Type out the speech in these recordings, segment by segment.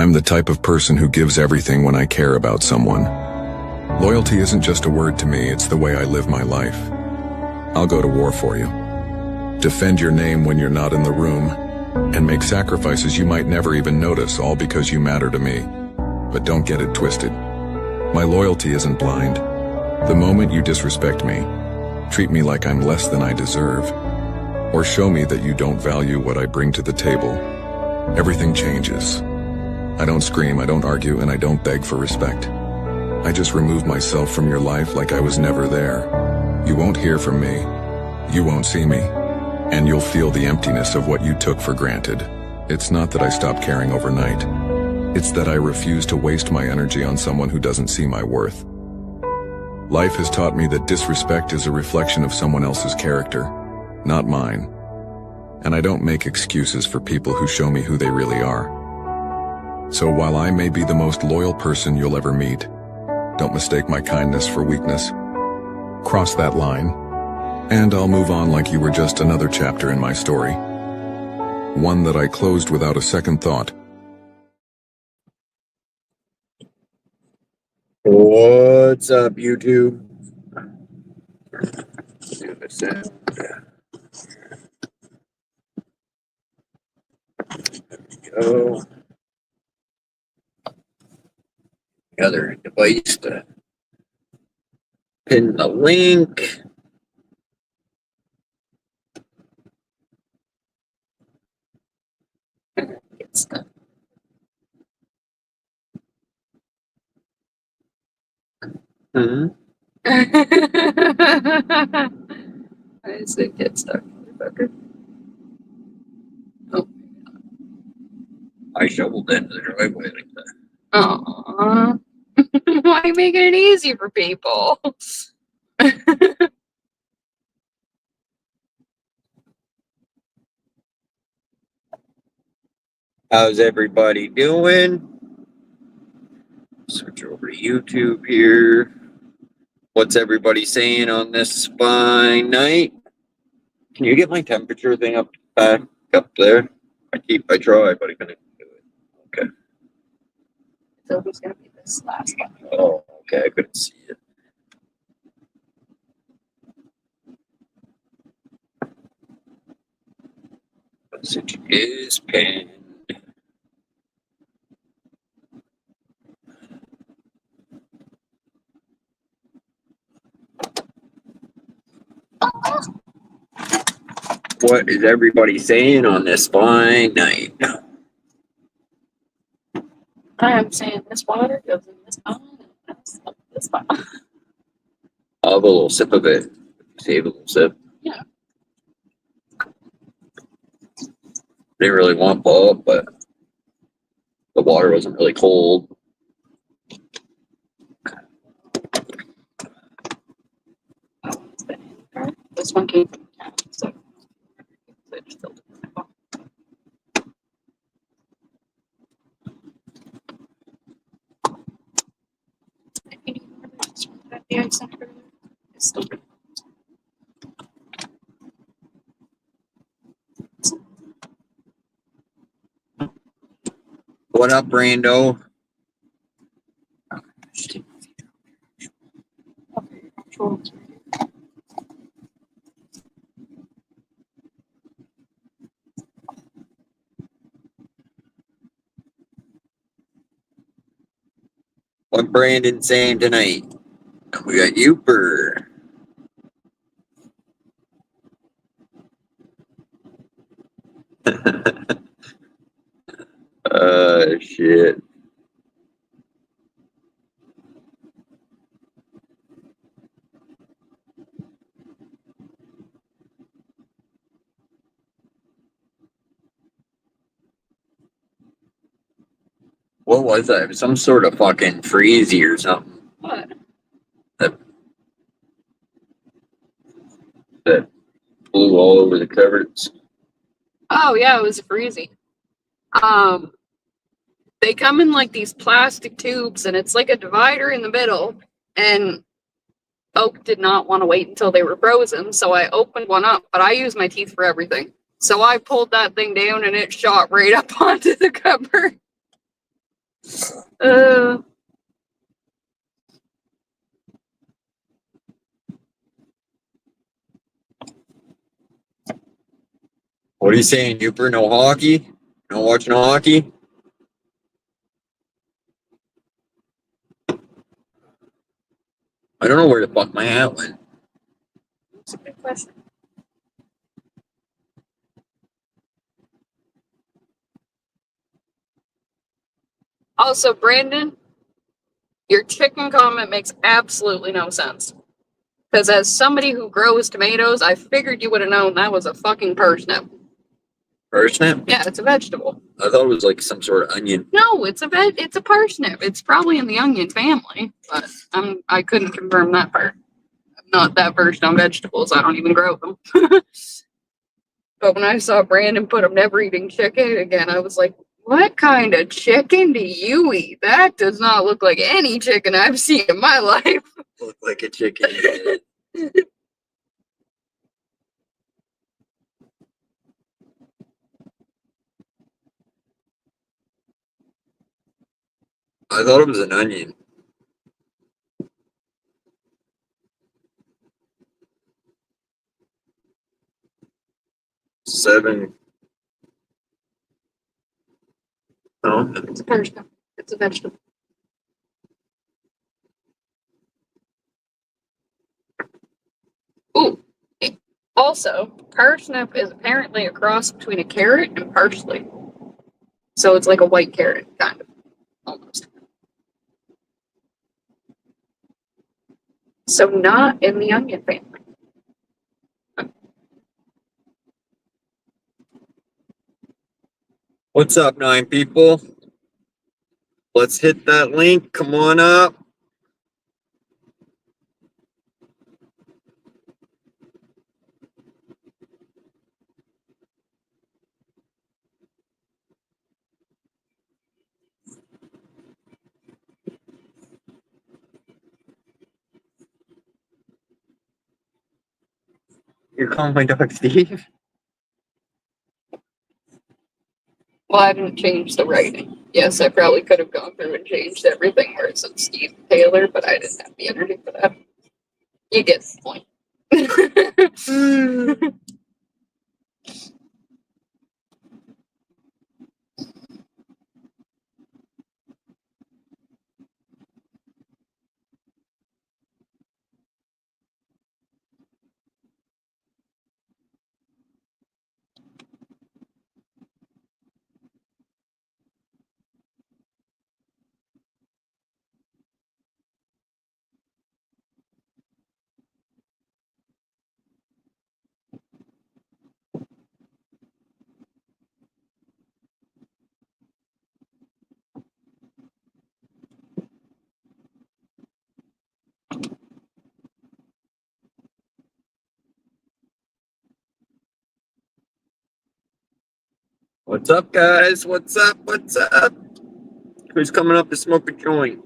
I'm the type of person who gives everything when I care about someone. Loyalty isn't just a word to me, it's the way I live my life. I'll go to war for you. Defend your name when you're not in the room, and make sacrifices you might never even notice, all because you matter to me. But don't get it twisted. My loyalty isn't blind. The moment you disrespect me, treat me like I'm less than I deserve, or show me that you don't value what I bring to the table, everything changes. I don't scream, I don't argue, and I don't beg for respect. I just remove myself from your life like I was never there. You won't hear from me. You won't see me. And you'll feel the emptiness of what you took for granted. It's not that I stopped caring overnight. It's that I refuse to waste my energy on someone who doesn't see my worth. Life has taught me that disrespect is a reflection of someone else's character, not mine. And I don't make excuses for people who show me who they really are. So while I may be the most loyal person you'll ever meet, don't mistake my kindness for weakness. Cross that line, and I'll move on like you were just another chapter in my story. One that I closed without a second thought. What's up, YouTube? Do the sound. There we go. The other device to pin the link. Get stuff. I said get stuck, motherfucker. Oh. I shoveled into the driveway like that. Aww. Why are you making it easy for people? How's everybody doing? Switch over to YouTube here. What's everybody saying on this fine night? Can you get my temperature thing up back up there? I try, but I couldn't do it. Okay. So who's gonna be this last one? Oh, okay, I couldn't see it. Message is pinned. What is everybody saying on this fine night? I'm saying this water goes in this pond and this pond. I'll have a little sip of it. Save a little sip. Yeah. Didn't really want Bob, but the water wasn't really cold. This one came from the cat, so I just filled it in my box. If you need more of this one that the ice center earlier, it's still good. What up, Brando? What Brandon saying tonight? We got Youper. Shit. What was that? It was some sort of fucking freezy or something. What? That blew all over the cupboards. Oh yeah, it was a freezy. They come in like these plastic tubes, and it's like a divider in the middle. And Oak did not want to wait until they were frozen, so I opened one up. But I use my teeth for everything, so I pulled that thing down, and it shot right up onto the cupboard. Uh, What are you saying, Uper? No hockey? No watching hockey? I don't know where the fuck my hat went. that's a good question. Also, Brandon, your chicken comment makes absolutely no sense. Because as somebody who grows tomatoes, I figured you would have known that was a fucking parsnip. Parsnip? Yeah, it's a vegetable. I thought it was like some sort of onion. No, it's a parsnip. It's probably in the onion family, but I couldn't confirm that part. I'm not that versed on vegetables. I don't even grow them. But when I saw Brandon put him never eating chicken again, I was like, what kind of chicken do you eat? That does not look like any chicken I've seen in my life. Look like a chicken. I thought it was an onion. Seven. Oh, It's a parsnip. It's a vegetable. Ooh. Also, parsnip is apparently a cross between a carrot and parsley. So it's like a white carrot, kind of. Almost. So not in the onion family. what's up, 9 people? Let's hit that link. Come on up. You're calling my dog Steve? Well, I haven't changed the writing. Yes, I probably could have gone through and changed everything where it said Steve Taylor, but I didn't have the energy for that. You get the point. What's up, guys? What's up? What's up? Who's coming up to smoke a joint?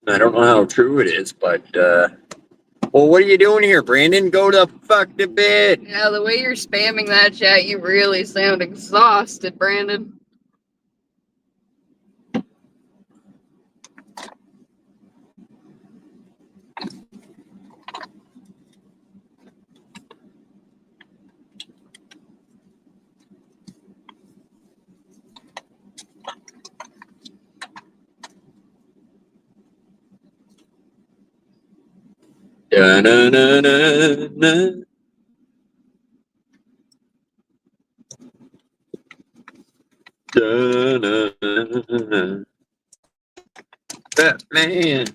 I don't know how true it is, but well, what are you doing here, Brandon? Go to fuck to bed. Yeah, the way you're spamming that chat, you really sound exhausted, Brandon. Da-na-na-na-na. Da-na-na-na. Batman.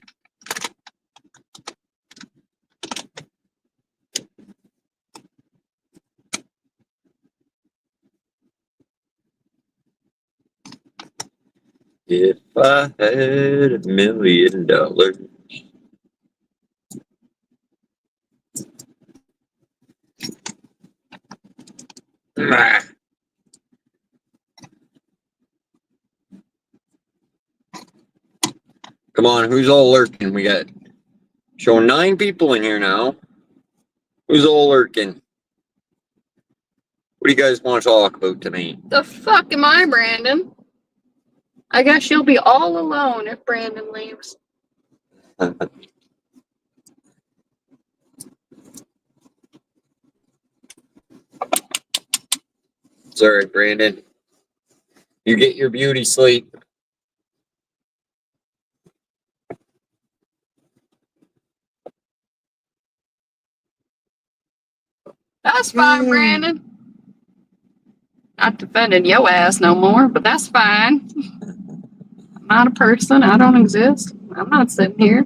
If I had $1,000,000. Ah. Come on, who's all lurking? We got showing 9 people in here now. Who's all lurking? What do you guys want to talk about tonight? The fuck am I, Brandon? I guess you'll be all alone if Brandon leaves. Sorry, Brandon. You get your beauty sleep. That's fine, Brandon. Not defending your ass no more, but that's fine. I'm not a person. I don't exist. I'm not sitting here.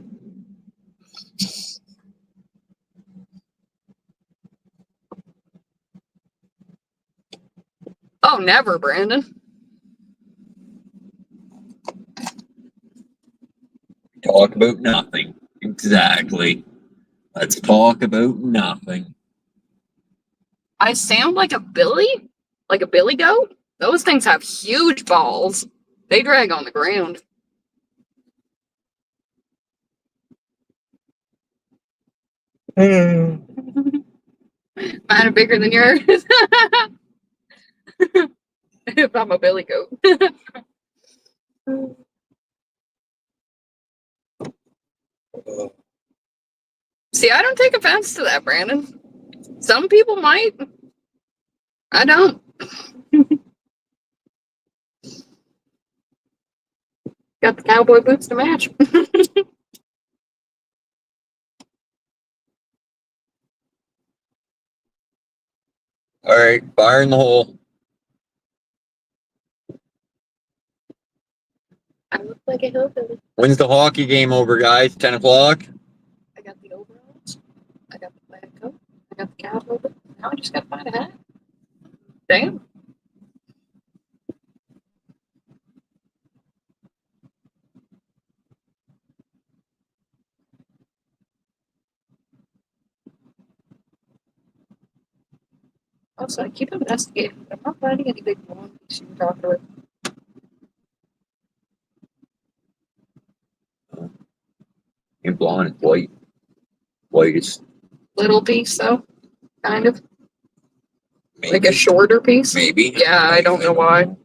Oh, never, Brandon. Talk about nothing. Exactly. Let's talk about nothing. I sound like a billy? Like a billy goat? Those things have huge balls. They drag on the ground. Mine are bigger than yours. If I'm a billy goat. See, I don't take offense to that, Brandon. Some people might. I don't. Got the cowboy boots to match. All right, fire in the hole. I look like a hillbilly. When's the hockey game over, guys? 10 o'clock? I got the overalls. I got the plaid coat. I got the cowboy boots. Now I just got to find a hat. Damn. Also, I keep investigating, but I'm not finding any big ones you can talk about. In blonde and white. White is Little piece, though. Kind of. maybe. Like a shorter piece. Maybe. Yeah, I don't know why.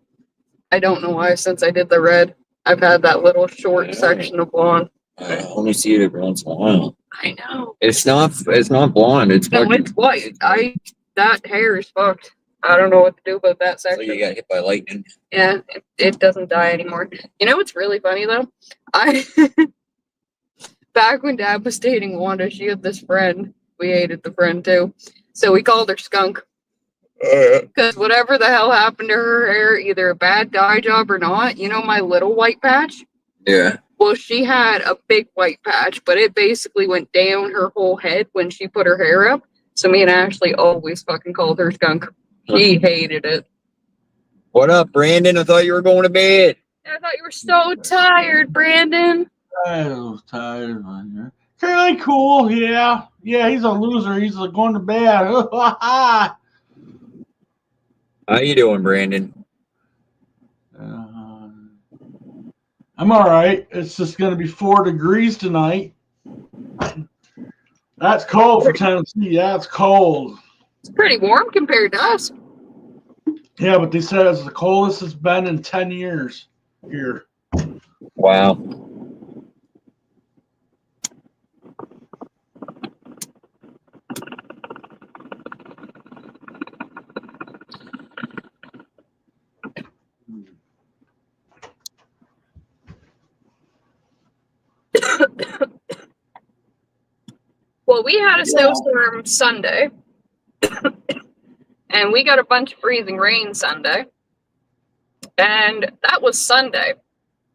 I don't know why since I did the red. I've had that little short section of blonde. I only see it every once in a while. I know. It's not blonde. It's No, fucking. it's white. That hair is fucked. I don't know what to do about that So section. you got hit by lightning. Yeah, it doesn't die anymore. You know what's really funny though? Back when Dad was dating Wanda, she had this friend. We hated the friend too. So we called her Skunk. Because whatever the hell happened to her hair, either a bad dye job or not, you know my little white patch? Yeah. Well, she had a big white patch, but it basically went down her whole head when she put her hair up. So me and Ashley always fucking called her Skunk. She hated it. What up, Brandon? I thought you were going to bed. I thought you were so tired, Brandon. I was tired. Fairly cool, yeah. Yeah, he's a loser. He's going to bed. How you doing, Brandon? I'm all right. It's just going to be 4 degrees tonight. That's cold for Tennessee. That's cold. It's pretty warm compared to us. Yeah, but they said it's the coldest it's been in 10 years here. Wow. Well, we had a snowstorm Sunday, and we got a bunch of freezing rain Sunday, and that was Sunday.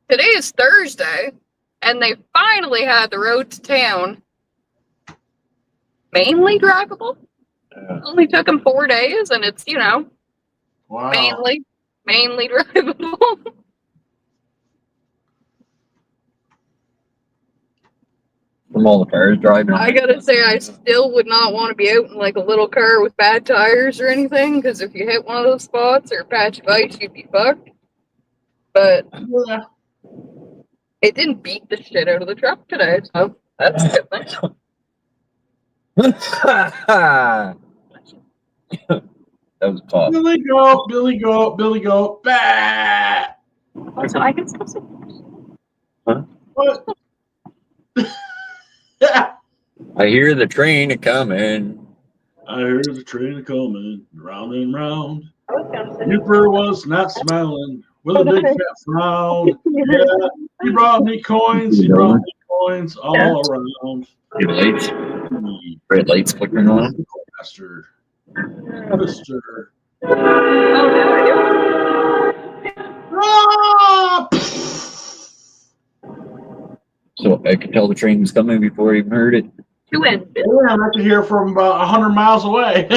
Today is Thursday, and they finally had the road to town mainly drivable. Only took them 4 days, and it's, Wow. mainly drivable. From all the cars driving. I gotta say, I still would not want to be out in like a little car with bad tires or anything, because if you hit one of those spots or a patch of ice, you'd be fucked. But Yeah. It didn't beat the shit out of the truck today, so that's a good thing. That was tough. Billy Goat, Billy Goat, Billy Goat. Bah! So I can still see. What? I hear the train a coming. I heard the train coming round and round. Nipper was not smiling with a big fat frown. Yeah, he brought me coins. He brought me coins all around. Lights, red lights flickering on. Mister, Mister. Ah! So I could tell the train was coming before I even heard it. 2 inches. Yeah, I can hear from about 100 miles away.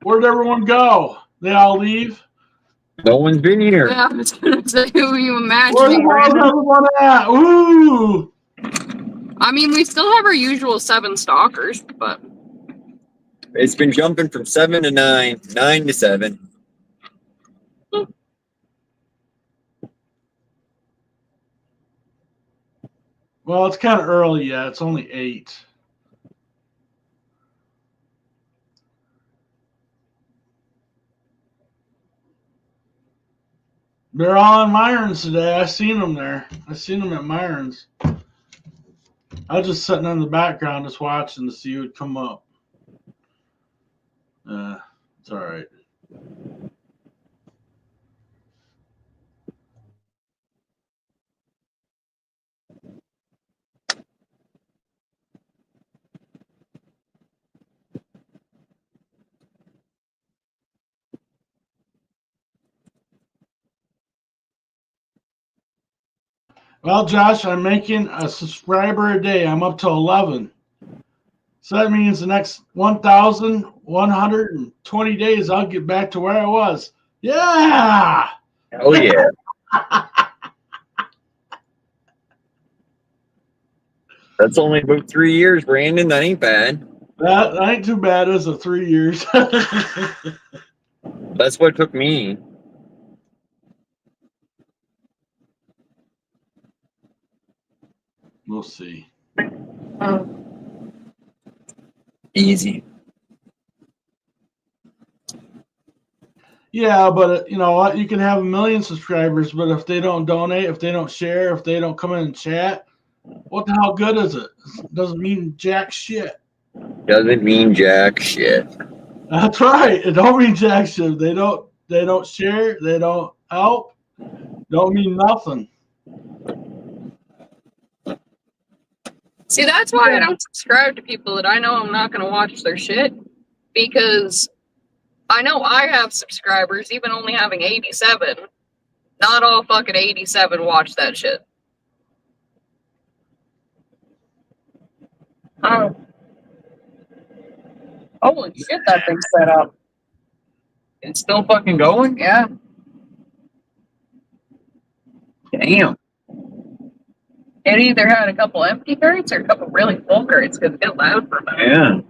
Where'd everyone go? They all leave? No one's been here. Yeah, I was gonna say, who are you Where's imagining? Brandon? everyone at? Ooh! I mean, we still have our usual 7 stalkers, but It's been jumping from 7 to 9, 9 to 7. Well, it's kind of early yet. It's only 8. They're all in Myron's today. I seen them there. I seen them at Myron's. I was just sitting in the background, just watching to see who would come up. It's all right. Well, Josh, I'm making a subscriber a day. I'm up to 11. So that means the next 1,120 days, I'll get back to where I was. Yeah! Oh, yeah. That's only about 3 years, Brandon. That ain't bad. That ain't too bad, is it? 3 years. That's what took me. We'll see. Easy. Yeah, but you know what? You can have 1 million subscribers, but if they don't donate, if they don't share, if they don't come in and chat, what the hell good is it? Doesn't mean jack shit. Doesn't mean jack shit. That's right. It don't mean jack shit. They don't share, they don't help, don't mean nothing. see, that's why I don't subscribe to people that I know I'm not going to watch their shit, because I know I have subscribers, even only having 87. Not all fucking 87 watch that shit. Oh. Holy shit, that thing's set up. It's still fucking going? Yeah. Damn. It either had a couple empty crates or a couple really full crates, because it got loud for a minute. Yeah.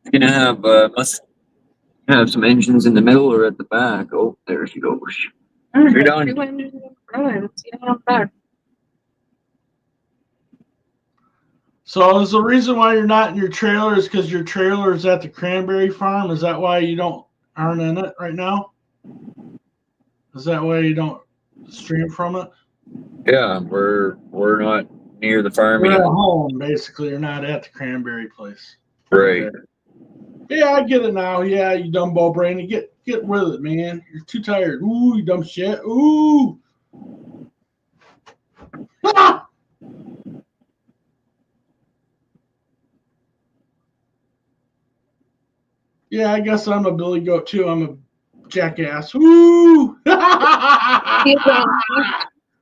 It's gonna have, must have some engines in the middle or at the back. Oh, there she goes. You're done. 2 engines in the front. Let's see how back. So is the reason why you're not in your trailer is because your trailer is at the cranberry farm? Is that why you aren't in it right now? Is that why you don't stream from it? Yeah, we're not near the farm You're at anymore. home, basically. You're not at the cranberry place. Right. Yeah, I get it now. Yeah, you dumbo brain. Get with it, man. You're too tired. Ooh, you dumb shit. Ooh. Ah! Yeah, I guess I'm a Billy Goat too. I'm a jackass. Ooh.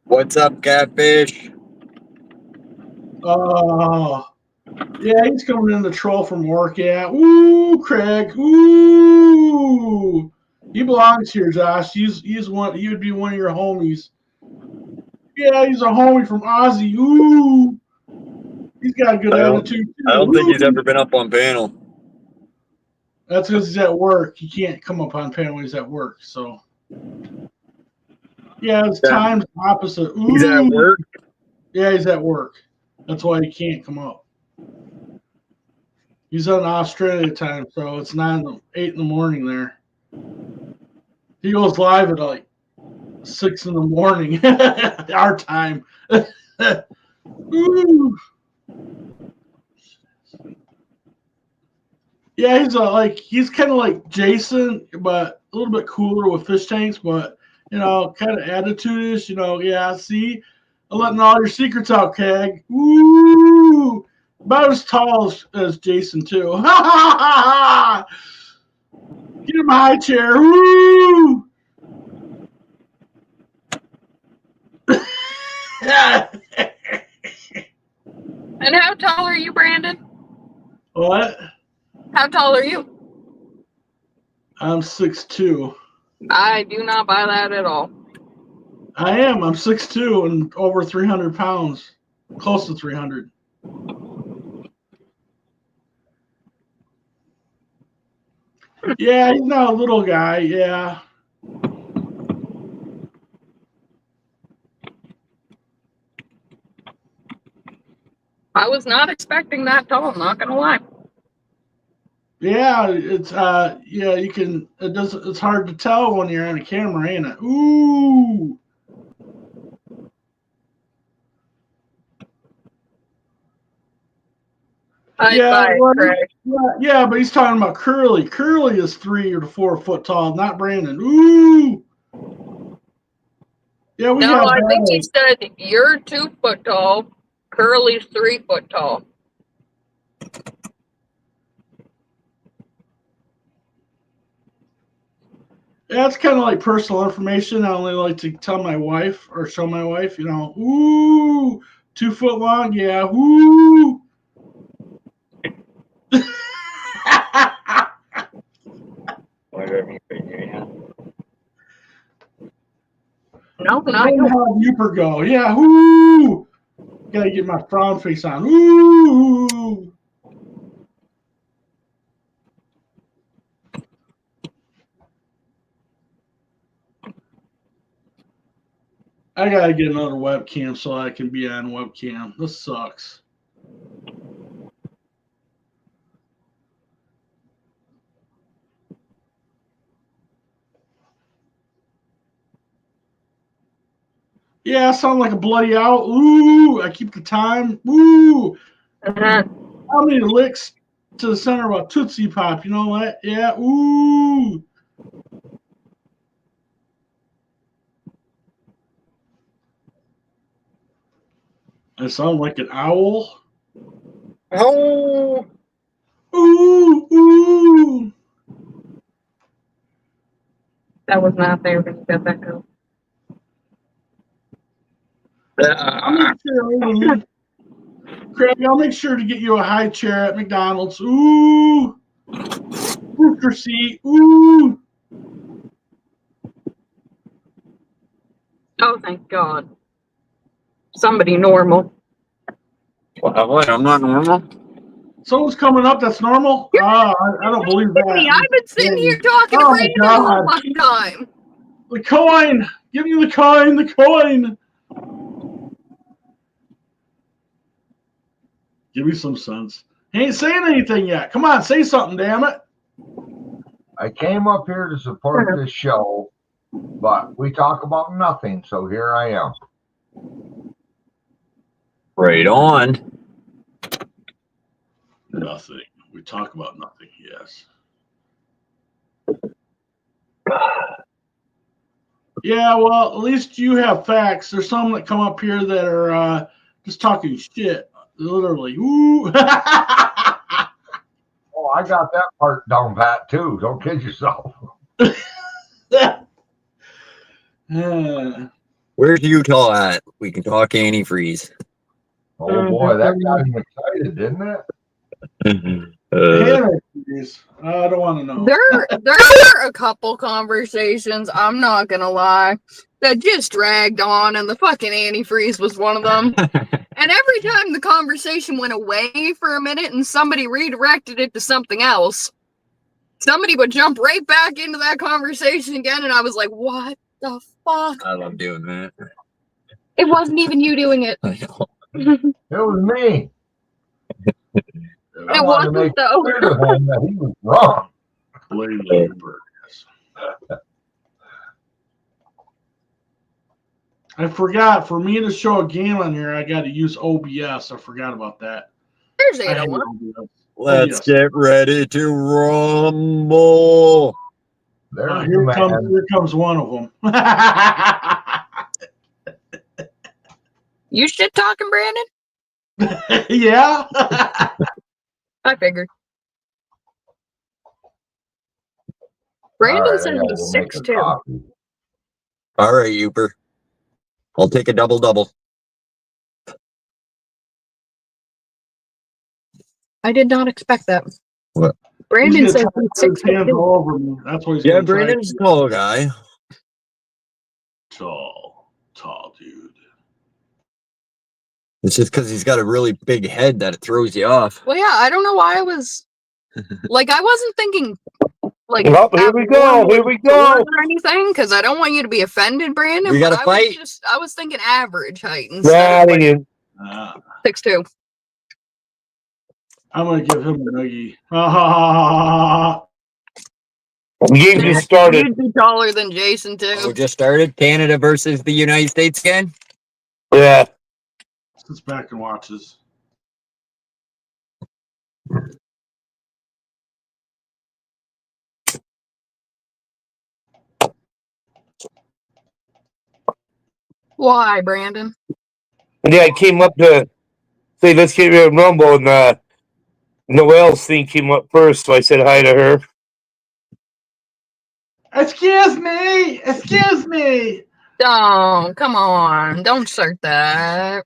What's up, catfish? Oh. Yeah, he's coming in the troll from work. Yeah. Ooh, Craig. Ooh. He belongs here, Josh. He's one. He would be one of your homies. Yeah, he's a homie from Aussie. Ooh. He's got a good attitude too. I don't think he's Ooh. ever been up on panel. That's because he's at work. He can't come up on panel when he's at work. So Yeah, his time's opposite. Ooh. He's at work. Yeah, he's at work. That's why he can't come up. He's on Australia time, so it's 8 in the morning there. He goes live at like 6 in the morning, our time. Ooh. Yeah, he's kind of like Jason, but a little bit cooler with fish tanks, but kind of attitude-ish. Yeah. See, I'm letting all your secrets out, Keg. Ooh, about as tall as Jason too. Ha ha ha! Get him a high chair. Ooh. And how tall are you, Brandon? What? How tall are you? I'm 6'2". I do not buy that at all. I am. I'm 6'2" and over 300 pounds, close to 300. Yeah, he's not a little guy. Yeah. I was not expecting that tall, I'm not gonna lie. Yeah, it's you can it's hard to tell when you're on a camera, ain't it? Ooh. Yeah, but he's talking about Curly. Curly is 3 to 4 foot tall, not Brandon. Ooh. Yeah, I think he said you're 2 foot tall, Curly's 3 foot tall. That's kind of like personal information. I only like to tell my wife or show my wife, ooh, 2 foot long, yeah, ooh. No, not you. How Uper go? Yeah, ooh. Gotta get my frown face on. Ooh. I gotta get another webcam so I can be on webcam. This sucks. Yeah, I sound like a bloody owl. Ooh, I keep the time. Ooh. How many licks to the center of a Tootsie Pop? You know what? Yeah, ooh. I sound like an owl. Oh. Ooh, ooh. That was not there when you got that go. Craig, I'll make sure to get you a high chair at McDonald's. Ooh. Rooster seat. Ooh. Oh, thank God. Somebody normal. What? I'm not normal? Someone's coming up that's normal? I don't believe that. I've been sitting here talking to Brandon the whole fucking time. The coin! Give me the coin! The coin! Give me some sense. He ain't saying anything yet. Come on, say something, damn it. I came up here to support this show, but we talk about nothing, so here I am. Right on. Nothing. We talk about nothing, yes. Yeah, well, at least you have facts. There's some that come up here that are just talking shit. Literally. Ooh. Oh, I got that part down pat too. Don't kid yourself. Where's Utah at? We can talk antifreeze. Oh boy, that got him excited, didn't it? I don't want to know. There were a couple conversations, I'm not gonna lie, that just dragged on, and the fucking antifreeze was one of them. And every time the conversation went away for a minute and somebody redirected it to something else. somebody would jump right back into that conversation again, and I was like, what the fuck? I love doing that. It wasn't even you doing it. I know. It It was me. I wanted to wasn't make though. clear to him that he was wrong. Blade Labor. I forgot. For me to show a game on here, I got to use OBS. I forgot about that. There's I hate 801. OBS. Let's yes. get ready to rumble. There's the Here man. comes one of them. You shit talking, Brandon? Yeah. I figured. Brandon All right, I says gotta he's go make a 6'2". coffee. All right, Uper. I'll take a double. I did not expect that. What? Brandon He's says gonna he's try to put his hands 6'2". all over me. That's what he's Yeah, gonna try. Brandon's a tall guy. Tall dude. It's just because he's got a really big head that it throws you off. Well, yeah, I don't know why I was like, I wasn't thinking like. Oh, here we go. Here we go. Or anything, because I don't want you to be offended, Brandon. We gotta but fight. I was thinking average height Nah, instead they of didn't. 6'2". I'm gonna give him a noogie. Ha ha ha The game just started. You'd be taller than Jason too. Oh, just started. Canada versus the United States again. Yeah. Sits back and watches. Why, Brandon? And yeah, I came up to say, let's get rid of Rumble, and Noelle's thing came up first, so I said hi to her. Excuse me. Excuse me. Don't come on! Don't start that.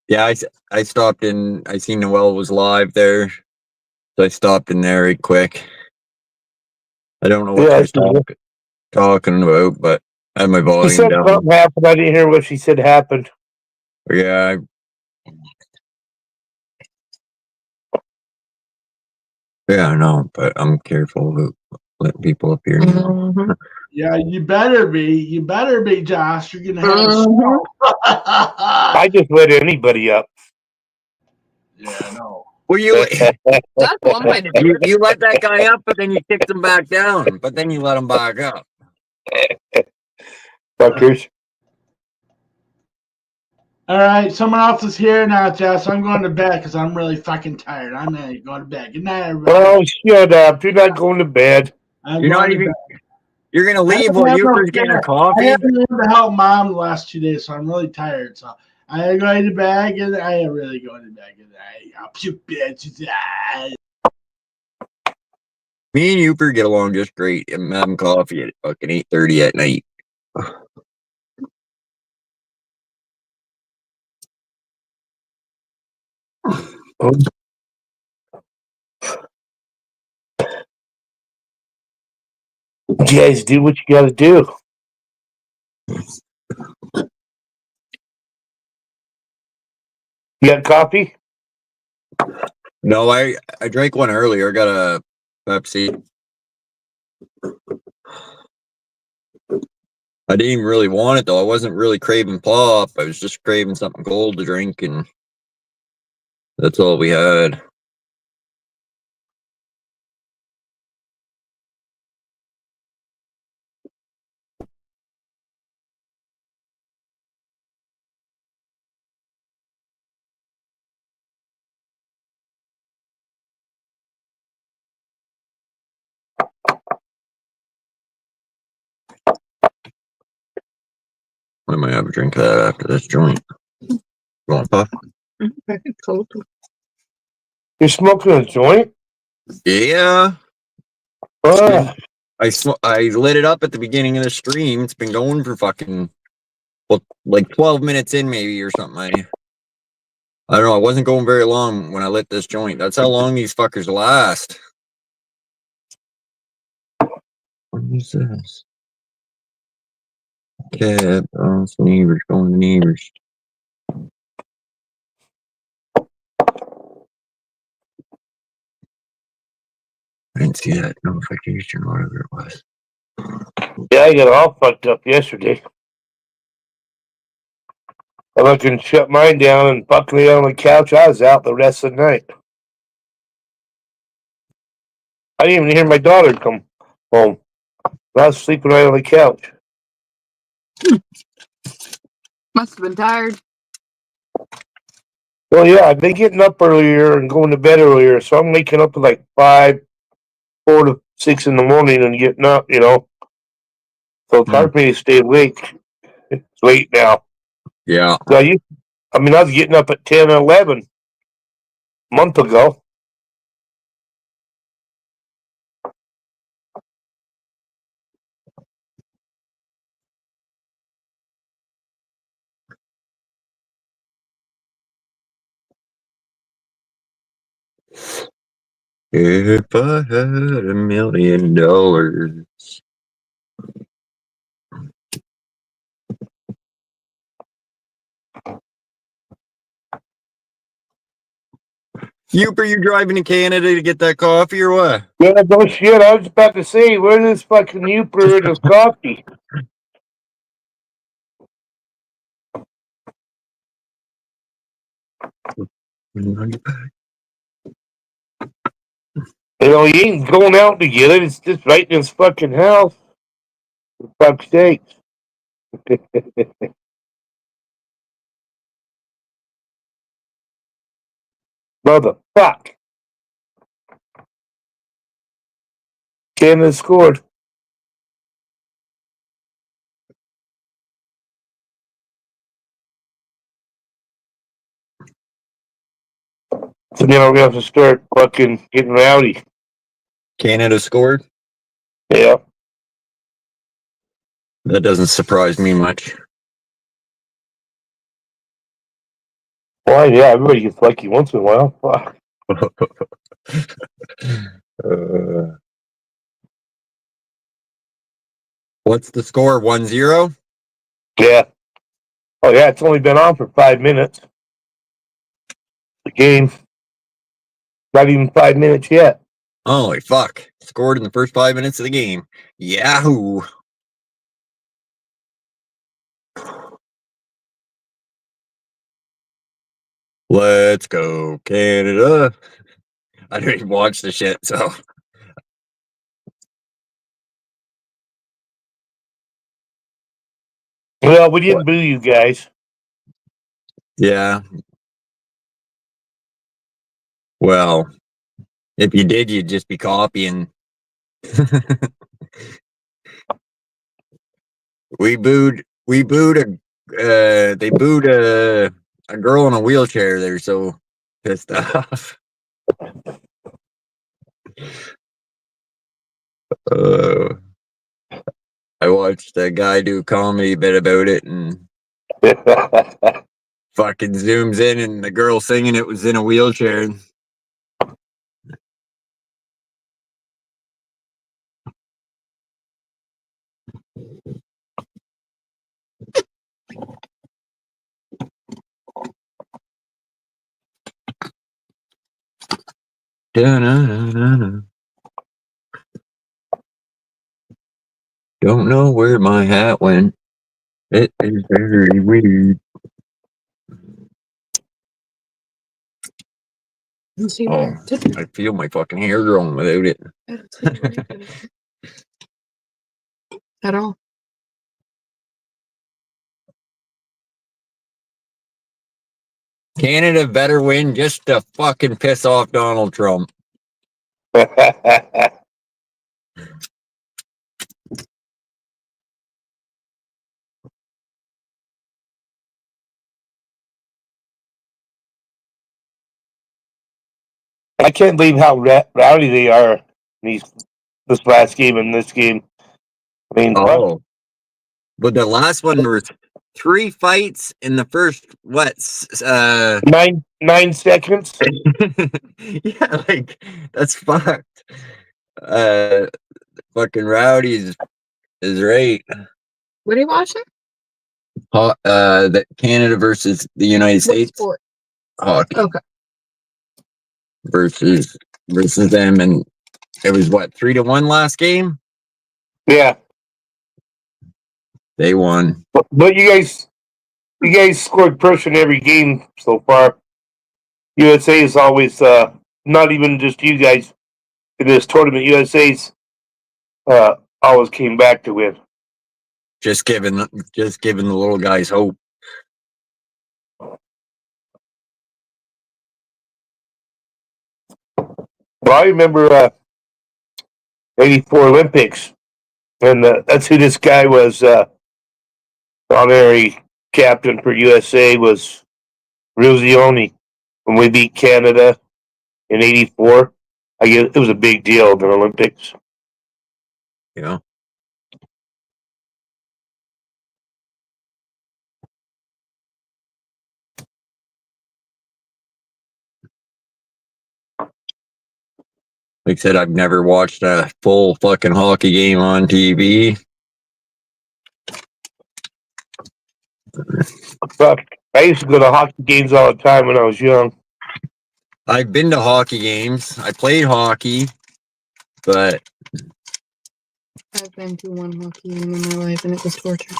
Yeah, I stopped in. I seen Noel was live there, so I stopped in there right quick. I don't know what Yeah, she was talking about, but I had my She volume said down. something happened. I didn't hear what she said happened. Yeah. Yeah, I know, but I'm careful about letting people up here. Yeah, you better be. You better be, Josh. You're gonna have a Mhm. show. I just let anybody up. Yeah, no. Well, you That's one way to do it. you let that guy up, but then you kicked him back down. But then you let him back up. Fuckers. All right, someone else is here now, Jess. I'm going to bed because I'm really fucking tired. I'm ready to go to bed. Good night, everybody. Oh, shut up. You're not going to bed. I'm You're not going to even. bed. You're gonna I leave don't while have no Uper's getting a dinner. I coffee. haven't been able to help mom the last 2 days, so I'm really tired. So I go to bed, and I am really going to bed. Good night. I'll puke bitches. Me and Uper get along just great. I'm having coffee at fucking 8:30 at night. You guys do what you got to do. You got coffee? No, I drank one earlier. I got a Pepsi. I didn't even really want it though. I wasn't really craving pop. I was just craving something cold to drink, and that's all we had. I might have a drink of that after this joint. You want puff? Cool. You're smoking a joint? Yeah. Ah, I lit it up at the beginning of the stream. It's been going for fucking like 12 minutes in maybe or something. I don't know. I wasn't going very long when I lit this joint. That's how long these fuckers last. What is this? Cab, it's neighbors, going to neighbors. I didn't see that notification, whatever it was. Yeah, I got all fucked up yesterday. I looked and shut mine down and fucking lay on the couch. I was out the rest of the night. I didn't even hear my daughter come home. I was sleeping right on the couch. Must have been tired. Well, yeah, I've been getting up earlier and going to bed earlier, so I'm waking up at like 4 to 6 in the morning and getting up, you know. So it's hard for me to stay awake. It's late now. Yeah. So I was getting up at 10 and 11 a month ago. If I had $1 million. Are you driving to Canada to get that coffee or what? Yeah, no shit. I was about to say, where's this fucking Uber and this coffee? You know, he ain't going out to get it. It's just right in his fucking house. For fuck's sakes. Motherfuck. Canada scored. So now we're going to have to start fucking getting rowdy. Canada scored? Yeah. That doesn't surprise me much. Why, yeah, everybody gets lucky once in a while. Fuck. What's the score? 1-0? Yeah. Oh, yeah, it's only been on for 5 minutes. The game. Not even 5 minutes yet. Holy fuck. Scored in the first 5 minutes of the game. Yahoo! Let's go, Canada. I didn't even watch the shit, so. Well, we didn't boo you guys. Yeah. Well, if you did, you'd just be copying. They booed a girl in a wheelchair. They're so pissed off. I watched a guy do a comedy bit about it and fucking zooms in and the girl singing it was in a wheelchair. Da-na-na-na-na. Don't know where my hat went. It is very weird. Oh, I feel my fucking hair growing without it. At all. Canada better win just to fucking piss off Donald Trump. I can't believe how rowdy they are in this last game and this game. I mean, Oh, but the last one was 3 fights in the first 9 seconds. Yeah, like that's fucked. Fucking Rowdy is right. What are you watching? The Canada versus the United States. What sport? Hockey Okay. versus them, and It was what, 3-1 last game? Yeah, They won. but you guys scored pressure in every game so far. USA is always not even just you guys in this tournament. USA's always came back to win. Just giving the little guys hope. Well, I remember '84 Olympics, and that's who this guy was. Honorary captain for USA was Ruzioni when we beat Canada in '84. I guess it was a big deal in the Olympics. You know. Like I said, I've never watched a full fucking hockey game on TV. Fuck, I used to go to hockey games all the time when I was young. I've been to hockey games. I played hockey, but I've been to one hockey game in my life and it was torture.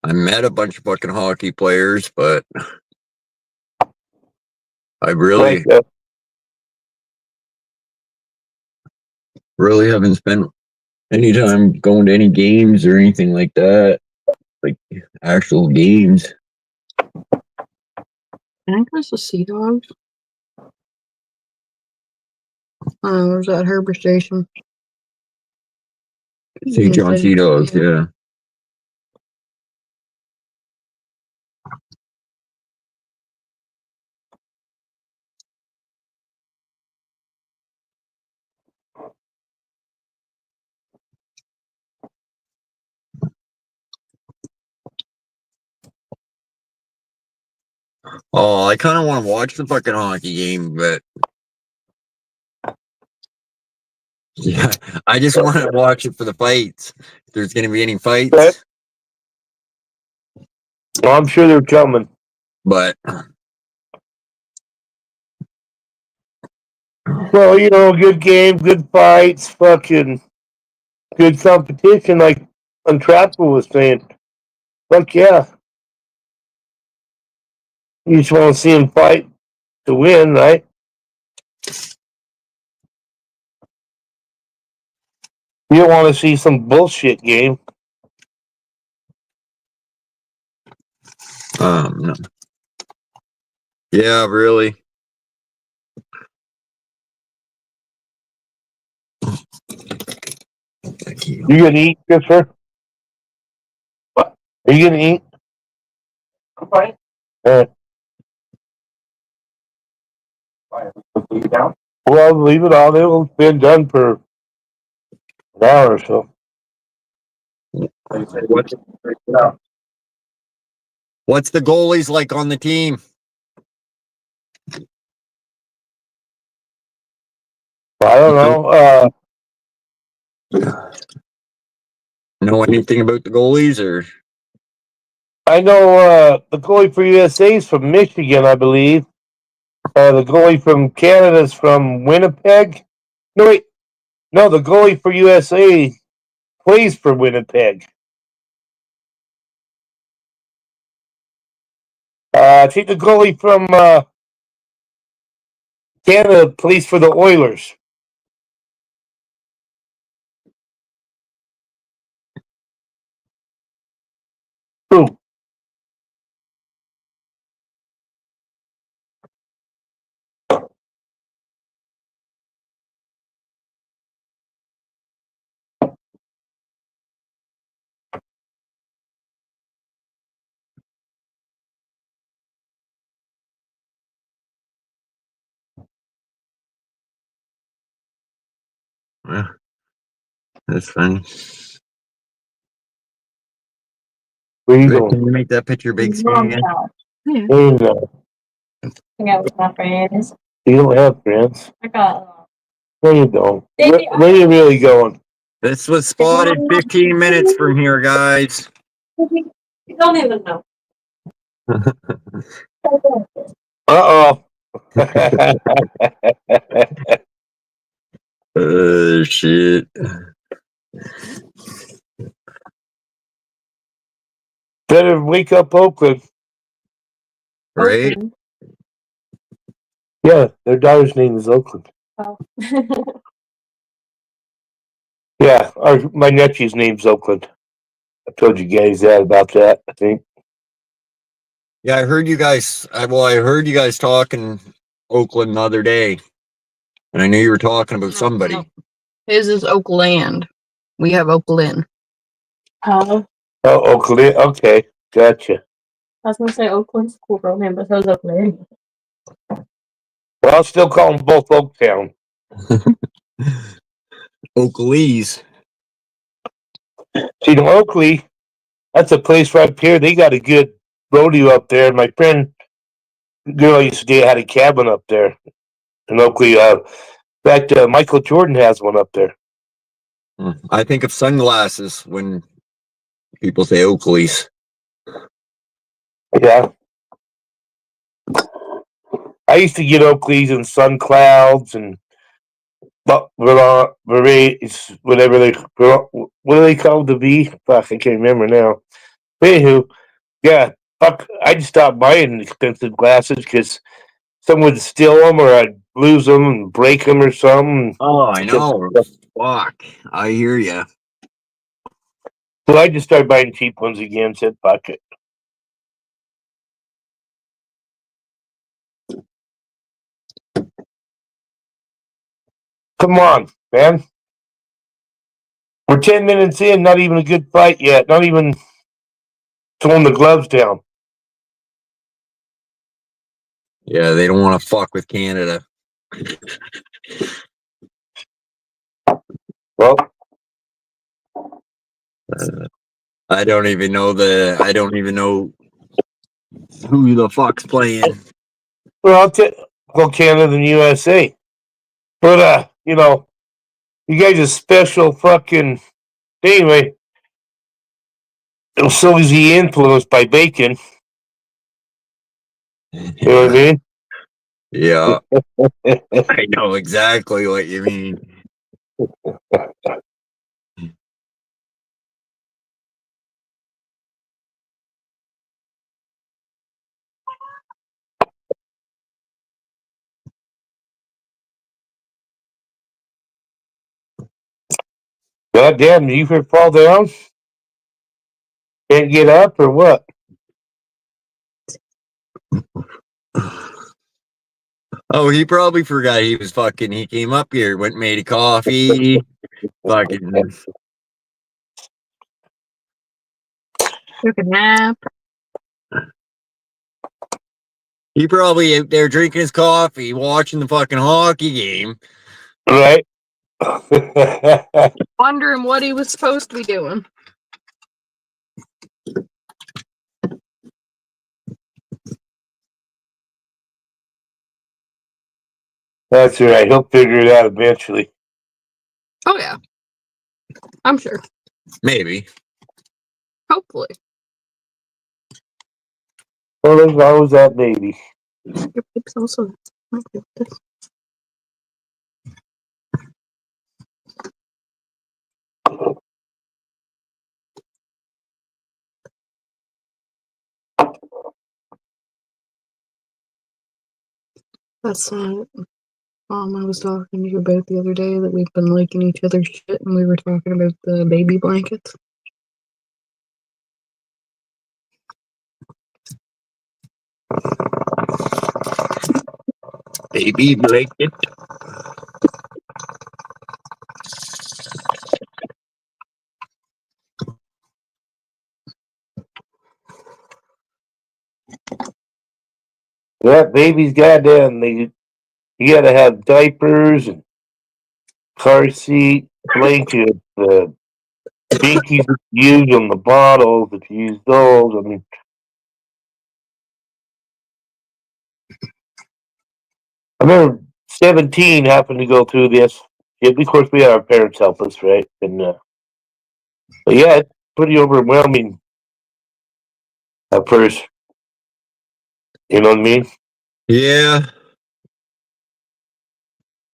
I met a bunch of fucking hockey players, but I really, Like, really haven't spent any time going to any games or anything like that. Like actual games. I think there's the Sea Dogs. There's that Herbert Station. St. John Sea Dogs, yeah. Oh, I kind of want to watch the fucking hockey game, but yeah, I just want to watch it for the fights. If there's going to be any fights, well, I'm sure they're coming. but Well, you know, good game, good fights, fucking good competition, like Untrappable was saying. Fuck yeah. You just want to see him fight to win, right? You don't want to see some bullshit game. no. Yeah, really. You gonna eat, Christopher? What? Are you gonna eat? Okay. Well, leave it on. It's been done for an hour or so. What's the goalies like on the team? I don't know. Know anything about the goalies or? I know the goalie for USA is from Michigan, I believe. The goalie from Canada is from Winnipeg. No, wait. No, the goalie for USA plays for Winnipeg. I think the goalie from Canada plays for the Oilers. Who? Yeah, that's funny. Where you Rick, going? can you make that picture big screen again? Where you going? Hang out with my friends. You don't have friends. I got Where you going? Baby, Where you really going? This was spotted 15 minutes from here, guys. You don't even know. Uh-oh. Shit. Better wake up Oakland. Right? Oakland. Yeah, their daughter's name is Oakland. Oh. Yeah, my nephew's name's Oakland. I told you guys that about that, I think. Yeah, I heard you guys. I heard you guys talking Oakland the other day, and I knew you were talking about somebody. No. His is Oakland. We have Oakland. Oh, Oh, Oakland. Okay, gotcha. I was gonna say Oakland's a cool girl name, but so is Oakland. Well, I'll still call them both Oaktown. Oakleys. See, the Oakley, that's a place right here. They got a good rodeo up there. My friend, girl, used to stay had a cabin up there in Oakley. In fact, Michael Jordan has one up there. I think of sunglasses when people say Oakleys. Yeah. I used to get Oakleys and sun clouds and berets, whatever what do they call the V? Fuck, I can't remember now. But anywho, yeah, fuck, I'd stop buying expensive glasses because someone would steal them or I'd lose them and break them or something. Oh, I know. Fuck. I hear ya. So I just started buying cheap ones again. Said fuck it. Come on, man. We're 10 minutes in, not even a good fight yet. Not even throwing the gloves down. Yeah, they don't want to fuck with Canada. Well, I don't even know who the fuck's playing. I'll go Canada and USA. But you guys are special fucking anyway. It was so easy influenced by bacon. You know what I mean? Yeah. I know exactly what you mean. God damn, you could fall down? Can't get up or what? Oh, he probably forgot he was fucking. He came up here, went and made a coffee. Fucking. Took a nap. He probably out there drinking his coffee, watching the fucking hockey game. Right? Wondering what he was supposed to be doing. That's all right. He'll figure it out eventually. Oh, yeah. I'm sure. Maybe. Hopefully. Well, there's always that baby. Your pip's also. Okay, this. That's I was talking to you about the other day that we've been liking each other's shit and we were talking about the baby blankets. Baby blanket. Yeah, babies, goddamn, you gotta have diapers and car seat, blankets, binkies that you use on the bottles, if you use those. I mean, I remember 17 happened to go through this. Yeah, of course, we had our parents help us, right? And but yeah, it's pretty overwhelming at first. You know what I mean? Yeah.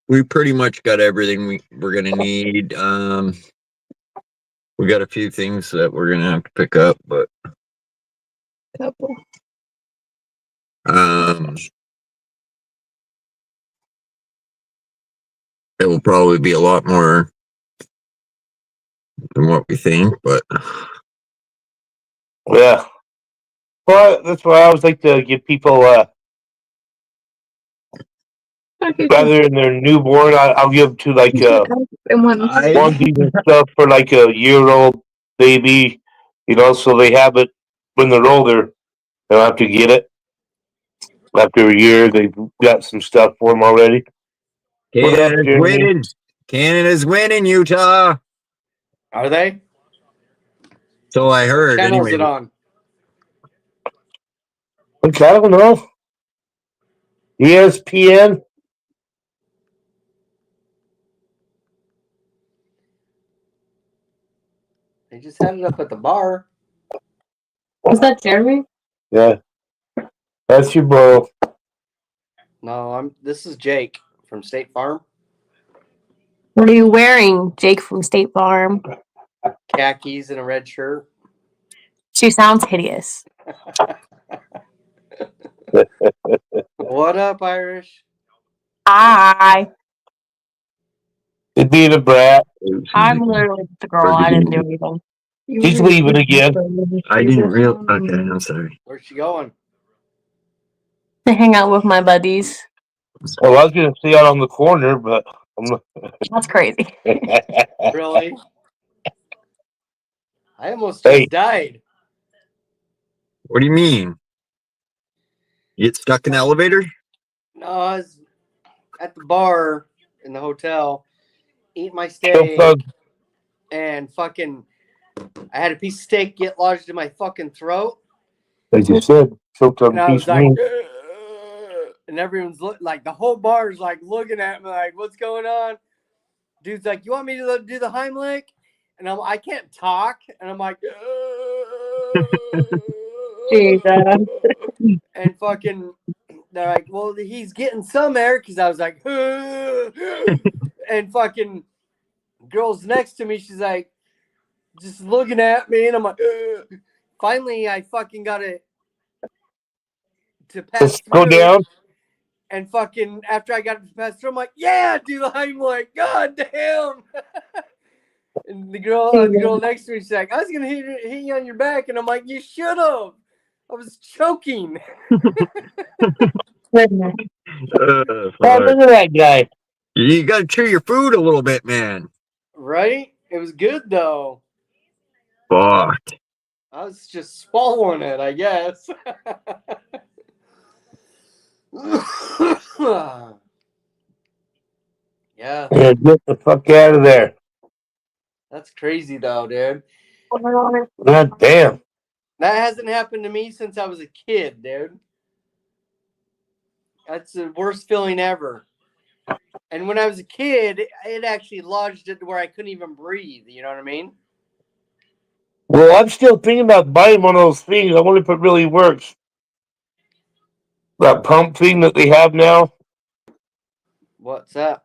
We pretty much got everything we're gonna need. We got a few things that we're gonna have to pick up, but it will probably be a lot more than what we think, but Yeah. Well, that's why I always like to give people, rather than their newborn, I'll give to like onesies and stuff for like a year-old baby, you know, so they have it when they're older. They don't have to get it after a year. They've got some stuff for them already. What up, Canada's Jeremy? winning. Canada's winning, Utah. Are they? So I heard. Channel's Anyway, it on? I don't know. ESPN. They just had it up at the bar. Was that Jeremy? Yeah. That's your bro. No, this is Jake from State Farm. What are you wearing, Jake from State Farm? Khakis and a red shirt. She sounds hideous. What up, Irish? Hi. It'd be a brat. I'm literally the girl. I didn't do anything. He's leaving again. I didn't realize. Okay, I'm sorry. Where's she going? To hang out with my buddies. Well, I was gonna stay out on the corner, but I'm That's crazy. Really? I almost Hey. just died. What do you mean? You get stuck in the elevator? No, I was at the bar in the hotel, eating my Choke steak, on. and fucking, I had a piece of steak get lodged in my fucking throat, Like you said, choked on and a I piece was of like, meat. and everyone's like, the whole bar is like looking at me like, what's going on? Dude's like, you want me to do the Heimlich? And I can't talk, and I'm like, Jesus. and fucking, they're like, well, he's getting some air, because I was like, and fucking girl's next to me, she's like, just looking at me, and I'm like, finally, I fucking got it to pass Just through. go down. And fucking, after I got it to pass through, I'm like, yeah, dude, I'm like, god damn. And the girl next to me, she's like, I was gonna hit you on your back, and I'm like, you should have. I was choking. Goodness. Oh, look at that guy. You gotta chew your food a little bit, man. Right? It was good though. Fuck. I was just swallowing it, I guess. Yeah, Yeah, get the fuck out of there. that's crazy though, dude. God damn. That hasn't happened to me since I was a kid, dude. That's the worst feeling ever. And when I was a kid, it actually lodged it to where I couldn't even breathe. You know what I mean? Well, I'm still thinking about buying one of those things. I wonder if it really works. That pump thing that they have now. What's that?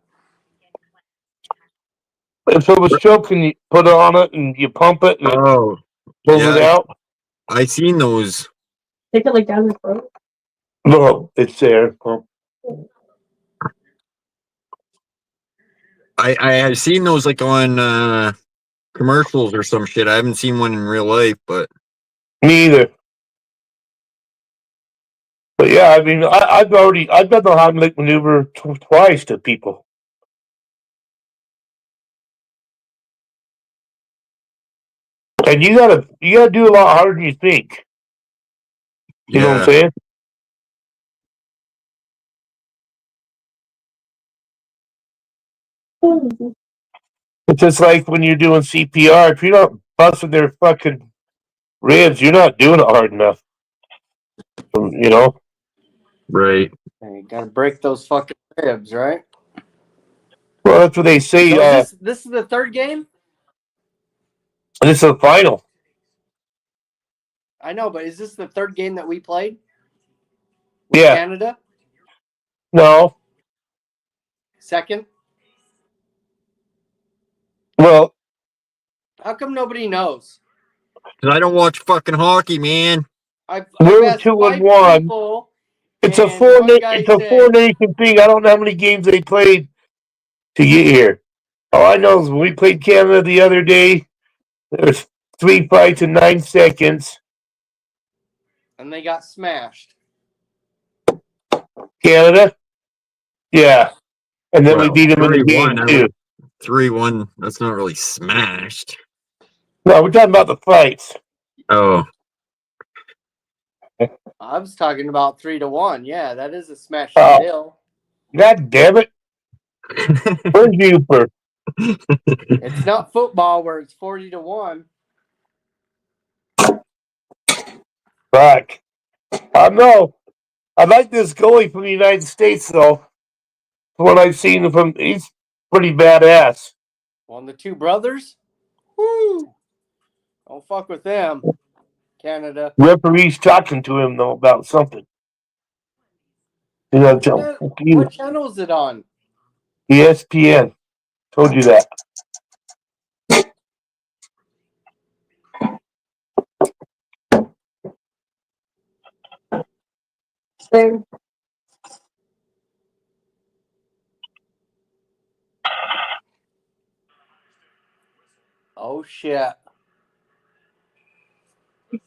If it was choking, you put it on it and you pump it and it Oh, pulls it yeah. out. I seen those. Take it like down the throat. No, it's there. Pump. I have seen those like on commercials or some shit. I haven't seen one in real life, but Me either. But yeah, I mean, I've done the Heimlich maneuver twice to people. And you gotta do a lot harder than you think. You know what I'm saying? It's just like when you're doing CPR. If you're not busting their fucking ribs, you're not doing it hard enough. You know? right. You gotta break those fucking ribs, right? Well, that's what they say. So this is the third game? This is the final. I know, but is this the third game that we played? With Yeah. Canada? No. Second? Well, How come nobody knows? 'Cause I don't watch fucking hockey, man. I've we're asked 5 2-1. people. It's a and one guy it's a said- 4-nation thing. I don't know how many games they played to get here. All I know is when we played Canada the other day, there's 3 fights in 9 seconds. And they got smashed. Canada? Yeah. And then we Well, beat them in the 3-1, game, I too. 3-1. That's not really smashed. No, we're talking about the fights. Oh, I was talking about 3-1. Yeah, that is a smash Oh. deal. God damn it. Where's Uper? It's not football where it's 40-1. Fuck. I know. I like this goalie from the United States, though. From what I've seen from, he's pretty badass. On the two brothers? Woo! Don't fuck with them. Canada. Referee's talking to him, though, about something. You know, tell What, fuck you. what channel is it on? ESPN. Told you that. So, Oh shit.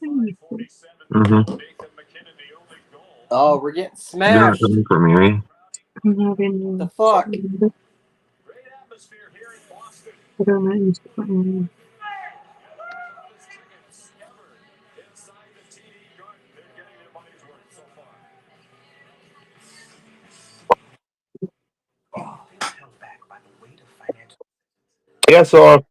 mm-hmm. Oh, we're getting You're not smashed. coming for me, right? The fuck? Yeah, so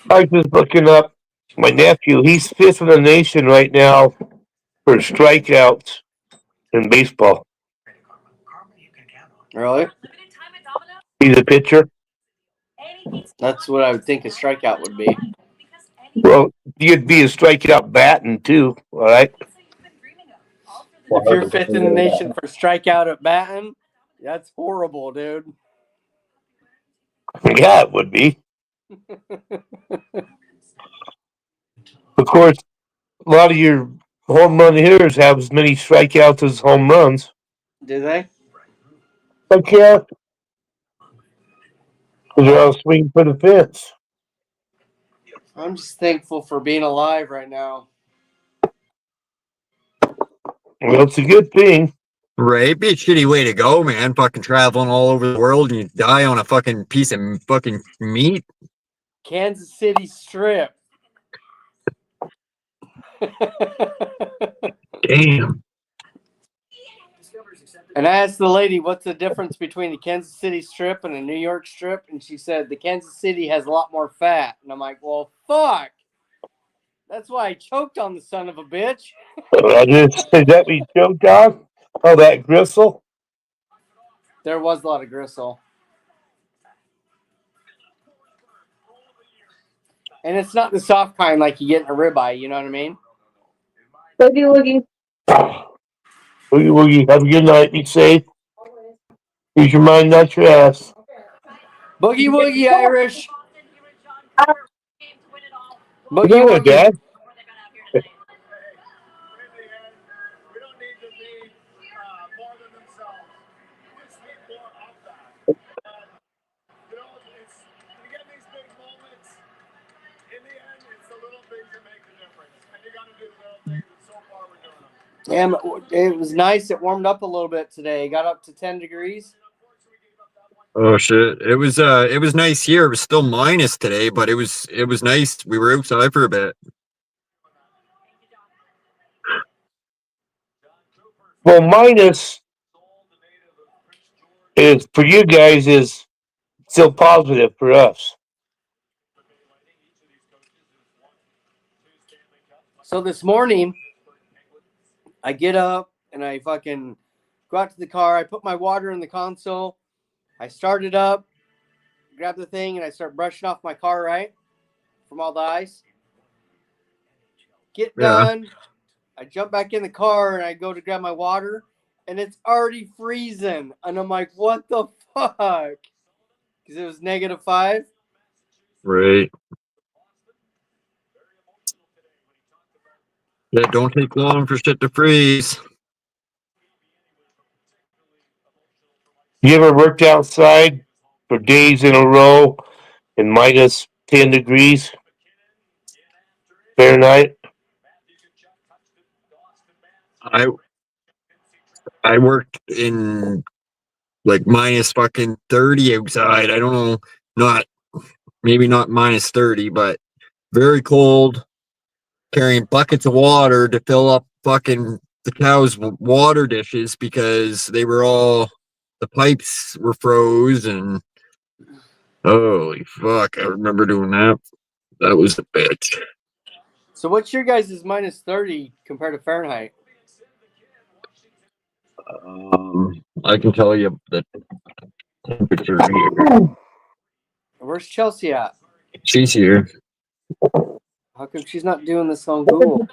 I was looking up my nephew. He's 5th in the nation right now for strikeouts in baseball. Really? He's a pitcher. That's what I would think a strikeout would be. Well, you'd be a strikeout batting, too, all right? If you're 5th in the nation for strikeout at batting, that's horrible, dude. Yeah, it would be. Of course, a lot of your home run hitters have as many strikeouts as home runs. Do they? Heck yeah. Because they're all swinging for the fence. I'm just thankful for being alive right now. Well, it's a good thing. Right, it'd be a shitty way to go, man. Fucking traveling all over the world and you die on a fucking piece of fucking meat. Kansas City Strip. Damn. And I asked the lady, what's the difference between a Kansas City Strip and a New York Strip? And she said, the Kansas City has a lot more fat. And I'm like, well, fuck. That's why I choked on the son of a bitch. Is that what you choked on? Oh, that gristle? There was a lot of gristle. And it's not the soft kind like you get in a ribeye, you know what I mean? Boogie Woogie. Woogie woogie. Have a good night. Be safe. Use your mind, not your ass. Boogie Woogie Irish. What's Boogie wrong with Woogie. Dad? Yeah, it was nice. It warmed up a little bit today. Got up to 10 degrees. Oh shit. It was nice here. It was still minus today, but it was nice. We were outside for a bit. Well, minus is for you guys is still positive for us. So this morning, I get up and I fucking go out to the car. I put my water in the console. I start it up, grab the thing, and I start brushing off my car, right? From all the ice. Get Yeah. done. I jump back in the car and I go to grab my water, and it's already freezing. And I'm like, what the fuck? Because it was -5. Right. Yeah, don't take long for shit to freeze. You ever worked outside for days in a row in minus 10 degrees Fahrenheit? I I worked in like minus fucking 30 outside. I don't know, maybe not minus 30, but very cold, carrying buckets of water to fill up fucking the cows' water dishes because the pipes were froze and holy fuck, I remember doing that. That was a bitch. So what's your guys' -30 compared to Fahrenheit? I can tell you the temperature here. Where's Chelsea at? She's here. How come she's not doing this on Google?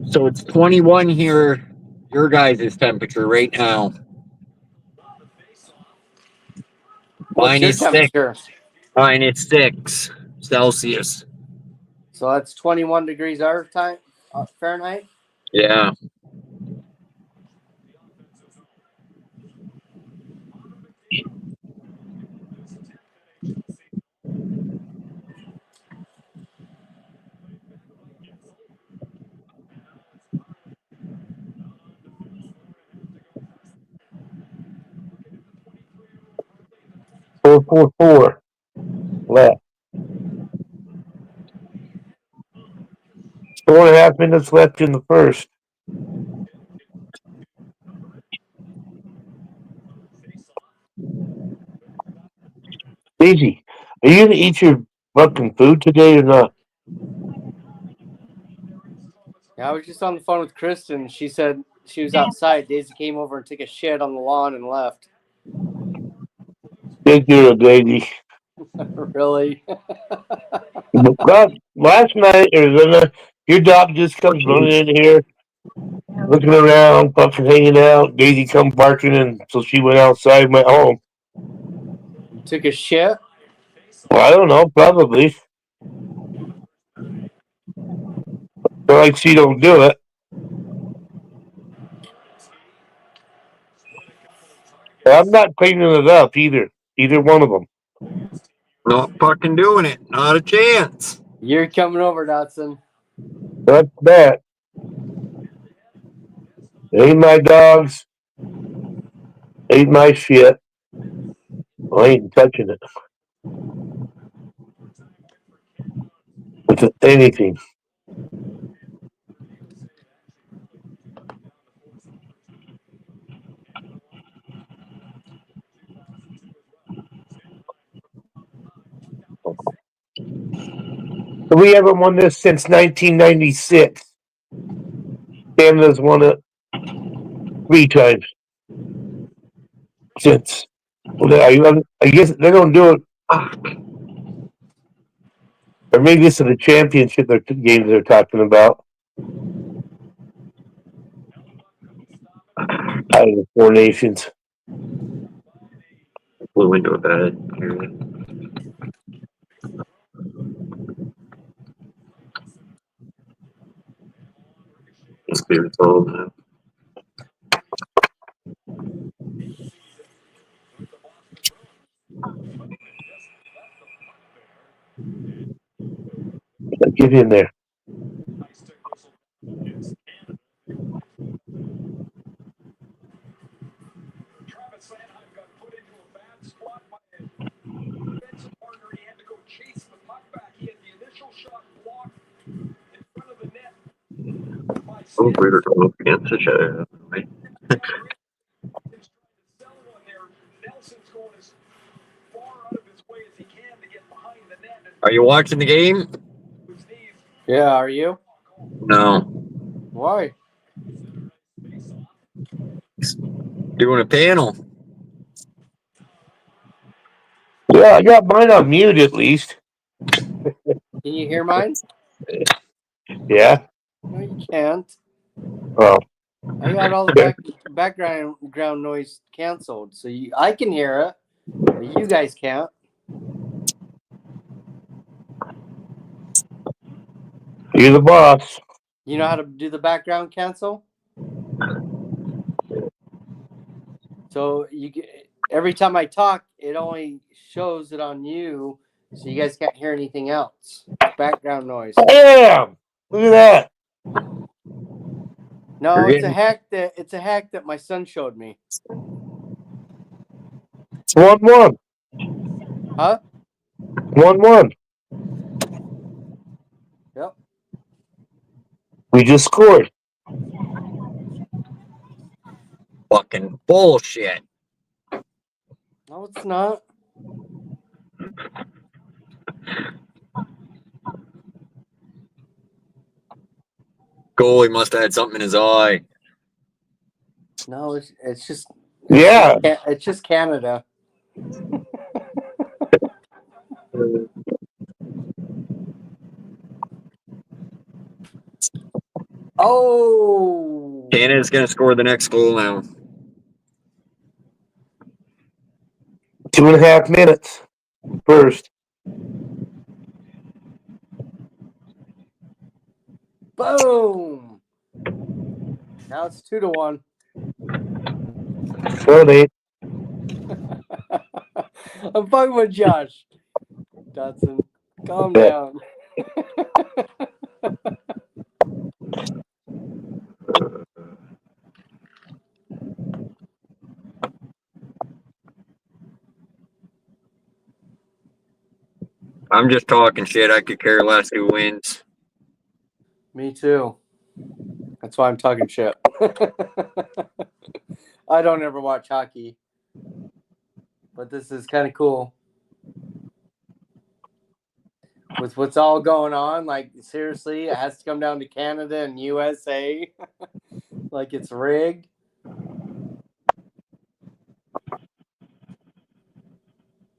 So it's 21 here, your guys' temperature right now. What's your Minus six. temperature? -6 Celsius. So that's 21 degrees our time, Fahrenheit. Yeah. .444 left. 4.5 minutes left in the first. Daisy, are you gonna eat your fucking food today or not? Yeah, I was just on the phone with Kristen. She said she was outside. Daisy came over and took a shit on the lawn and left. Good girl, Daisy. Really? Well, last night, Arizona, your dog just comes running in here, looking around, fucking hanging out. Daisy come barking, and so she went outside and went home. Took a shit? Well, I don't know, probably. But like she don't do it. I'm not cleaning it up either. Either one of them. Not fucking doing it. Not a chance. You're coming over, Dotson. That's that. Ain't my dogs. Ain't my shit. I ain't touching it. With anything. We haven't won this since 1996. Canada's won it 3 times since. I guess they don't do it. Or maybe this is the championship games they're talking about. Out of the 4 nations. Flew into a bed. It's beautiful, man. Get in there. Oh, we're going up against each other. Right? Are you watching the game? Yeah, are you? No. Why? Doing a panel. Yeah, I got mine on mute at least. Can you hear mine? Yeah. No, you can't. Oh. I got all the background noise canceled, so I can hear it, but you guys can't. You're the boss. You know how to do the background cancel? So every time I talk, it only shows it on you, so you guys can't hear anything else. It's background noise. Damn! Look at that. No, You're it's a getting- hack that my son showed me. 1-1. Huh? 1-1. Yep. We just scored. Fucking bullshit. No, it's not. Goalie must have had something in his eye. No, it's just Yeah. it's just Canada. Oh, Canada's gonna score the next goal now. 2.5 minutes. First. boom! Now it's 2-1. So they I'm fucking with Josh. Dotson, calm Yeah. down. I'm just talking shit. I could care less who wins. Me too. That's why I'm talking shit. I don't ever watch hockey, but this is kind of cool. With what's all going on, like seriously, it has to come down to Canada and USA. Like it's rigged.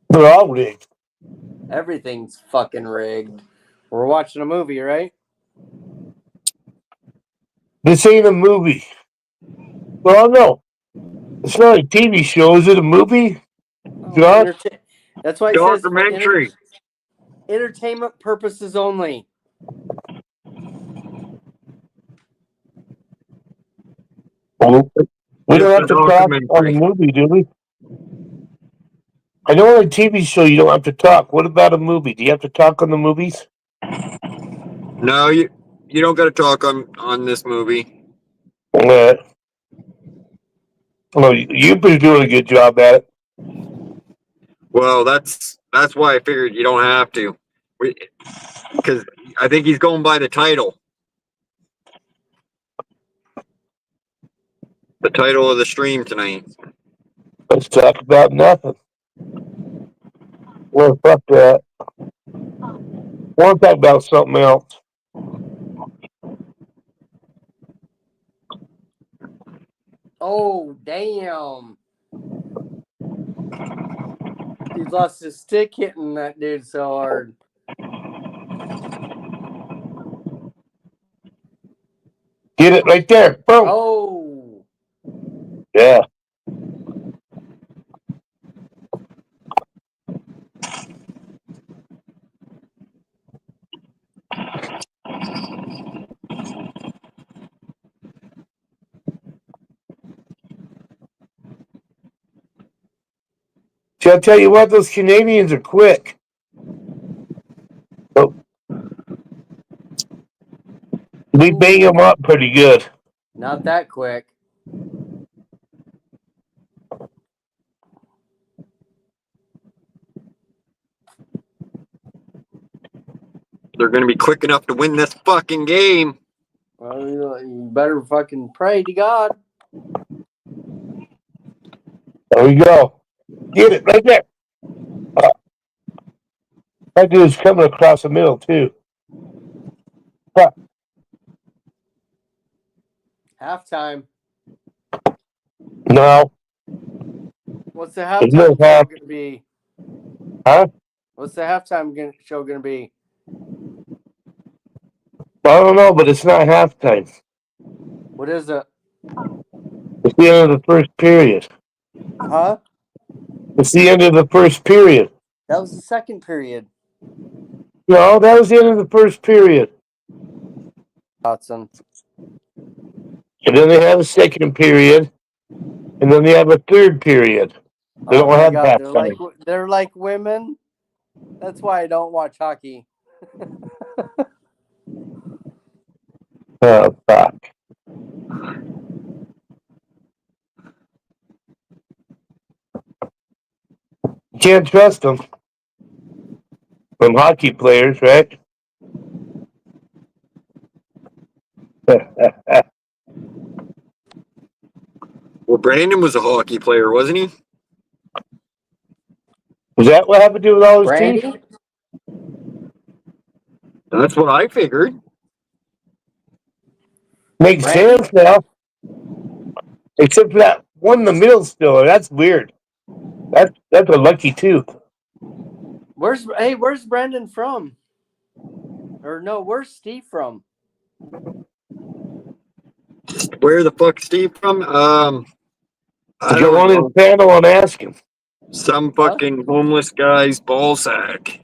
they're all rigged. Everything's fucking rigged. We're watching a movie, right? This ain't a movie. Well, no. It's not a TV show. Is it a movie? Oh, Josh? That's why it says for Documentary. entertainment purposes only. Well, we don't It's have a to talk on the documentary. movie, do we? I know on a TV show you don't have to talk. What about a movie? Do you have to talk on the movies? No, you don't got to talk on this movie. Well, you've been doing a good job at it. Well, that's why I figured you don't have to, because I think he's going by the title. The title of the stream tonight. Let's talk about nothing. Well, fuck that. Want to talk about something else. Oh, damn. He lost his stick hitting that dude so hard. Get it right there. Boom. Oh. Yeah. See, I'll tell you what, those Canadians are quick. Oh. We bang them up pretty good. Not that quick. They're going to be quick enough to win this fucking game. Well, you better fucking pray to God. There we go. Get it right there. That dude's coming across the middle, too. Halftime. No. What's the There's no halftime show half, gonna be? huh? What's the halftime show gonna be? I don't know, but it's not halftime. What is it? It's the end of the first period. Huh? It's the end of the first period. That was the second period. No, that was the end of the first period. Watson. And then they have a second period, and then they have a third period. They Oh don't my have god, halftime. they're like women. That's why I don't watch hockey. Oh, fuck. You can't trust them. From hockey players, right? Well, Brandon was a hockey player, wasn't he? Was that what happened to with all his teeth? Brandy? That's what I figured. Makes Randy? sense now. Except for that one in the middle still. That's weird. That's a lucky tooth. Where's Brandon from? Or no, where's Steve from? Where the fuck Steve from? I Go on don't his know. panel and ask him. Some fucking homeless guy's ball sack.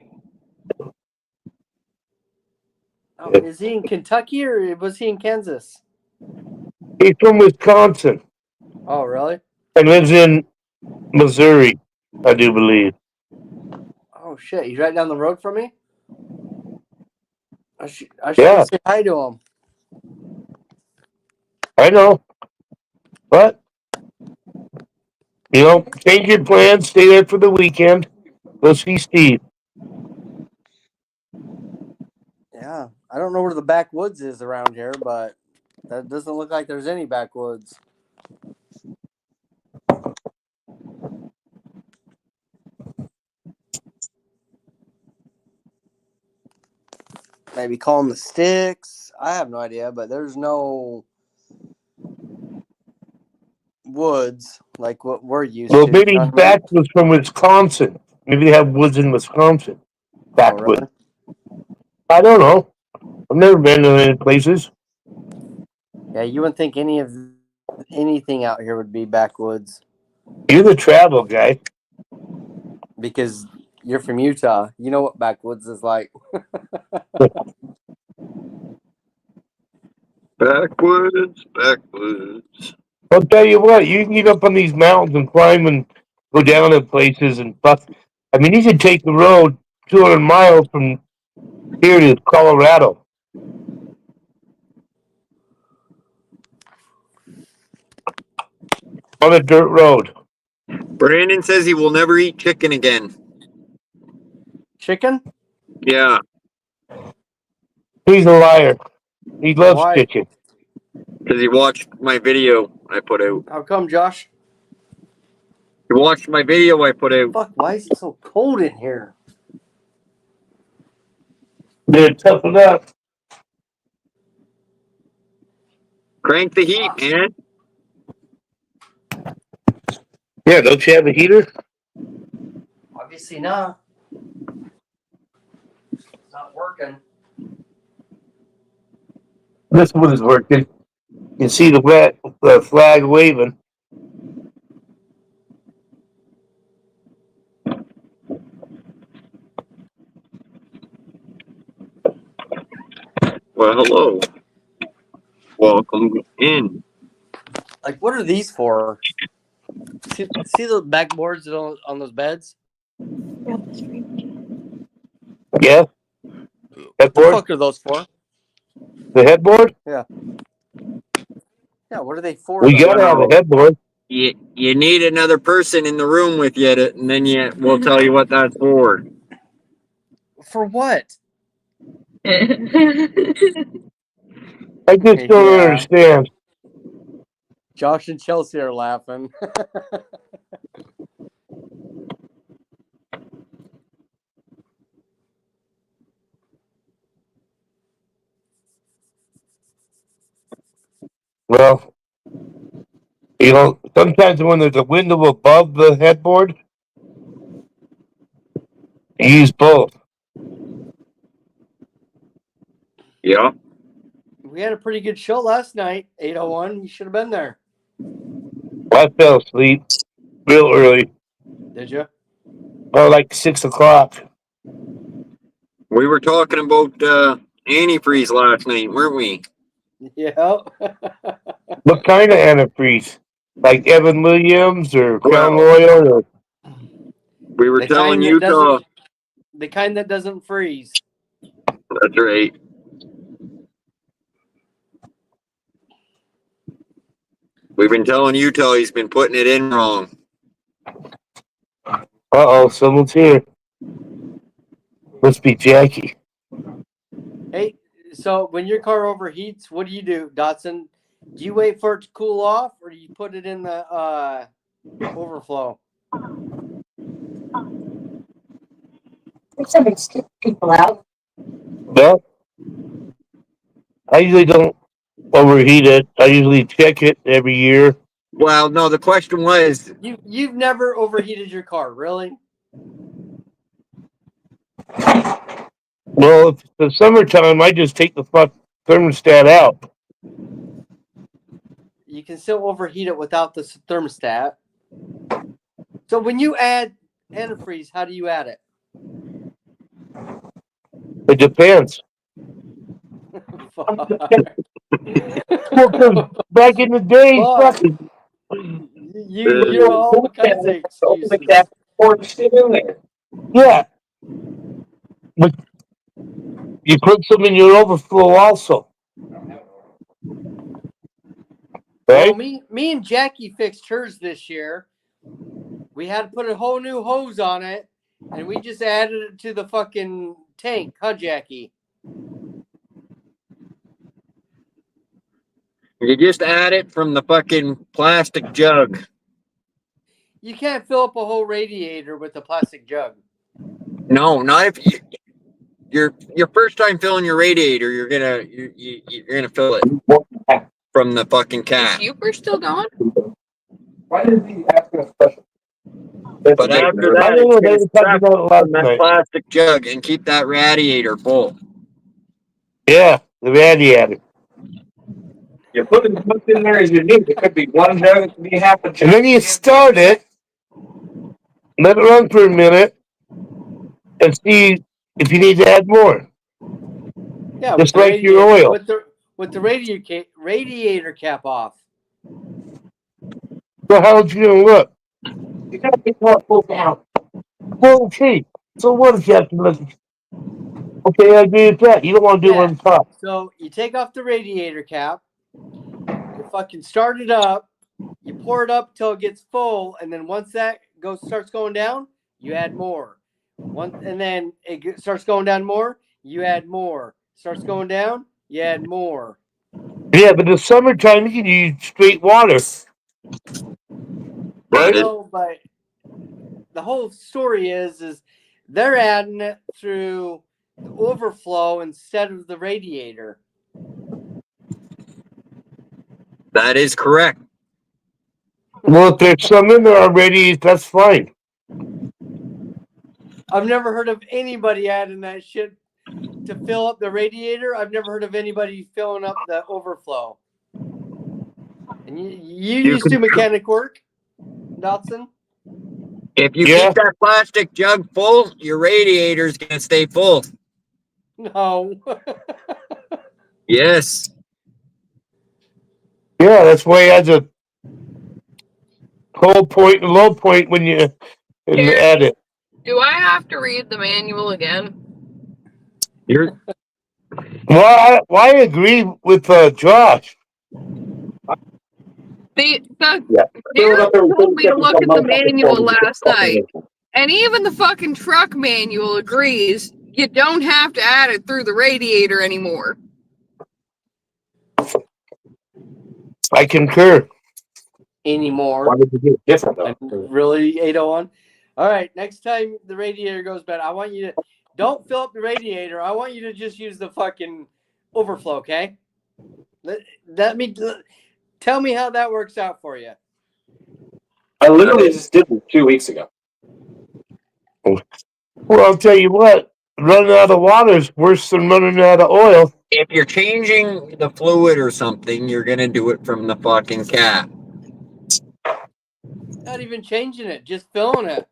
Oh, is he in Kentucky or was he in Kansas? He's from Wisconsin Oh, really? and lives in Missouri, I do believe. Oh shit, he's right down the road from me. I should Yeah. say hi to him. I know. But, change your plans, stay there for the weekend. Go see Steve. Yeah, I don't know where the backwoods is around here, but that doesn't look like there's any backwoods. Maybe call them the Sticks. I have no idea, but there's no woods like what we're used Well, to. maybe You know what I mean? Backwoods from Wisconsin. Maybe they have woods in Wisconsin. Oh, Backwoods. really? I don't know. I've never been to any places. Yeah, you wouldn't think anything out here would be backwoods You're the travel guy. because you're from Utah. You know what backwoods is like. Backwoods. I'll tell you what, you can get up on these mountains and climb and go down to places and fuck. I mean, you could take the road 200 miles from here to Colorado. On a dirt road. Brandon says he will never eat chicken again. Chicken? Yeah. He's a liar. He loves Why? chicken. Because he watched my video I put out. How come, Josh? He watched my video I put out. Fuck, why is it so cold in here? They're tough enough. Crank the heat, man. Yeah, don't you have a heater? Obviously not. It's not working. This one is working. You can see the flag waving. Well, hello. Welcome in. Like, what are these for? See the backboards on those beds? Yeah. What the Headboard? fuck are those for? The headboard? Yeah, what are they for? We though? gotta have a headboard. You need another person in the room with you, and then we'll tell you what that's for. For what? I just don't Yeah. understand. Josh and Chelsea are laughing. Well, Sometimes when there's a window above the headboard, you use both. Yeah. We had a pretty good show last night. 8:01. You should have been there. I fell asleep real early. Did you? Oh, like 6 o'clock. We were talking about antifreeze last night, weren't we? Yeah. What kind of antifreeze? Like Evan Williams or Crown Well, Royal? Or We were The telling kind that Utah. doesn't- The kind that doesn't freeze. That's right. We've been telling Utah he's been putting it in wrong. uh-oh, someone's here. Must be Jackie. Hey, so when your car overheats, what do, Dotson? Do you wait for it to cool off, or do you put it in the overflow? Somebody skip people out. Well, I usually don't overheat it. I usually check it every year. Well, no, the question was, You've never overheated your car, really? Well, if it's the summertime, I just take the thermostat out. You can still overheat it without the thermostat. So when you add antifreeze, how do you add it? It depends. Fuck. Back in the day, Fuck. fucking, You're all kinds of excuses. yeah. But you put some in your overflow also. Well, Right? me and Jackie fixed hers this year. We had to put a whole new hose on it, and we just added it to the fucking tank, huh, Jackie? you just add it from the fucking plastic jug. You can't fill up a whole radiator with a plastic jug. No, not if you. Your first time filling your radiator, you're gonna fill it from the fucking Is cap. Huber still going? Why did he ask a question? But after that, I don't know, they it's were talking about it last from that night. plastic jug and keep that radiator full. Yeah, the radiator. You put as much in there as you need. It could be one jug, it could be half a jug. And then you start it, let it run for a minute, and see if you need to add more. Yeah, Just with the like your radiator- oil. with the radiator cap off. So how's it gonna look? You gotta get more pulled down. Well, okay. So what if you have to look? Okay, I agree with that. You don't want to do it on top. So you take off the radiator cap, you fucking start it up, you pour it up till it gets full, and then once that starts going down, you add more. And then it starts going down more, you add more. Starts going down, you add more. Yeah, but in the summertime you can use straight water. Right? No, but the whole story is they're adding it through the overflow instead of the radiator. That is correct. Well, if there's some in there already, that's fine. I've never heard of anybody adding that shit to fill up the radiator. I've never heard of anybody filling up the overflow. And you used to mechanic work, Dotson? If you Yeah. keep that plastic jug full, your radiator's gonna stay full. No. Yes. Yeah, that's why it has a whole point and low point when you add it. Do I have to read the manual again? You're Well, I agree with Josh. Darren told me to look at the manual last night, and even the fucking truck manual agrees you don't have to add it through the radiator anymore. I concur. Anymore. Why did you get different though? Really, 801? All right, next time the radiator goes bad, I want you to don't fill up the radiator. I want you to just use the fucking overflow, okay? Tell me how that works out for you. I literally just did it 2 weeks ago. Well, I'll tell you what, running out of water is worse than running out of oil. If you're changing the fluid or something, you're gonna do it from the fucking cap. Not even changing it, just filling it.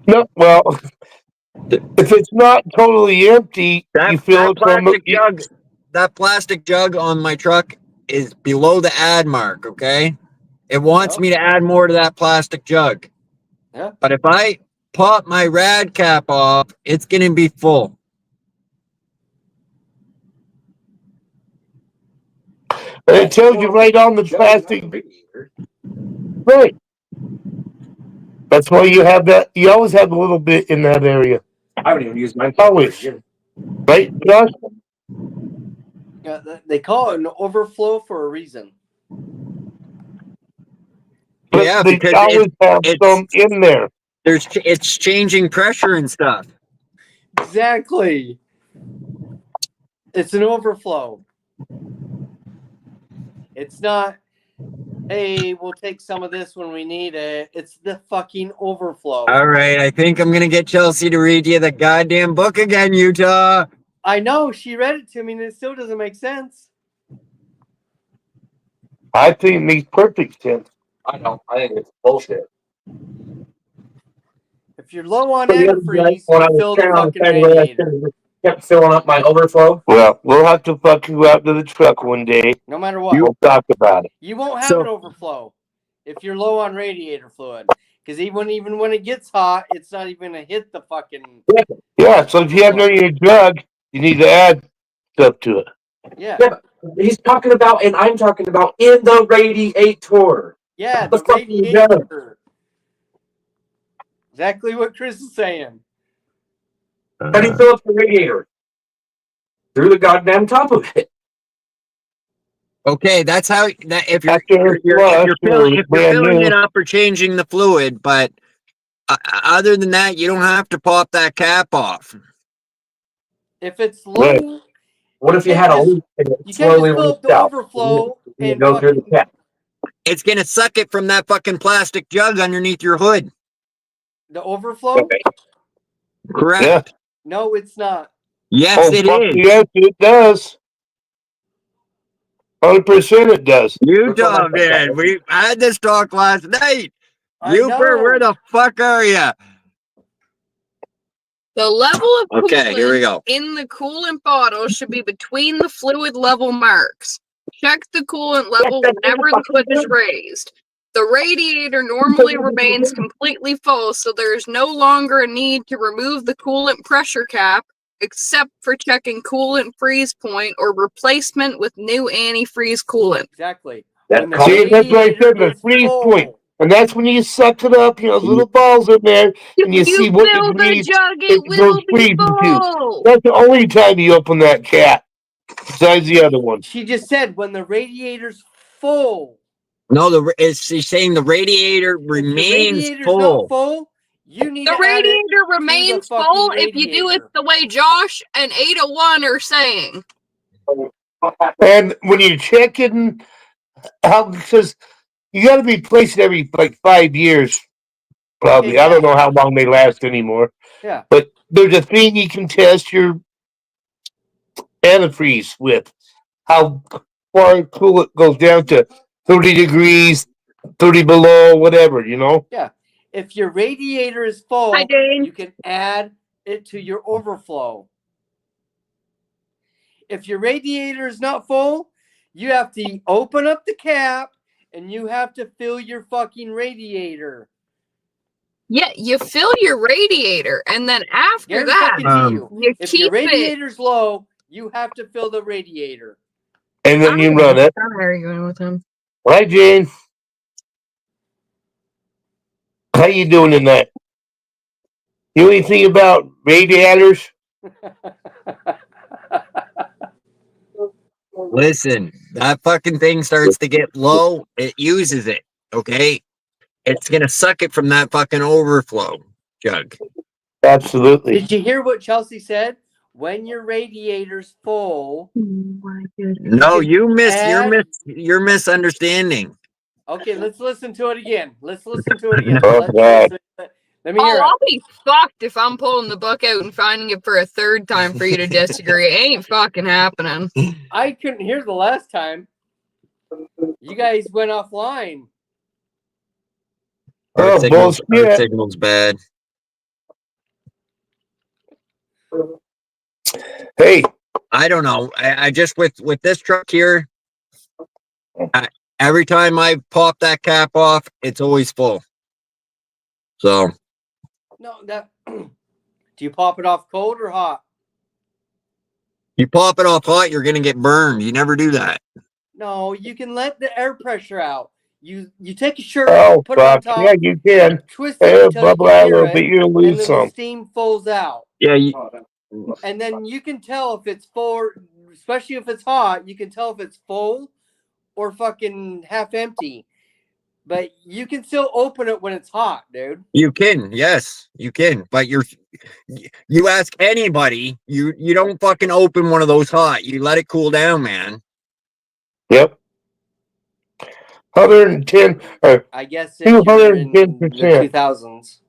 No, well, if it's not totally empty, you fill it from plastic jug. That plastic jug on my truck is below the add mark. Okay, it wants Yep. me to add more to that plastic jug. Yeah. But if I pop my rad cap off, it's gonna be full. And it tells you right on the plastic. Right. That's why you have that. You always have a little bit in that area. I haven't even used mine. Always. Right, Josh? Yeah, they call it an overflow for a reason. But Yeah, they because always have it's- some in there. It's changing pressure and stuff. Exactly. It's an overflow. It's not, hey, we'll take some of this when we need it. It's the fucking overflow. All right, I think I'm gonna get Chelsea to read you the goddamn book again, Utah. I know, she read it to me and it still doesn't make sense. I think it makes perfect sense. I don't. I think it's bullshit. If you're low on The other day, antifreeze, when I you was fill the down on fucking February, I radiator. should've just kept filling up my overflow. Well, we'll have to fuck you out to the truck one day. No matter what. We'll talk about it. You won't have So- an overflow if you're low on radiator fluid. Because even when it gets hot, it's not even going to hit the fucking... Yeah, so if you have none in your jug, you need to add stuff to it. Yeah. Yeah, he's talking about, and I'm talking about in the radiator. Yeah, The the fucking radiator. Exactly what Chris is saying. How do you fill up the radiator? Through the goddamn top of it. Okay, that's how that if you're After if you're flush filling, or if you're brand filling new. it up or changing the fluid, but other than that, you don't have to pop that cap off. If it's low, Right. What if you had a leak and it you can't slowly just fill up leaked the out? overflow You and go through the fucking... cap. It's gonna suck it from that fucking plastic jug underneath your hood. The overflow? Okay. Correct. Yeah. No, it's not. Yes, Oh, it fuck is. yes, it does. 100% it does. Utah, man. We had this talk last night. I Uper, where know. the fuck are you? The level of Okay, here we go. in the coolant bottle should be between the fluid level marks. Check the coolant level whenever the hood is raised. The radiator normally remains completely full, so there is no longer a need to remove the coolant pressure cap, except for checking coolant freeze point or replacement with new antifreeze coolant. Exactly. That When the See, that's what I said, the radiator is freeze full. point. And that's when you suck it up, you know, those little balls in there, and you see what fill the degrees jug, it it will goes be freezing to. full. That's the only time you open that cap, besides the other one. She just said when the radiator's full. No, she's saying the radiator If the remains radiator's full. not full, you need The to add it. radiator remains fucking full if you do it radiator. the way Josh and 801 are saying. And when you're checking how, because you got to be placed every like 5 years, probably. I don't know how long they last anymore. Yeah. But there's a thing you can test your antifreeze with, how far cool it goes down to 30 degrees, 30 below, whatever, you know? If your radiator is full, Hi, Dane. you can add it to your overflow. If your radiator is not full, you have to open up the cap and you have to fill your fucking radiator. Yeah, you fill your radiator, and then after Guarantee that, fucking to you. you If keep your it. radiator's low, you have to fill the radiator. And then you run it. I'm arguing with him. Hi, Jane. How you doing tonight? You know anything about radiators? Listen, that fucking thing starts to get low, it uses it. Okay? It's gonna suck it from that fucking overflow jug. Absolutely. Did you hear what Chelsea said? When your radiator's full, No, you're misunderstanding. Okay, let's listen to it again. Let's listen to it again. Oh, God. Let me hear Oh, it. I'll be fucked if I'm pulling the book out and finding it for a third time for you to disagree. It ain't fucking happening. I couldn't hear the last time. You guys went offline. Our Oh, signal's, bullshit. our signal's bad. Hey, I don't know. I just with this truck here, every time I pop that cap off, it's always full. So No, that. Do you pop it off cold or hot? you pop it off hot, you're gonna get burned. You never do that. No, you can let the air pressure out. You take a shirt, oh, put it on fuck. top, Yeah, you can. twist it Hey, until you bubble can out a hear little bit, it, you'll and lose then some. the steam falls out. Yeah, And then you can tell if it's full, especially if it's hot, you can tell if it's full or fucking half empty. But you can still open it when it's hot, dude. you can. Yes, you can. But you ask anybody, you don't fucking open one of those hot. You let it cool down, man. Yep. 110 or I guess if you're in the 210% 2000s.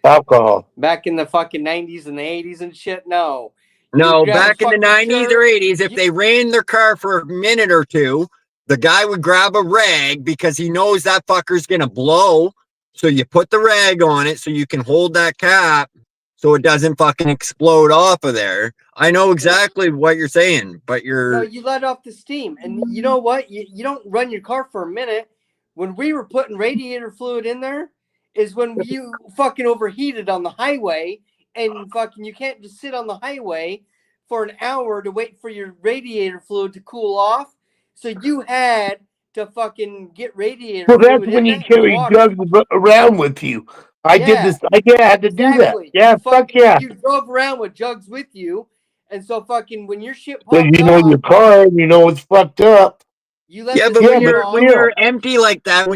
alcohol. Back in the fucking 90s and the 80s and shit, no. No, You'd grab a back in the fucking 90s shirt, or 80s, if they ran their car for a minute or two, the guy would grab a rag because he knows that fucker's going to blow. So you put the rag on it so you can hold that cap so it doesn't fucking explode off of there. I know exactly what you're saying, but No, you let off the steam. And you know what? You don't run your car for a minute. When we were putting radiator fluid in there, is when you fucking overheated on the highway, and fucking you can't just sit on the highway for an hour to wait for your radiator fluid to cool off. So you had to fucking get radiator Well, that's fluid when in you that and carry water. jugs around with you. I did this. I had to do that. Exactly. Yeah, fuck yeah. You drove around with jugs with you, and so fucking when your shit Because popped you know your off, car and you know it's fucked up. you let yeah, the but steam when off. you're empty like that,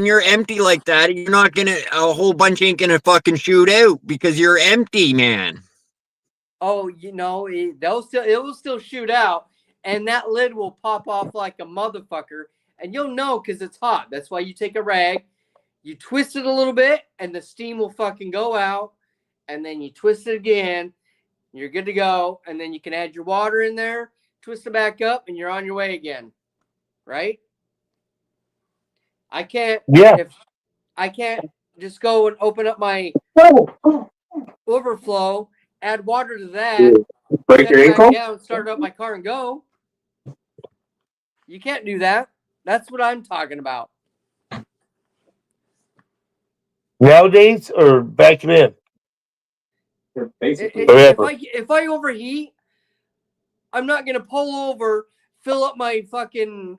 you're not gonna a whole bunch ain't gonna fucking shoot out because you're empty, man. Oh, you know, it will still shoot out, and that lid will pop off like a motherfucker, and you'll know because it's hot. That's why you take a rag, you twist it a little bit, and the steam will fucking go out, and then you twist it again, you're good to go, and then you can add your water in there, twist it back up, and you're on your way again. Right? I can't just go and open up my overflow, add water to that, Break set your it back ankle? down, start up my car and go. You can't do that. That's what I'm talking about. Nowadays or back then? Basically. If I overheat, I'm not gonna pull over, fill up my fucking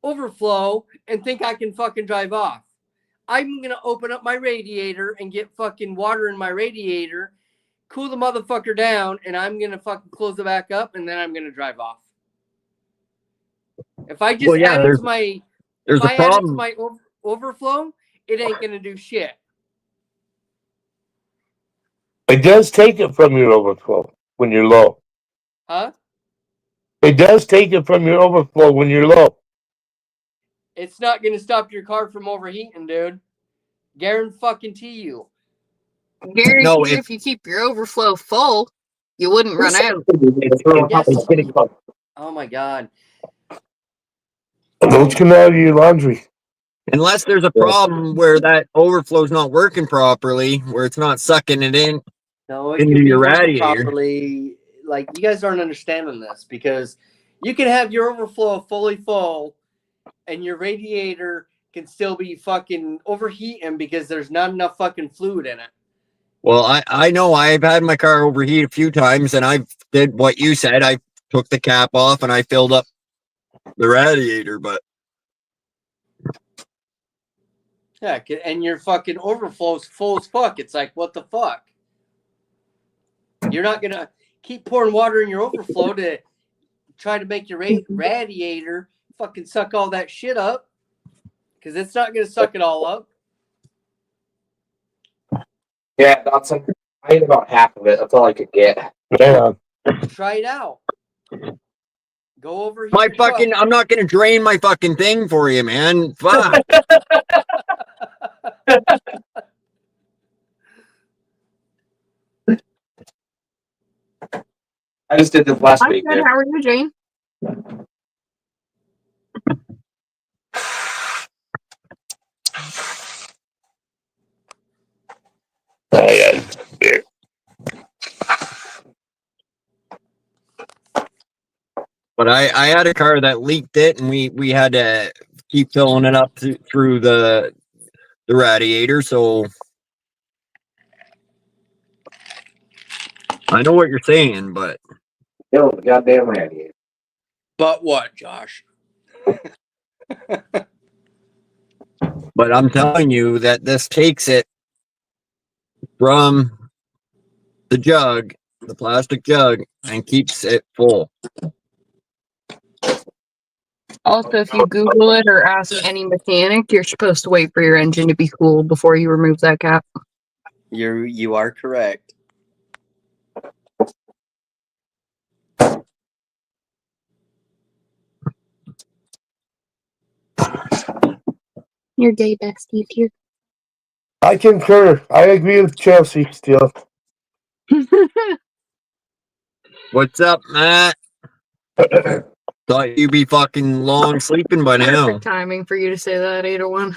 overflow, and think I can fucking drive off. I'm gonna open up my radiator and get fucking water in my radiator, cool the motherfucker down, and I'm gonna fucking close it back up, and then I'm gonna drive off. If I just add it to my, There's a problem. Overflow, it ain't gonna do shit. It does take it from your overflow when you're low. Huh? It does take it from your overflow when you're low. It's not gonna stop your car from overheating, dude. Guarantee you. Guarantee No, if you keep your overflow full, you wouldn't run out. Oh my god. Those come out of your laundry. Unless there's a problem where that overflow's not working properly, where it's not sucking it in No, it into can be your working radiator. properly. Like, you guys aren't understanding this, because you can have your overflow fully full and your radiator can still be fucking overheating because there's not enough fucking fluid in it. Well, I know I've had my car overheat a few times, and I did what you said. I took the cap off and I filled up the radiator, but Yeah, and your fucking overflow's full as fuck. It's like, what the fuck? You're not gonna keep pouring water in your overflow to try to make your radiator fucking suck all that shit up, because it's not gonna suck it all up. Yeah, Dotson. I ate about half of it. That's all I could get. Yeah. Try it out. Go over My here. fucking, I'm not gonna drain my fucking thing for you, man. Fuck. I just did this last I'm week, good. man. How are you, Jane? Beer. But I had a car that leaked it, and we had to keep filling it up through the radiator. So I know what you're saying, but Kill the goddamn radiator. But what, Josh? I'm telling you that this takes it from the jug, the plastic jug, and keeps it full. Also, if you Google it or ask any mechanic, you're supposed to wait for your engine to be cool before you remove that cap. You are correct. Your gay bestie here. I concur. I agree with Chelsea still. What's up, Matt? Thought you'd be fucking long sleeping by now. Perfect timing for you to say that, 801.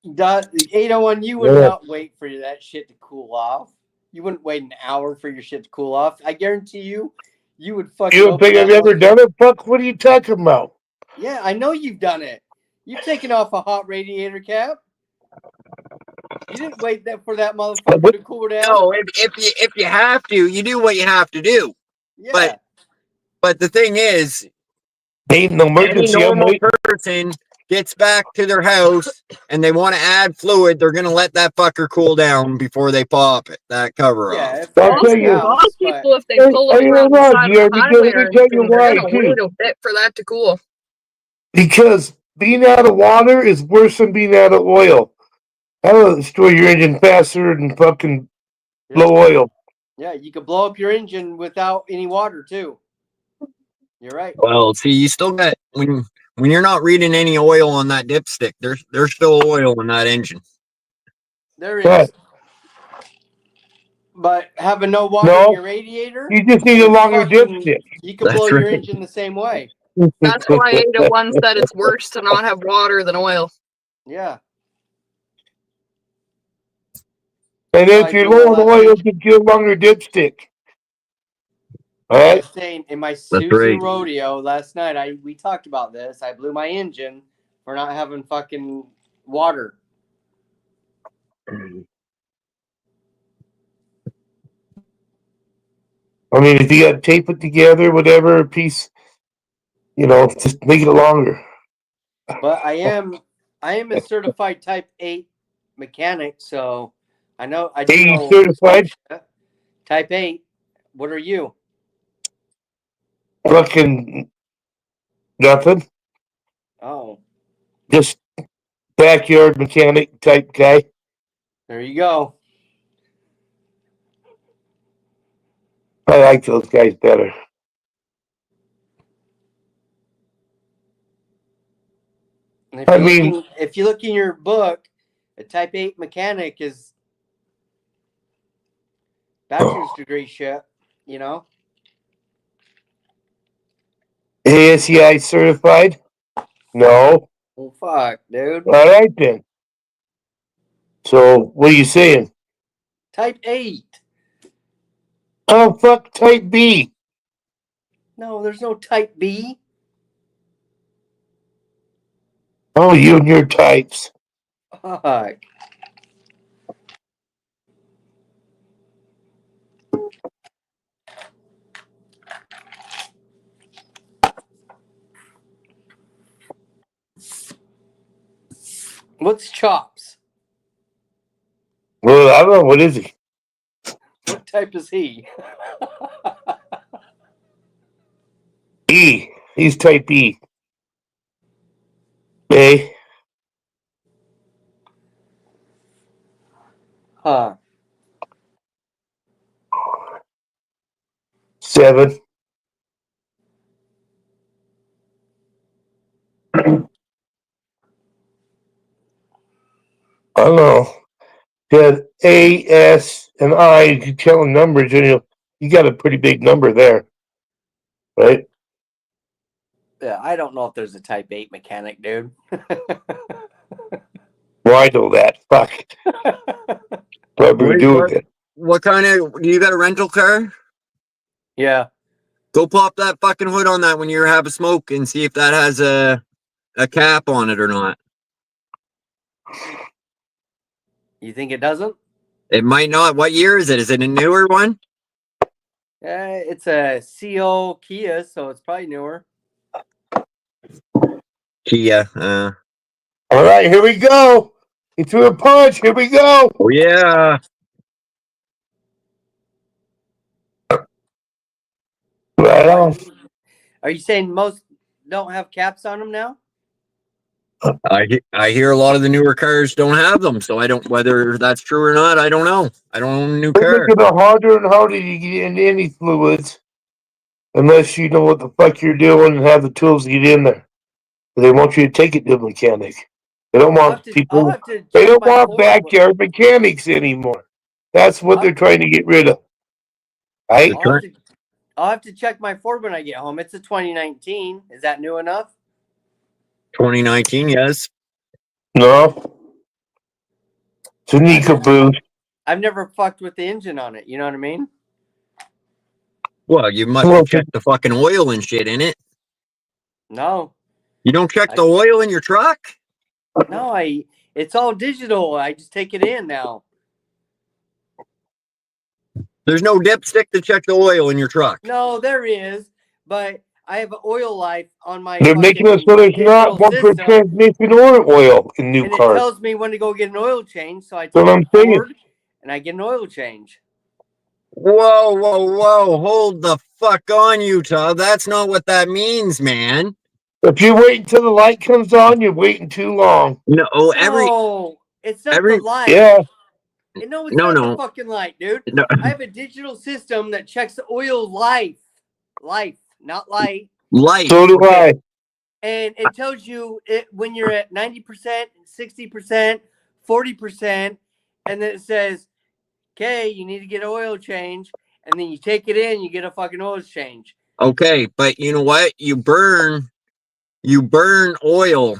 801, you would Yeah. not wait for that shit to cool off. You wouldn't wait an hour for your shit to cool off. I guarantee you would fucking. You don't think I've ever done it? Fuck, what are you talking about? Yeah, I know you've done it. You've taken off a hot radiator cap. You didn't wait for that motherfucker to cool down. No, if you have to, you do what you have to do. Yeah. But the thing is, Ain't no any emergency. I'm normal waiting. person gets back to their house and they want to add fluid, they're gonna let that fucker cool down before they pop it, that cover Yeah, off. if I'll that's tell the you. A lot house, of but people, if they Hey, pull it hey, around the hold on, side of Gary, the because highway let me or tell you anything, they're why, gonna too. wait a bit for that to cool. Because being out of water is worse than being out of oil. That'll destroy your engine faster than fucking low oil. yeah, you could blow up your engine without any water too. You're right. Well, see, you still got when you're not reading any oil on that dipstick, there's still oil in that engine. There is. But But having no water in no, your radiator, you just need a is longer fucking- dipstick. you could That's blow your right. engine the same way. That's why 801 said it's worse to not have water than oil. Yeah. And So if I you're do low all on that oil, reading. just get a longer dipstick. All I right? was saying in my Susan right. rodeo last night, we talked about this. I blew my engine for not having fucking water. I mean, if you got to tape it together, whatever, piece, just make it longer. But I am a certified Type 8 mechanic, so I know I do Are you know certified? Type 8. What are you? Fucking nothing. Oh, Just backyard mechanic type guy. there you go. I like those guys better. And if I you mean- if you look in your book, a Type 8 mechanic is bachelor's degree shit, you know? ASEI certified? No. Well, fuck, dude. All right then. So, what are you saying? Type 8. Oh, fuck type B. No, there's no Type B. Oh, you and your types. Fuck. What's Chops? Well, I don't know. What is he? What type is he? E. He's type E. A. Huh. 7. I don't know. You had A, S, and I. You tell them numbers, and you got a pretty big number there, right? Yeah, I don't know if there's a Type 8 mechanic, dude. Well, I know that. Fuck. What we Wait, do with it? what kind of, you got a rental car? Yeah. Go pop that fucking hood on that when you have a smoke and see if that has a cap on it or not. You think it doesn't? It might not. What year is it? Is it a newer one? It's a CO Kia, so it's probably newer. Kia. All right, here we go. He threw a punch. Here we go. Oh yeah. Right on. Are you saying most don't have caps on them now? I hear a lot of the newer cars don't have them, so I don't, whether that's true or not, I don't know. I don't own a new They're car. making it harder and harder to get into any fluids unless you know what the fuck you're doing and have the tools to get in there. They want you to take it to the mechanic. They don't want people. I'll have to They check don't my want Ford. backyard mechanics anymore. That's what they're trying to get rid of. Right? I'll have to check my Ford when I get home. It's a 2019. Is that new enough? 2019, yes. No. It's a Nika boost. I've never fucked with the engine on it. You know what I mean? Well, you must have checked the fucking oil and shit in it. No. You don't check the oil in your truck? No, it's all digital. I just take it in now. There's no dipstick to check the oil in your truck. No, there is, but I have an oil life on my. They're making it so there's not one per transmission or oil in new and cars. it tells me when to go get an oil change, so I That's what take I'm it saying. forward and I get an oil change. Whoa, whoa, whoa. Hold the fuck on, Utah. That's not what that means, man. If you wait until the light comes on, you're waiting too long. No, it's not the light. Yeah. No, it's not the fucking light, dude. No. I have a digital system that checks the oil life, not light. Life. So do I. And it tells you when you're at 90%, 60%, 40%, and then it says, okay, you need to get an oil change, and then you take it in, you get a fucking oil change. Okay, but you know what? You burn oil.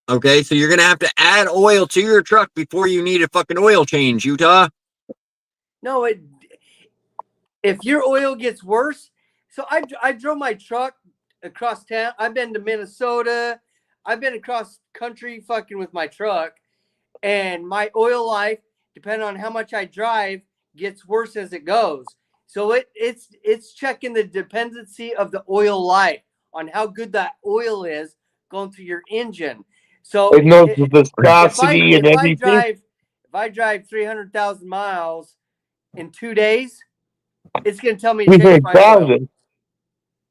Okay, so you're gonna have to add oil to your truck before you need a fucking oil change, Utah. No, if your oil gets worse, so I drove my truck across town. I've been to Minnesota. I've been across country fucking with my truck, and my oil life, depending on how much I drive, gets worse as it goes. So it's checking the dependency of the oil life on how good that oil is going through your engine. So It knows the viscosity and everything. If I drive 300,000 miles in 2 days, it's going to tell me to change my oil.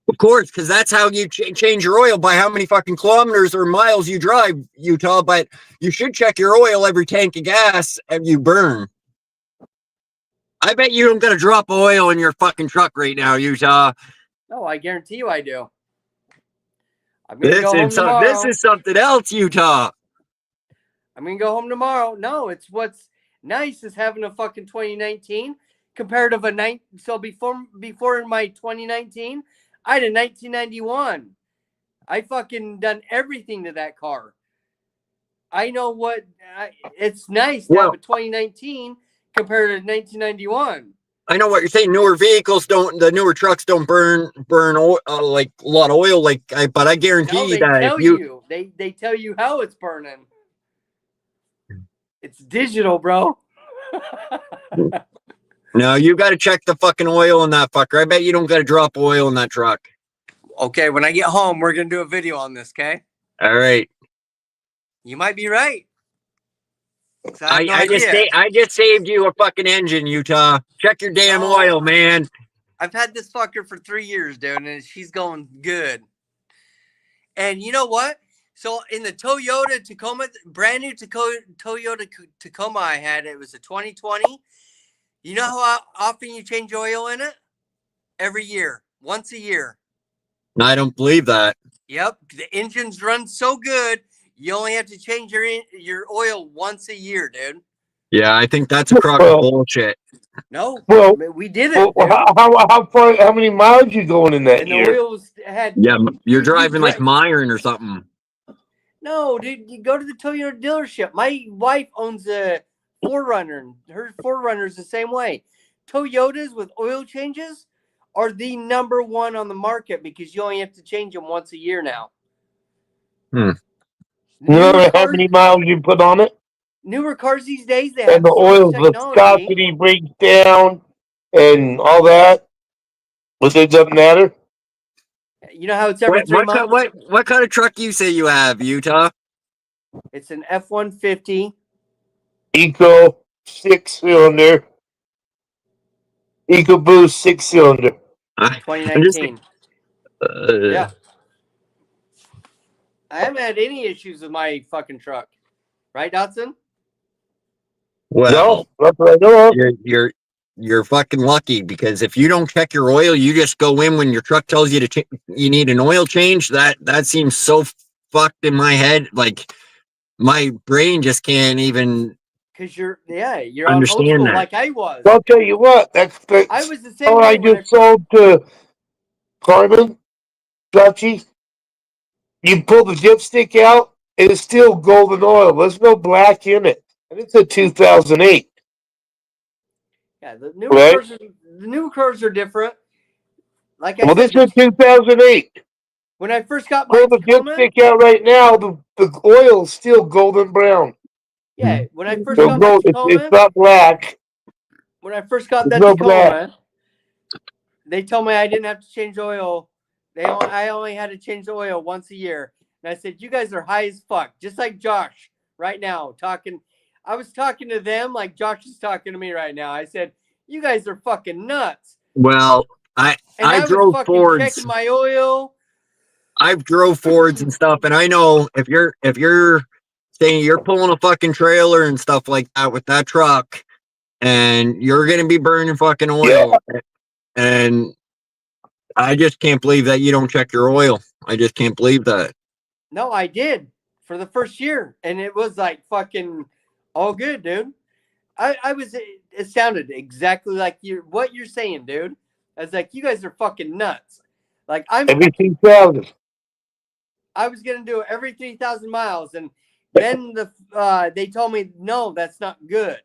Of course, because that's how you change your oil, by how many fucking kilometers or miles you drive, Utah. But you should check your oil every tank of gas and you burn. I bet you don't got a drop of oil in your fucking truck right now, Utah. No, I guarantee you I do. This is something else, Utah. I'm going to go home tomorrow. No, it's what's nice is having a fucking 2019 compared to so before in my 2019, I had a 1991. I fucking done everything to that car. I know what it's nice to have a 2019 compared to 1991. I know what you're saying. The newer trucks don't burn oil, like a lot of oil, but I guarantee that they tell you how it's burning. It's digital, bro. No, you got to check the fucking oil in that fucker. I bet you don't got a drop of oil in that truck. Okay, when I get home, we're gonna do a video on this. Okay. All right. You might be right. I just saved you a fucking engine, Utah. Check your damn oil, man. I've had this fucker for 3 years, dude, and she's going good. And you know what? So in the Toyota Tacoma, brand new Toyota Tacoma I had, it was a 2020. You know how often you change oil in it? Every year, once a year. I don't believe that. Yep, the engines run so good. You only have to change your oil once a year, dude. Yeah, I think that's a crock Well- of bullshit. No, Well, we did it, Well, dude. how far? How many miles you going in that And the year? oil had. Yeah, you're you driving like dri- Myron or something. No, dude, you go to the Toyota dealership. My wife owns a 4Runner, and her 4Runner is the same way. Toyotas with oil changes are the number one on the market because you only have to change them once a year now. Hmm. You know how many miles you put on it, Newer cars these days, they have and the so much oil technology. viscosity breaks down, and all that. But it doesn't matter. You know how it's every 3 months? What kind of truck you say you have, Utah? It's an F-150. Eco 6-cylinder. EcoBoost 6-cylinder. 2019. Yeah. Yeah. I haven't had any issues with my fucking truck. Right, Dotson? Well, No, that's what I know of. you're fucking lucky because if you don't check your oil, you just go in when your truck tells you to you need an oil change. That seems so fucked in my head. Like my brain just can't even. Because you're on old Understand school that. like I was. I'll tell you what. That's I was the same all way I when just sold to Carmen Dutchy. You pull the dipstick out, it is still golden oil. There's no black in it. And it's a 2008. Yeah, the new Right. cars. The new cars are different. Like I Well, this said, is 2008. when I first got my Pull the Tacoma, dipstick out right now, the oil is still golden brown. yeah, when I first So got my gold, Tacoma, it's not black. when I first got It's that no Tacoma, they told me I didn't have to change oil. I only had to change the oil once a year. And I said, you guys are high as fuck. Just like Josh right now talking. I was talking to them like Josh is talking to me right now. I said, you guys are fucking nuts. Well, I was drove fucking Fords. checking my oil. I've drove Fords and stuff, and I know if you're saying you're pulling a fucking trailer and stuff like that with that truck, and you're gonna be burning fucking oil, and I just can't believe that you don't check your oil. I just can't believe that. No, I did for the first year, and it was like fucking all good, dude. I was astounded, exactly like what you're saying, dude. I was like, you guys are fucking nuts. Like Every 2,000. I was gonna do it every 3,000 miles, and then they told me no, that's not good.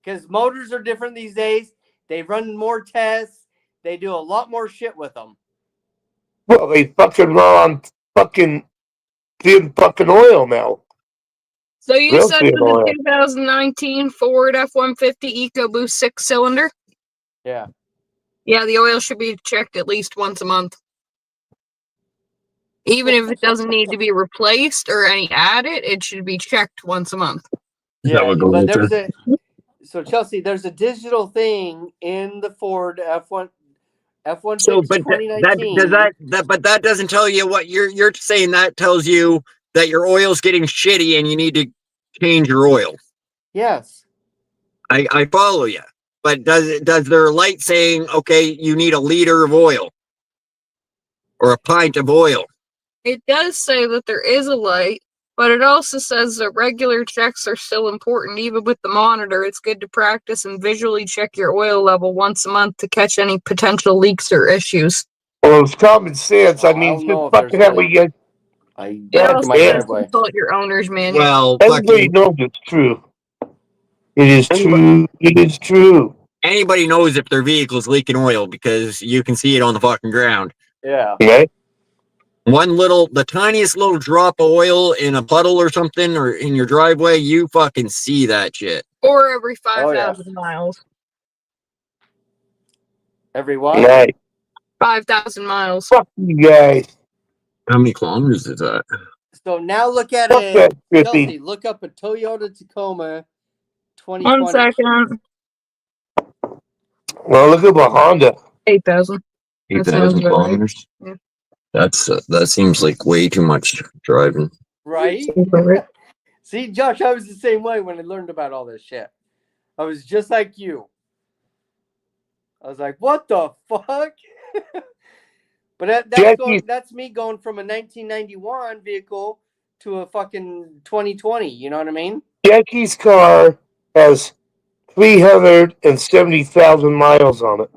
Because motors are different these days. They run more tests. They do a lot more shit with them. Well, they fucking run on fucking thin fucking oil now. So you Real said thin for oil. the 2019 Ford F-150 EcoBoost 6-cylinder? Yeah. Yeah, the oil should be checked at least once a month. Even if it doesn't need to be replaced or any added, it should be checked once a month. But there's so Chelsea, there's a digital thing in the Ford F150 So, but 2019. but that doesn't tell you what you're saying. That tells you that your oil's getting shitty and you need to change your oil. Yes. I follow you, but does their light saying okay you need a liter of oil or a pint of oil? It does say that there is a light, but it also says that regular checks are still important. Even with the monitor, it's good to practice and visually check your oil level once a month to catch any potential leaks or issues. Well, it's common sense. Well, I mean, I don't know just if fucking there's how we get. I It Yeah, also my yeah. says driveway. consult your owner's manual. Well, Everybody knows it's true. It is true. It is true. anybody knows if their vehicle's leaking oil because you can see it on the fucking ground. Yeah. Okay? The tiniest little drop of oil in a puddle or something or in your driveway, you fucking see that shit. Or every Oh, yeah. 5,000 miles. Every what? Right. 5,000 miles. Fuck you guys. How many kilometers is that? So now look at Fuck it. that, Griffey. Chelsea, look up a Toyota Tacoma 2020. 1 second. Well, look at my Honda. 8,000. That sounds 8,000 about right. kilometers. Yeah. That seems like way too much driving. Right? Sounds about right. See, Josh, I was the same way when I learned about all this shit. I was just like you. I was like, what the fuck? But Jackie- that's me going from a 1991 vehicle to a fucking 2020. You know what I mean? Jackie's car has 370,000 miles on it.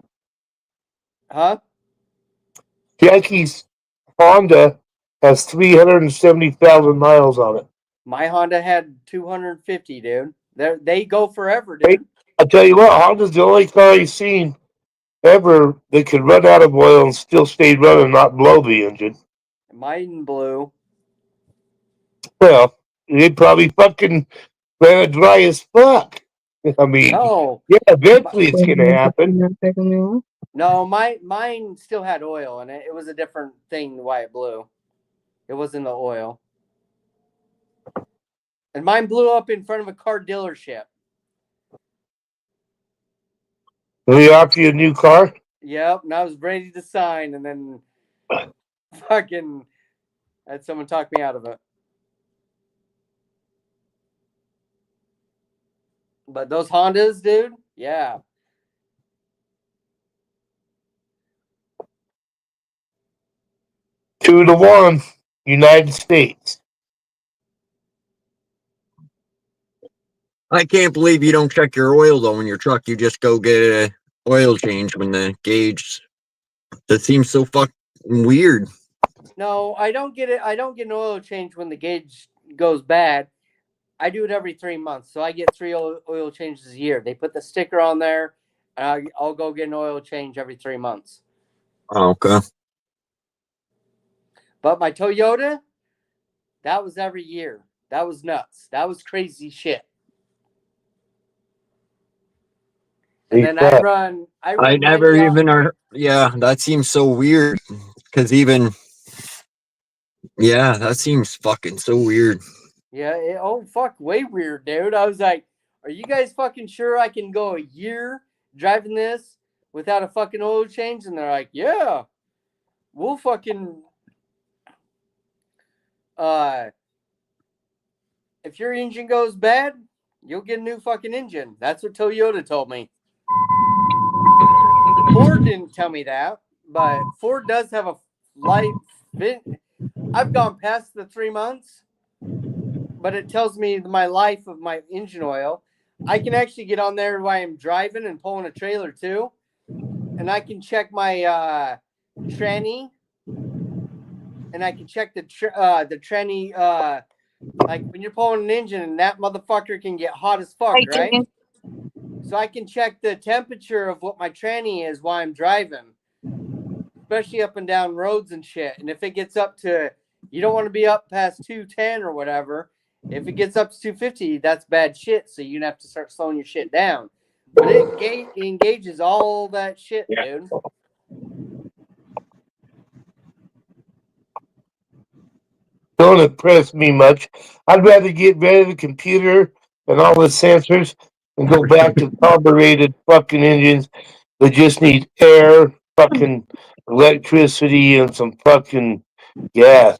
Huh? Jackie's Honda has 370,000 miles on it. My Honda had 250, dude. They go forever, dude. I tell you what, Honda's the only car I've seen ever that could run out of oil and still stay running and not blow the engine. Mine blew. Well, they probably fucking ran it dry as fuck. I mean, No, yeah, eventually it's gonna happen. no, mine still had oil in it. It was a different thing why it blew. It wasn't the oil. And mine blew up in front of a car dealership. They offer you a new car? Yep, and I was ready to sign, and then fucking had someone talk me out of it. But those Hondas, dude, yeah. Two to one, United States. I can't believe you don't check your oil though in your truck. You just go get a oil change when the gauge. That seems so fucking weird. No, I don't get it. I don't get an oil change when the gauge goes bad. I do it every 3 months, so I get 3 oil changes a year. They put the sticker on there, and I'll go get an oil change every 3 months. Okay. But my Toyota, that was every year. That was nuts. That was crazy shit. And then I run I never 90 even are. Yeah, that seems so weird. Because even. Yeah, that seems fucking so weird. Yeah. Oh, fuck. Way weird, dude. I was like, are you guys fucking sure I can go a year driving this without a fucking oil change? And they're like, yeah. We'll fucking. If your engine goes bad, you'll get a new fucking engine. That's what Toyota told me. Ford didn't tell me that, but Ford does have a life. I've gone past the 3 months, but it tells me my life of my engine oil. I can actually get on there while I'm driving and pulling a trailer too, and I can check my tranny, and I can check the tranny. Like when you're pulling an engine, and that motherfucker can get hot as fuck, right? So I can check the temperature of what my tranny is while I'm driving, especially up and down roads and shit. And if it gets up to, you don't want to be up past 210 or whatever. If it gets up to 250, that's bad shit. So you're gonna have to start slowing your shit down. But it engages all that shit, dude. Don't impress me much. I'd rather get rid of the computer and all the sensors and go back to carbureted fucking engines that just need air, fucking electricity, and some fucking gas.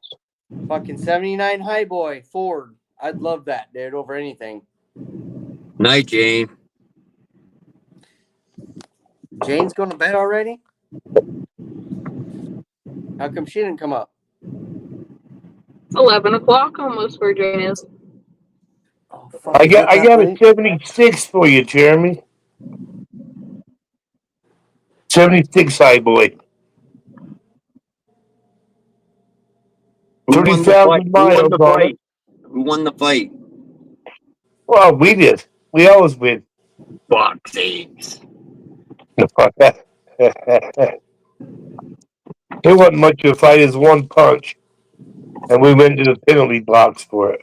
Fucking 79 Highboy Ford. I'd love that, dude, over anything. Night, Jane. Jane's going to bed already? How come she didn't come up? 11 o'clock almost where Jane is. Oh, fuck, I got a late? 76 for you, Jeremy. 76 high boy. 30,000 miles on it. Who won the fight? Well, we did. We always win. Boxings. It wasn't much of a fight as one punch. And we went to the penalty box for it.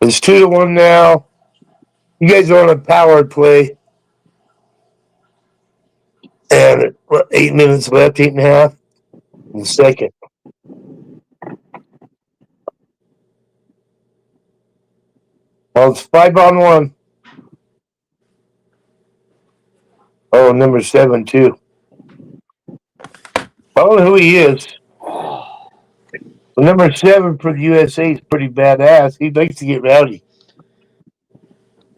It's 2-1 now. You guys are on a power play. And 8 minutes left, 8.5 in the second. Well, it's 5-on-1. Oh, number 7 too. I don't know who he is. Well, number 7 for the USA is pretty badass. He likes to get rowdy.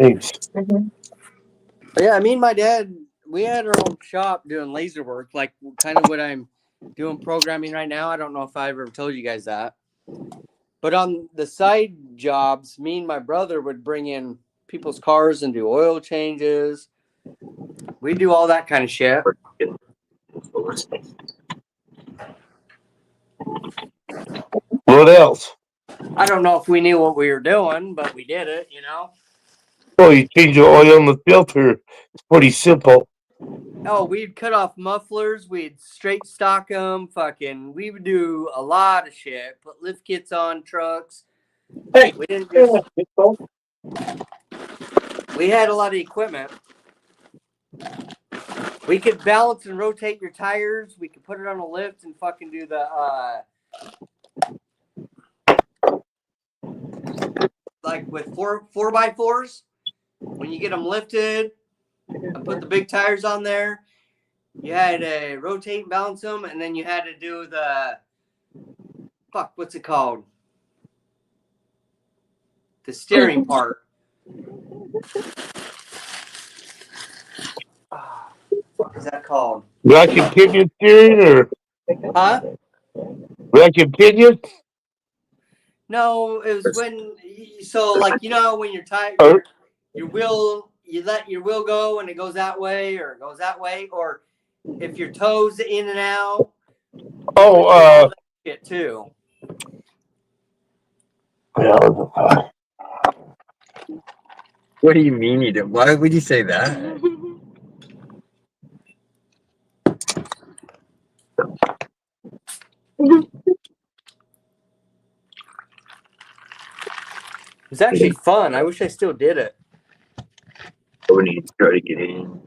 Thanks. Yeah, me and my dad our own shop doing laser work, like kind of what I'm doing programming right now. I don't know if I ever told you guys that. But on the side jobs, me and my brother would bring in people's cars and do oil changes. We do all that kind of shit. What else? I don't know if we knew what we were doing, but we did it, you know? Oh, you change the oil in the filter. It's pretty simple. Oh, we'd cut off mufflers. We'd straight stock them. We would do a lot of shit. Put lift kits on trucks. Hey, We didn't just, we had a lot of equipment. We could balance and rotate your tires. We could put it on a lift and fucking do the, like with 4x4s, when you get them lifted and put the big tires on there, you had to rotate and balance them, and then you had to do the, what's it called? The steering part. What is that called? Vacuum pinion steering or Huh? vacuum pinion? No, it was when, so like, you know, when you're tired, your wheel, you let your wheel go and it goes that way or it goes that way, or if your toes in and out. Oh, Shit too. What do you mean you did? Why would you say that? It's actually fun. I wish I still did it. We need to try to get in.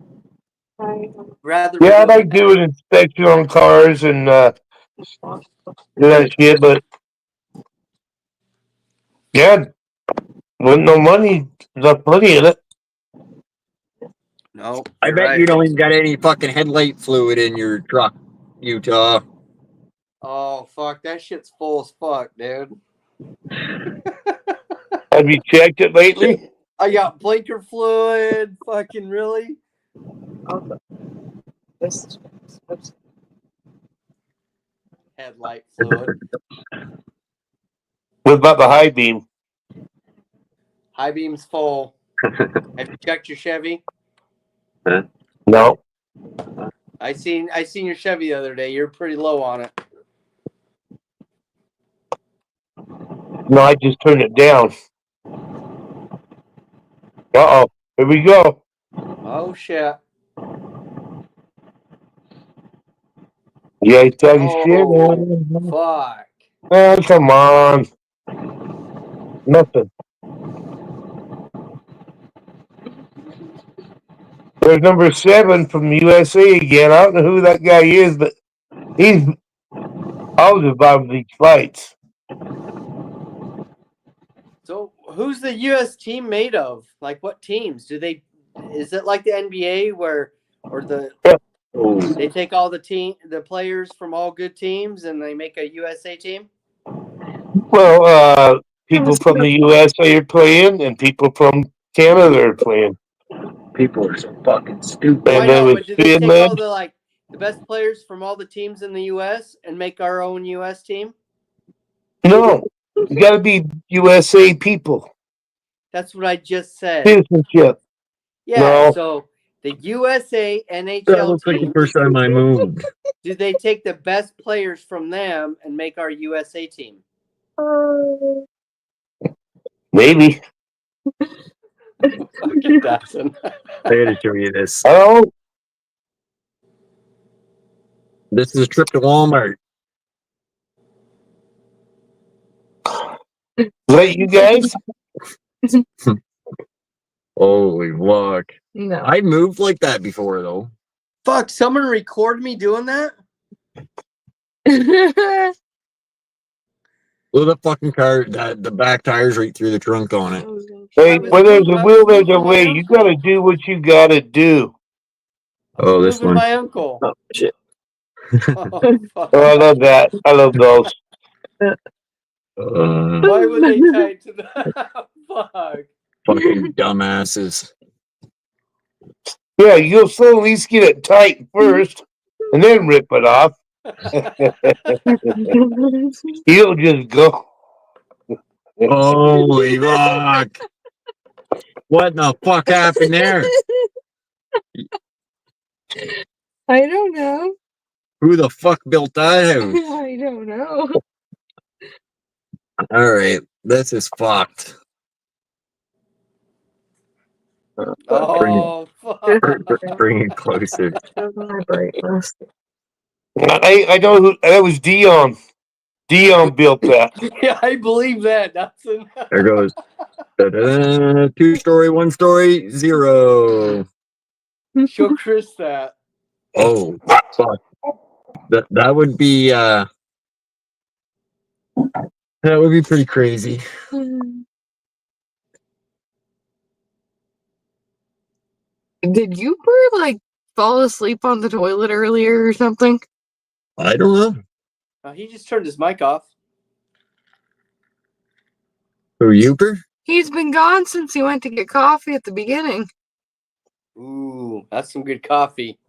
Rather. yeah, I like doing inspection on cars and do that shit, but yeah, with no money, there's plenty of it. No, I you're bet right. you don't even got any fucking headlight fluid in your truck, Utah. Oh fuck, that shit's full as fuck, dude. Have you checked it lately? I got blinker fluid. Fucking really? Headlight fluid. What about the high beam? High beam's full. Have you checked your Chevy? No. I seen your Chevy the other day. You're pretty low on it. No, I just turned it down. Uh-oh. Here we go. Oh shit. Yeah, he's talking Oh, shit. fuck. Oh, come on. Nothing. There's number 7 from USA again. I don't know who that guy is, but he's always involved in these fights. So who's the US team made of? Like what teams? Is it like the NBA where they take all the players from all good teams and they make a USA team? Well, people from the USA are playing and people from Canada are playing. People are so fucking stupid. I And know, then but do they take all the best players from all the teams in the US and make our own US team? No, you got to be USA people. That's what I just said. Citizenship. Yeah, No. so the USA That NHL looks like the team, first time I moved. do they take the best players from them and make our USA team? Maybe. Fucking Dawson. I gotta show you this. Oh, This is a trip to Walmart. is that you guys? Holy fuck. No. I moved like that before though. Fuck, someone record me doing that? Look at the fucking car, the back tires right through the trunk on it. Hey, when there's a will, there's a way. You got to do what you got to do. Oh, this Moving one. my uncle. Oh, shit. Oh, fuck. Oh, I love that. I love those. Why were they tied to that? Fuck. Fucking dumbasses. Yeah, you'll still at least get it tight first, and then rip it off. He'll just go. Holy fuck! What the fuck happened there? I don't know. Who the fuck built that house? I don't know. All right, this is fucked. Oh fuck! Bring it closer. My brightness. I know who that was. Dion. Dion built that. Yeah, I believe that, Dawson. There goes. Da-da, 2 story, 1 story, 0. Show Chris that. Oh fuck! That would be pretty crazy. Did you like fall asleep on the toilet earlier or something? I don't know. He just turned his mic off. Who, Youper? He's been gone since he went to get coffee at the beginning. Ooh, that's some good coffee.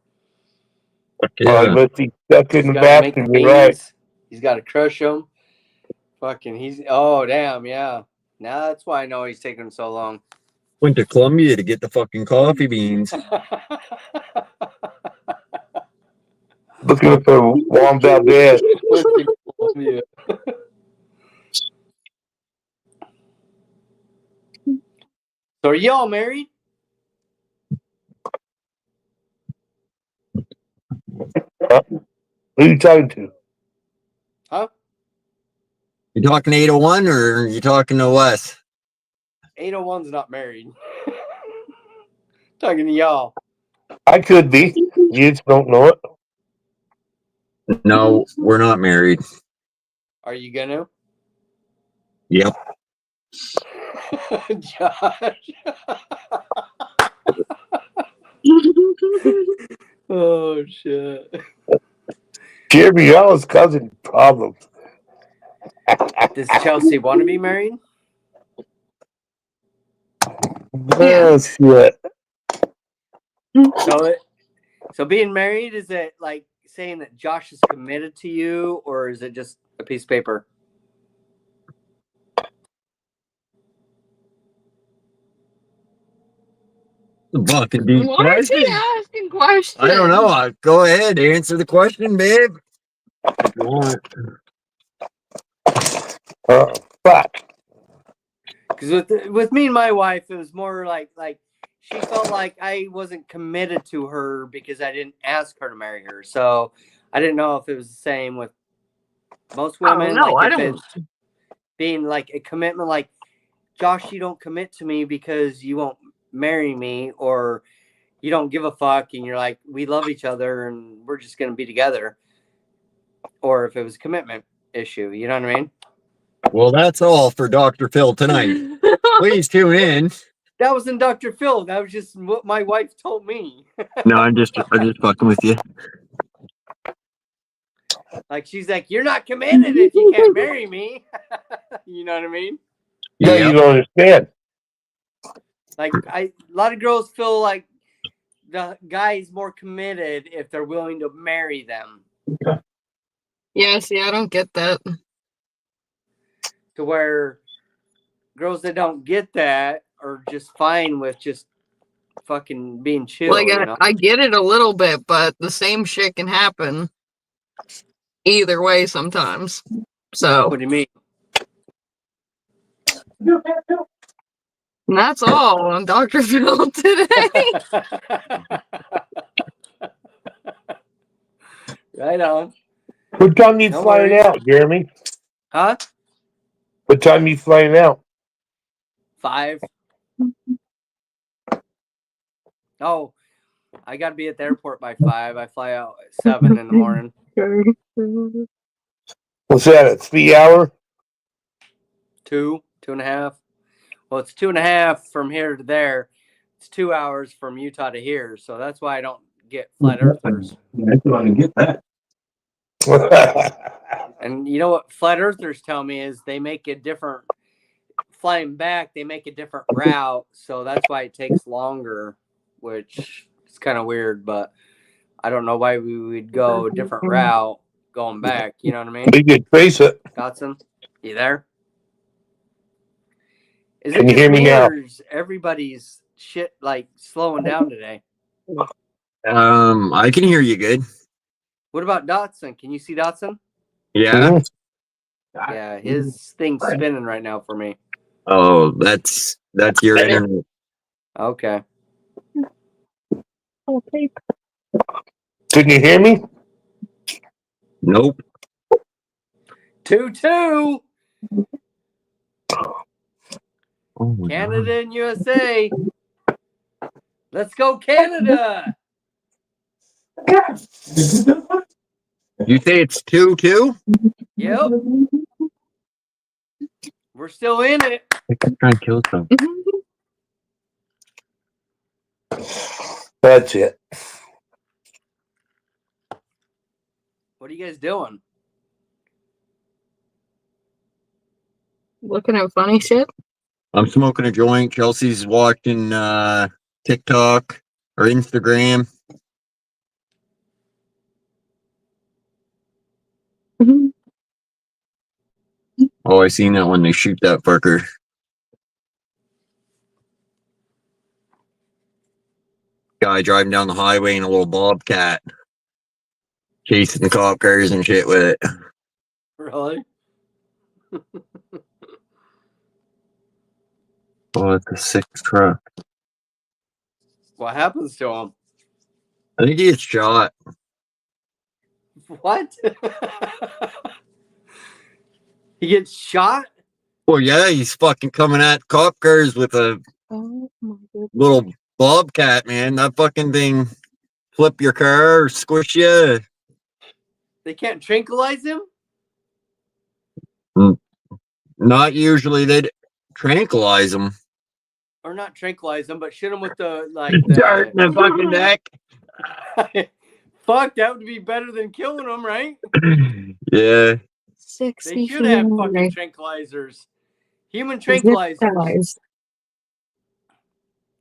I must be stuck in the gotta make bathroom. the You're right. beans. He's got to crush them. Fucking, oh damn, yeah. Now that's why I know he's taking so long. Went to Columbia to get the fucking coffee beans. Looking at the Juan Valdez. Fucking Columbia. So are y'all married? Who are you talking to? Huh? You talking 801 or you talking to Wes? 801's not married. Talking to y'all. I could be. You just don't know it. No, we're not married. Are you gonna? Yep. Josh. Oh shit. Jeremy, y'all is causing problems. Does Chelsea want to be married? Oh, shit. So being married, is it like saying that Josh is committed to you, or is it just a piece of paper? Fucking deep Why is he question. asking questions? I don't know. Go ahead, answer the question, babe. If you want. Oh, fuck. Because with me and my wife, it was more like she felt like I wasn't committed to her because I didn't ask her to marry her. So I didn't know if it was the same with most women. no, like I if don't. it's being like a commitment, like Josh, you don't commit to me because you won't marry me, or you don't give a fuck and you're like, we love each other and we're just gonna be together. Or if it was a commitment issue, you know what I mean? Well, that's all for Dr. Phil tonight. Please tune in. That wasn't Dr. Phil. That was just what my wife told me. No, I'm just fucking with you. Like, she's like, you're not committed if you can't marry me. You know what I mean? Yeah, you don't understand. Like, a lot of girls feel like the guy's more committed if they're willing to marry them. Yeah, see, I don't get that. To where girls that don't get that are just fine with just fucking being chill. Like, you know? I get it a little bit, but the same shit can happen either way sometimes. So, What do you mean? and that's all on Dr. Phil today. Right on. What time you No flying worries. out, Jeremy? Huh? What time you flying out? 5. Oh, I gotta be at the airport by 5. I fly out at 7 in the morning. What's that, a 3 hour? 2.5. Well, it's 2.5 from here to there. It's 2 hours from Utah to here. So that's why I don't get flat earthers. I don't want to get that. And you know what flat earthers tell me is they make a different flying back. They make a different route. So that's why it takes longer, which It's kind of weird, but I don't know why we would go a different route going back. You know what I mean? We could trace it. Dotson, you there? Is Can it you just hear me now? or is everybody's shit like slowing down today? I can hear you good. What about Dotson? Can you see Dotson? Yeah. Yeah, his thing's spinning right now for me. Oh, that's your internet. Okay. Okay. Can you hear me? Nope. 2-2. Oh my Canada and USA. Let's go, Canada. God. You say it's 2-2? Yep. We're still in it. I can try and kill some. That's it. What are you guys doing? Looking at funny shit. I'm smoking a joint. Chelsea's watching TikTok or Instagram. Oh, I seen that when they shoot that fucker. Guy driving down the highway in a little bobcat, chasing the cop cars and shit with it. Really? Oh, it's a sick truck. What happens to him? I think he gets shot. What? He gets shot? Well, yeah, he's fucking coming at cop cars with a Oh my goodness. little bobcat, man. That fucking thing flip your car or squish you. They can't tranquilize him? Not usually. They'd tranquilize him. Or not tranquilize him, but shoot him with the Dart in the fucking neck. Fuck, that would be better than killing him, right? Yeah. 60 They should feet have away. fucking tranquilizers. Human tranquilizers. Zip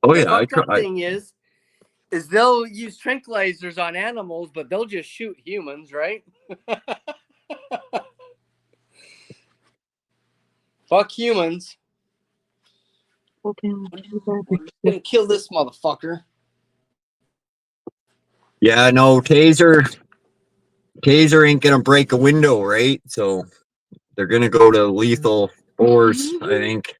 Oh The yeah, I fucked up try. thing is they'll use tranquilizers on animals, but they'll just shoot humans, right? Fuck humans. Okay. We're gonna kill this motherfucker. Yeah, no, taser ain't gonna break a window, right? So they're gonna go to lethal force, I think.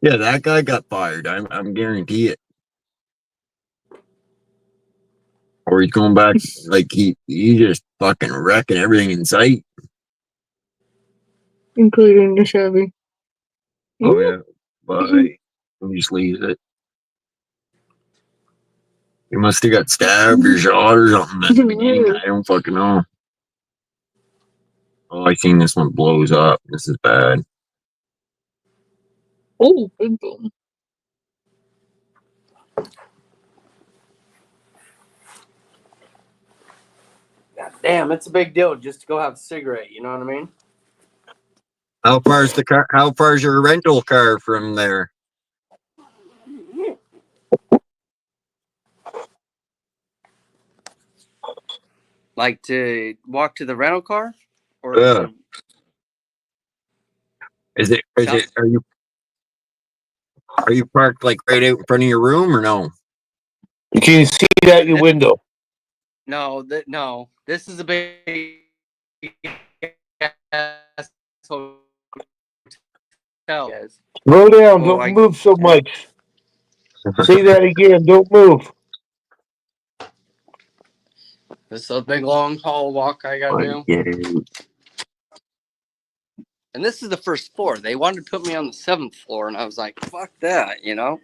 Yeah, that guy got fired. I'm guarantee it. Or he's going back like he just fucking wrecking everything in sight. Including the Chevy. Oh yeah, but he just leaves it. He must have got stabbed or shot or something at the beginning. I don't fucking know. Oh, I seen this one blows up. This is bad. Oh, big boom. God damn, it's a big deal just to go have a cigarette, you know what I mean? How far's the car? How far's your rental car from there? Like to walk to the rental car? Or Yeah. Is it? Are you parked like right out in front of your room or no? You can see that your window. No, no. This is a big ass hotel. Slow down. Oh, Don't move so much. Say that again. Don't move. This is a big long haul walk I gotta do. And this is the first floor. They wanted to put me on the 7th floor, and I was like, fuck that, you know?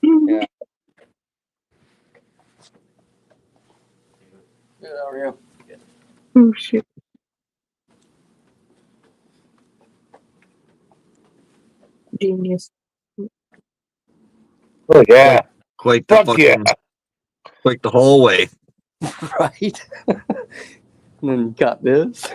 Yeah. Good, how are you? Oh shit. Genius. Oh yeah. quite the Fuck fucking, yeah. quite the hallway. Right. And then you got this.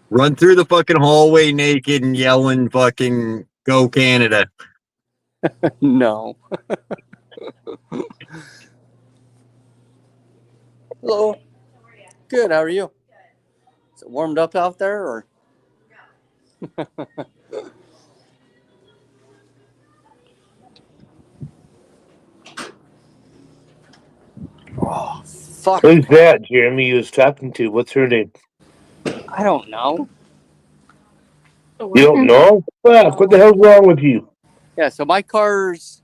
Run through the fucking hallway naked and yelling fucking "Go Canada." No. Hello. Good. How are you? Is it warmed up out there, or? Oh, fuck. Who's that Jeremy was talking to? What's her name? I don't know. You don't know? Fuck, what the hell's wrong with you? Yeah, so my car's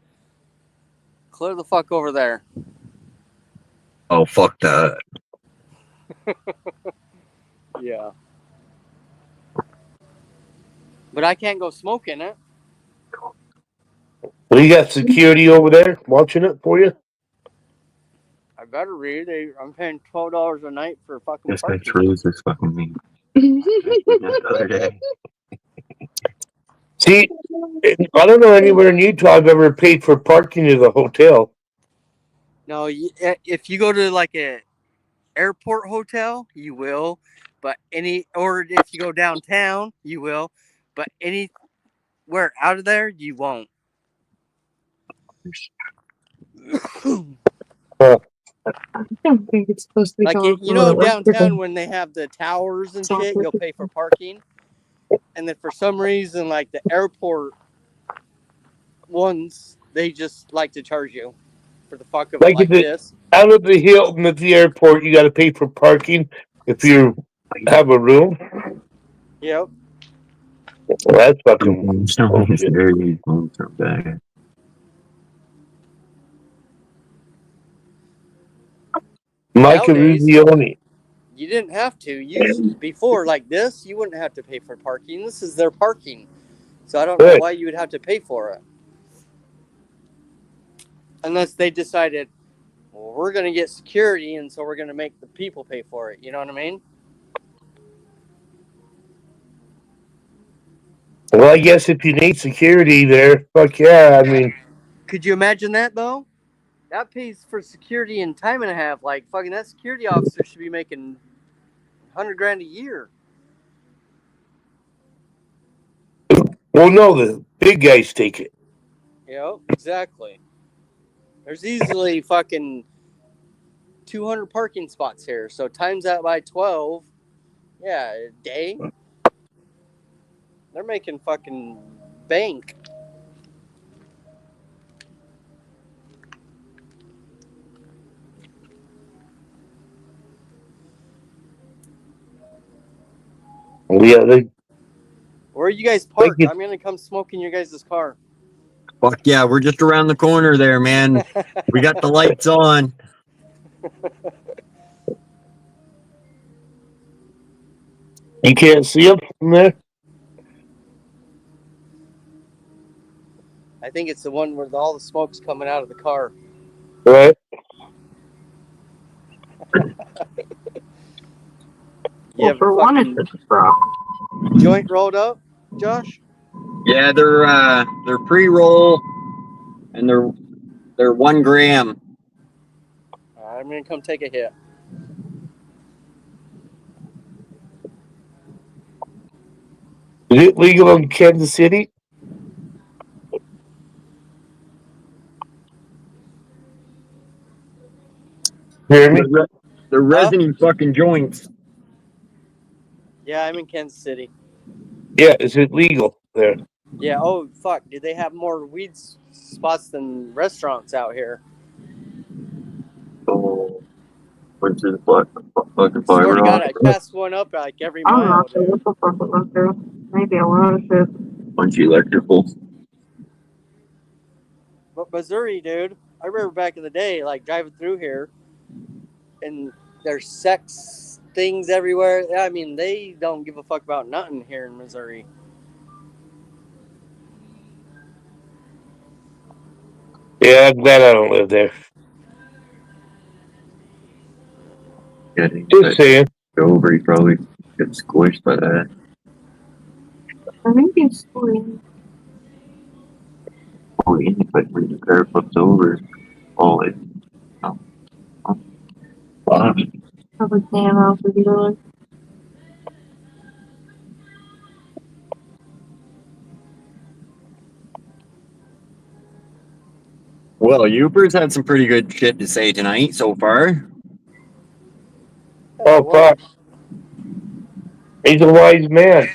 clear the fuck over there. Oh, fuck that. Yeah. But I can't go smoke in it. Well, you got security over there watching it for you? I better read. I'm paying $12 a night for fucking This guy parking. truly is fucking mean. The other day. See, I don't know anywhere in Utah I've ever paid for parking at a hotel. No, if you go to like a airport hotel, you will. But or if you go downtown, you will. But anywhere out of there, you won't. I don't think it's supposed to be Like called you know downtown when they have the towers and shit, you'll pay for parking. And then for some reason, like the airport ones, they just like to charge you for the fuck of Like it like if it- this. Out of the Hilton at the airport, you got to pay for parking if you have a room. Yep. Well, that's fucking bullshit. Mike Nowadays, Ruzioni. you didn't have to. Before, like this, you wouldn't have to pay for parking. This is their parking. So I don't know Right. why you would have to pay for it. Unless they decided, well, we're going to get security, and so we're going to make the people pay for it. You know what I mean? Well, I guess if you need security there, fuck yeah. I mean, Could you imagine that, though? That pays for security in time and a half. Like, fucking that security officer should be making $100,000 a year. well, no, the big guys take it. Yep, exactly. There's easily fucking 200 parking spots here. So times that by 12, yeah, a day. They're making fucking bank. Yeah, they, Where are you guys parked? you. I'm gonna come smoke in your guys' car. Fuck yeah, we're just around the corner there, man. We got the lights on. You can't see them from there? I think it's the one where all the smoke's coming out of the car. Right. You have for a one, fucking it's a bra. joint rolled up, Josh? Yeah, they're pre-roll and they're 1 gram. I'm gonna come take a hit. Is it legal in Kansas City? Hear me? They're resin fucking joints. Yeah, I'm in Kansas City. Yeah, is it legal there? Yeah, oh fuck. Do they have more weed spots than restaurants out here? Oh, went through the fucking Swear fire to God, I rock. pass one up like every I'm mile. not sure what the fuck it was through. Maybe a lot of shit. Bunch of electrical. But Missouri, dude, I remember back in the day, like driving through here, and there's sex things everywhere. I mean, they don't give a fuck about nothing here in Missouri. Yeah, I'm glad I don't live there. Getting Just saying. over, he probably gets squished by that. I think it's fine. Oh, yeah, but when the car flips over, oh, it. Oh, oh. Wow. Probably damn out for the other. Well, Uber's had some pretty good shit to say tonight so far. Oh, fuck. He's a wise man.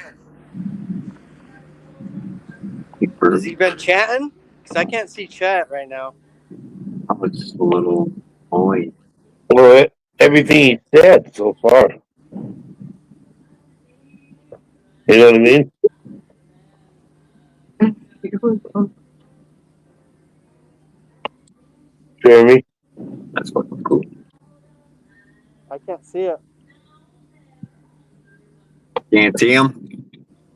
Has he been chatting? Because I can't see chat right now. Oh, it's just a little boy. Well, everything he said so far. You know what I mean? Jeremy? That's fucking cool. I can't see it. Can't see him.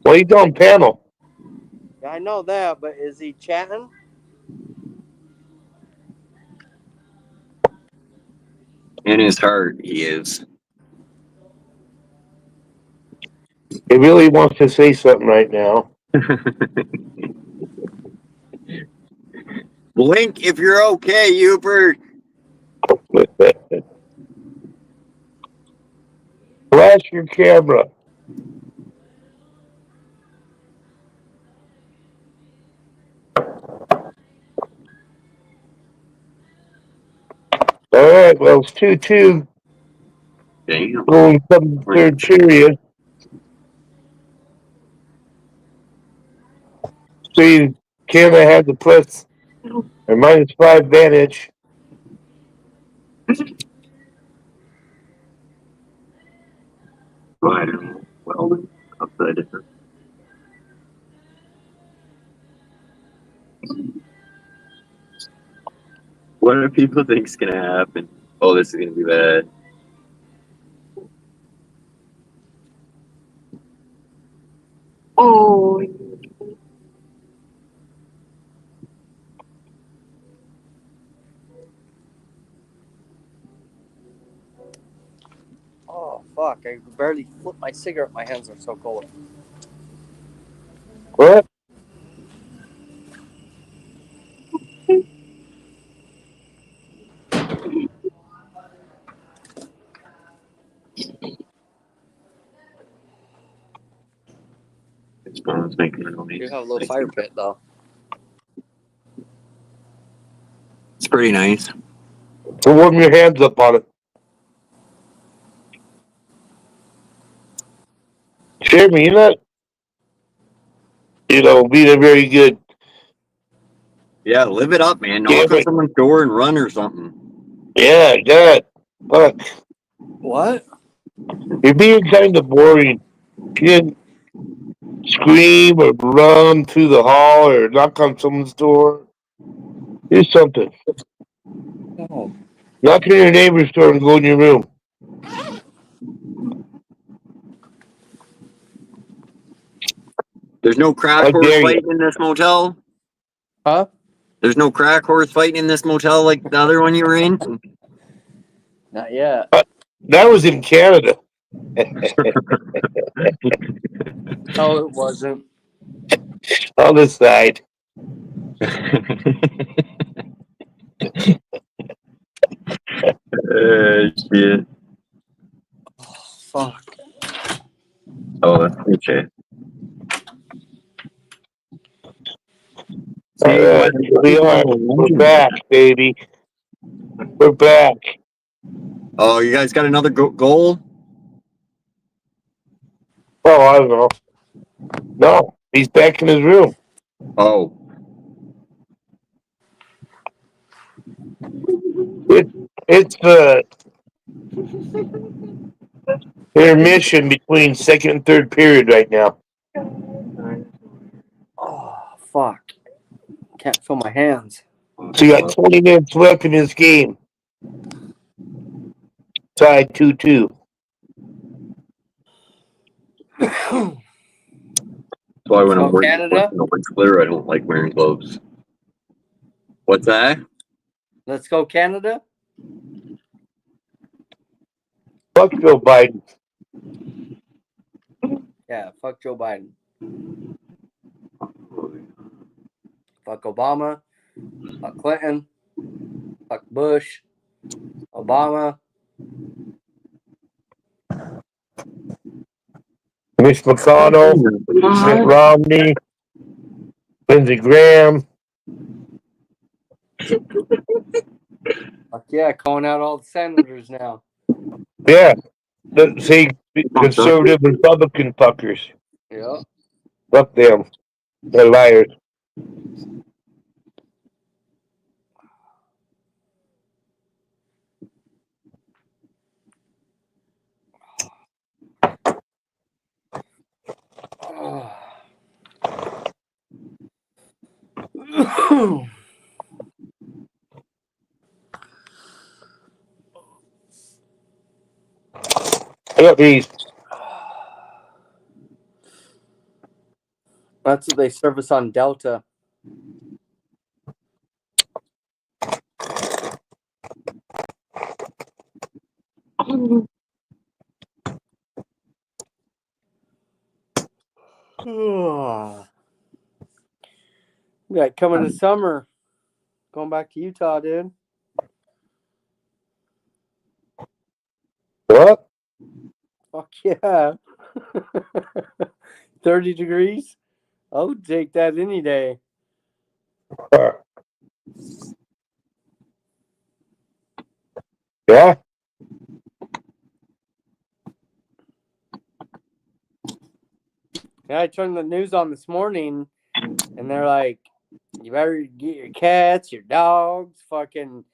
Well, he's on panel. Yeah, I know that, but is he chatting? In his heart, he is. He really wants to say something right now. Blink if you're okay, Uber. Flash your camera. All right, well, it's 2-2 Damn. going from the third period. See, Canada had the plus or -5 advantage. Oh, I don't know. Well, upside down. What do people think's gonna happen? Oh, this is gonna be bad. Oh, Oh, fuck. I barely flipped my cigarette. My hands are so cold. What? His phone's making a You noise. have a little fire pit, though. It's pretty nice. So warm your hands up on it. Jeremy, you're not, being a very good Yeah, live it up, man. Knock on someone's door and run or something. Yeah, God. Fuck. What? You're being kind of boring. You didn't scream or run through the hall or knock on someone's door. Do something. Oh. Knock on your neighbor's door and go in your room. There's no crack How horse dare you. fighting in this motel? Huh? There's no crack horse fighting in this motel like the other one you were in? Not yet. That was in Canada. Oh, it wasn't. On the side. Shit. Fuck. Oh, that's okay. All right, we are. We're back, baby. We're back. Oh, you guys got another goal? Oh, I don't know. No, he's back in his room. Oh. It's intermission between second and third period right now. Oh, fuck. Can't feel my hands. So you got 20 minutes left in this game. Tied 2-2. So when I'm working Canada? it's clear, I don't like wearing gloves. What's that? Let's go, Canada. Fuck Joe Biden. Yeah, fuck Joe Biden. Fuck Obama. Fuck Clinton. Fuck Bush. Obama. Mitch McConnell, Mitt Romney, Lindsey Graham. Fuck yeah, calling out all the senators now. Yeah. Say conservative Republican fuckers. Yeah. Fuck them. They're liars. I got these. That's what they service on Delta. Yeah, coming this summer. Going back to Utah, dude. What? Fuck yeah. 30 degrees? I would take that any day. Yeah. Yeah, I turned the news on this morning, and they're like, you better get your cats, your dogs, fucking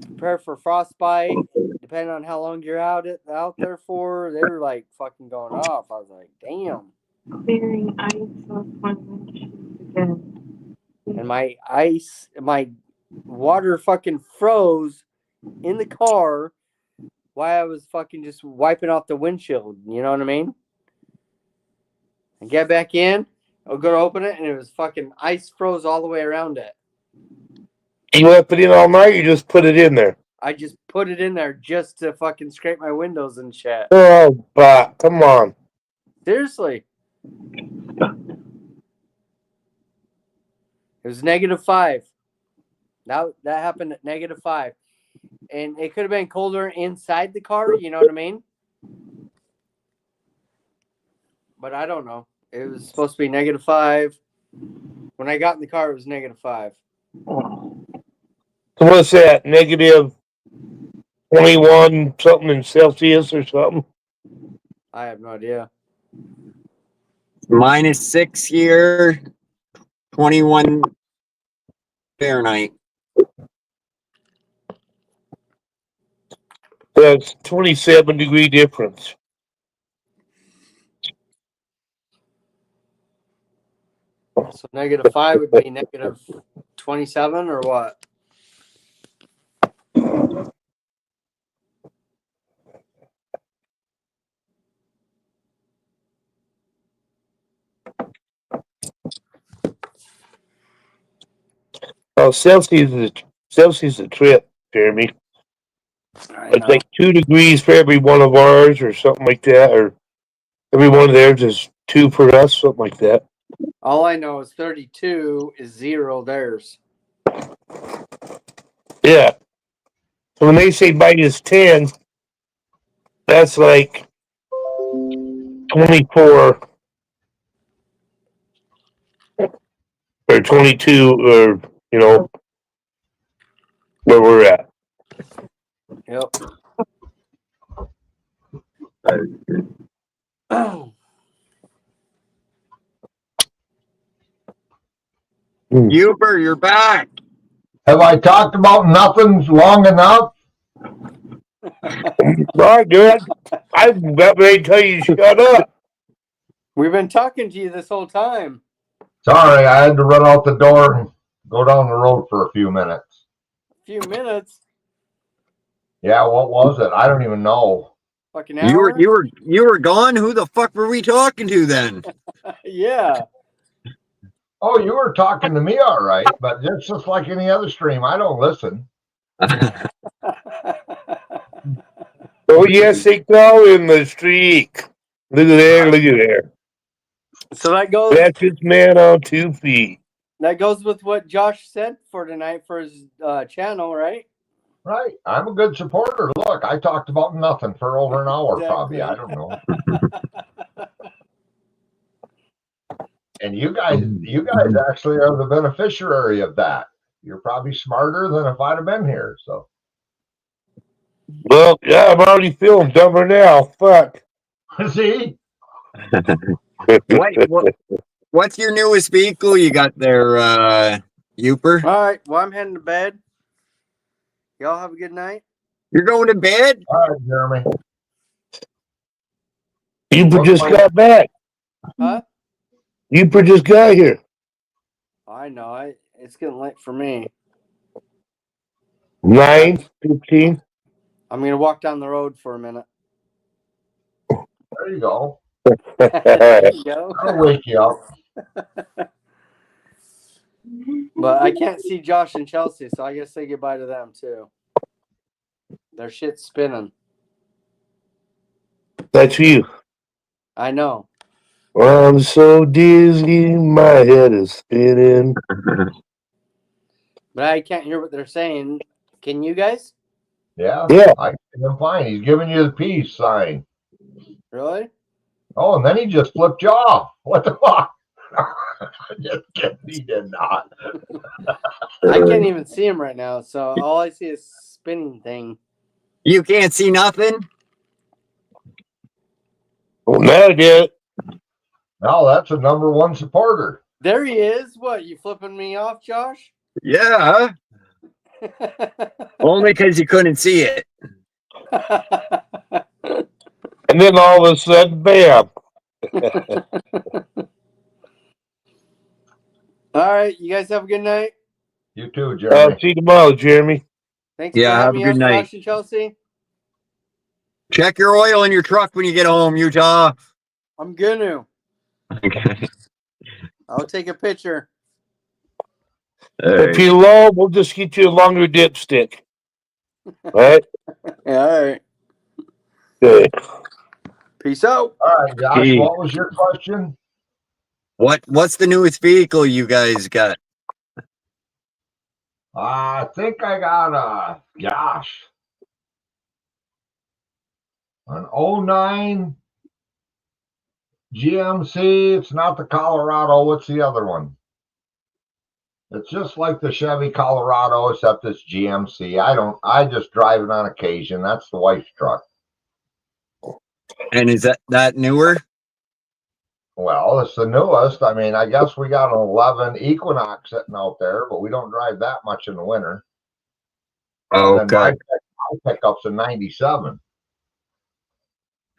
prepare for frostbite, depending on how long you're out there for. They were like fucking going off. I was like, damn. Clearing ice off my windshield again. And my water fucking froze in the car while I was fucking just wiping off the windshield. You know what I mean? I get back in, I'll go to open it, and it was fucking ice froze all the way around it. You left it in all night, you just put it in there. I just put it in there just to fucking scrape my windows and shit. Oh, but come on. Seriously. It was -5. That happened at -5. And it could have been colder inside the car, you know what I mean? But I don't know. It was supposed to be -5. When I got in the car, it was -5. So what's that? -21 something in Celsius or something? I have no idea. -6 here, 21 Fahrenheit. That's 27-degree difference. So -5 would be -27 or what? Oh, Celsius is a trip, Jeremy. It's like 2 degrees for every one of ours or something like that, or every one of theirs is 2 for us, something like that. All I know is 32 is 0 theirs. Yeah. So when they say -10, that's like 24 or 22 or, you know, where we're at. Yep. Uber, you're back. Have I talked about nothing long enough? Right, dude. I'm about ready to tell you to shut up. We've been talking to you this whole time. Sorry, I had to run out the door and go down the road for a few minutes. A few minutes. Yeah, what was it? I don't even know. Fucking hour? You were gone. Who the fuck were we talking to then? Yeah. Oh, you were talking to me, all right, but it's just like any other stream. I don't listen. Oh, yes, they call in the streak. Look at there, look at there. So that goes. That's this man on 2 feet. That goes with what Josh said for tonight for his channel, right? Right. I'm a good supporter. Look, I talked about nothing for over an hour, probably. I don't know. And you guys actually are the beneficiary of that. You're probably smarter than if I'd have been here. So Well, yeah, I'm already feeling dumber now. Fuck. see, What's your newest vehicle you got there, Uper? All right. Well, I'm heading to bed. Y'all have a good night. You're going to bed? all right, Jeremy. You just got back. Huh? You just got here. I know. It's getting late for me. 9:15. I'm going to walk down the road for a minute. There you go. There you go. I'll wake you up. But I can't see Josh and Chelsea, so I guess say goodbye to them too. Their shit's spinning. That's you. I know. I'm so dizzy, my head is spinning. But I can't hear what they're saying. Can you guys? Yeah. Yeah. I can fine. He's giving you the peace sign. Really? Oh, and then he just flipped you off. What the fuck? Just kidding. He did not. I can't even see him right now, so all I see is spinning thing. You can't see nothing? Well, now I get it. No, that's a #1 supporter. There he is. What, you flipping me off, Josh? Yeah. Only because you couldn't see it. And then all of a sudden, bam. All right, you guys have a good night. You too, Jeremy. See you tomorrow, Jeremy. Thanks Yeah, for have having a me good on, night. Josh and Chelsea. Check your oil in your truck when you get home, Utah. I'm gonna. Okay. I'll take a picture. If you're low, we'll just get you a longer dipstick. Right? Yeah, all right. Good. Peace out. All right, Josh, Hey. what was your question? What's the newest vehicle you guys got? I think I got an 09 GMC. It's not the Colorado. What's the other one? It's just like the Chevy Colorado, except it's GMC. I just drive it on occasion. That's the wife's truck. And is that newer? Well, it's the newest. I mean, I guess we got an 11 Equinox sitting out there, but we don't drive that much in the winter. Oh, And then okay. my pickup's a 97.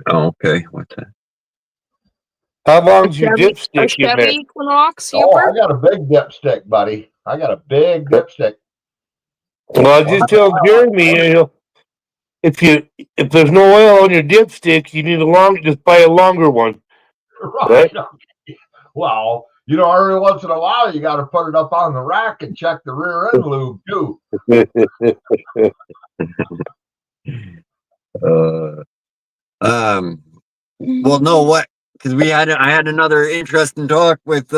Oh, okay. What's that? How long's your A dipstick in there? Chevy Equinox, Oh, I Uber? got a big dipstick, buddy. I got a big dipstick. Well, I just tell Jeremy, you know, if there's no oil on your dipstick, you need just buy a longer one. Right. Well, every once in a while, you got to put it up on the rack and check the rear end lube too. Well, no, what? Because I had another interesting talk with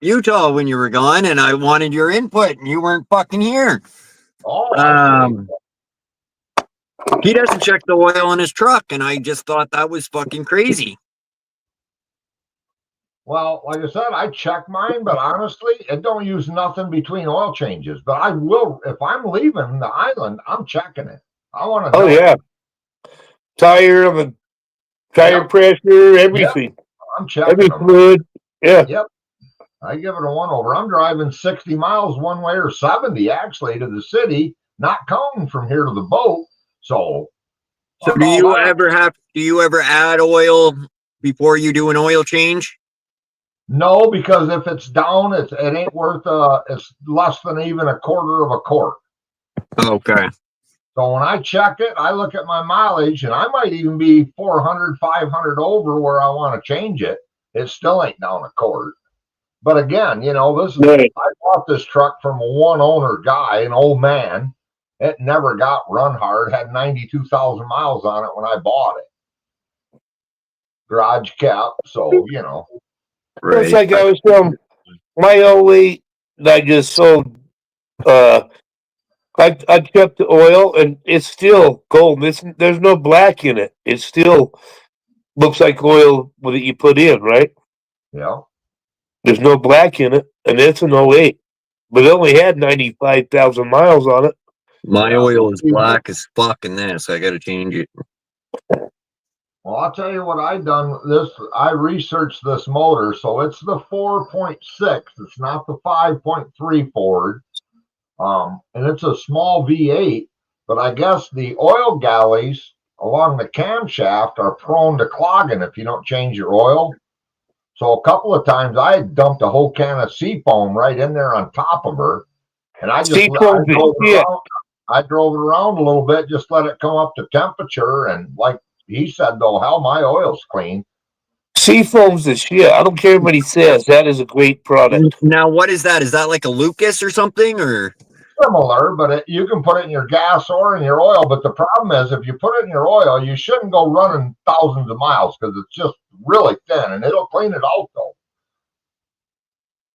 Utah when you were gone, and I wanted your input, and you weren't fucking here. Oh, I see. He doesn't check the oil in his truck, and I just thought that was fucking crazy. Well, like I said, I check mine, but honestly, it don't use nothing between oil changes. But I will, if I'm leaving the island, I'm checking it. I want to know. Oh yeah, tire pressure, everything, I'm checking every them. fluid. Yeah. Yep. I give it a one over. I'm driving 60 miles one way or 70 actually to the city, not counting from here to the boat. So Do you ever add oil before you do an oil change? No, because if it's down, it ain't worth it's less than even a quarter of a quart. Okay. So when I check it, I look at my mileage, and I might even be 400, 500 over where I want to change it. It still ain't down a quart. But again, I bought this truck from a one owner guy, an old man. It never got run hard, had 92,000 miles on it when I bought it. Garage kept, so It's like I was telling my 08 I just sold. I checked the oil, and it's still gold. There's no black in it. It still looks like oil that you put in, right? Yeah. There's no black in it, and it's an 08. But it only had 95,000 miles on it. My Yeah. oil is black as fuck in this. I gotta change it. Well, I'll tell you what I done. I researched this motor, so it's the 4.6. It's not the 5.3 Ford. And it's a small V8, but I guess the oil galleys along the camshaft are prone to clogging if you don't change your oil. So a couple of times I dumped a whole can of Seafoam right in there on top of her, and I drove it around a little bit, just let it come up to temperature, and like he said, though, hell, my oil's clean. Seafoam's the shit. I don't care what he says. That is a great product. Now, what is that? Is that like a Lucas or something, or? Similar, but you can put it in your gas or in your oil. But the problem is, if you put it in your oil, you shouldn't go running thousands of miles because it's just really thin, and it'll clean it out, though.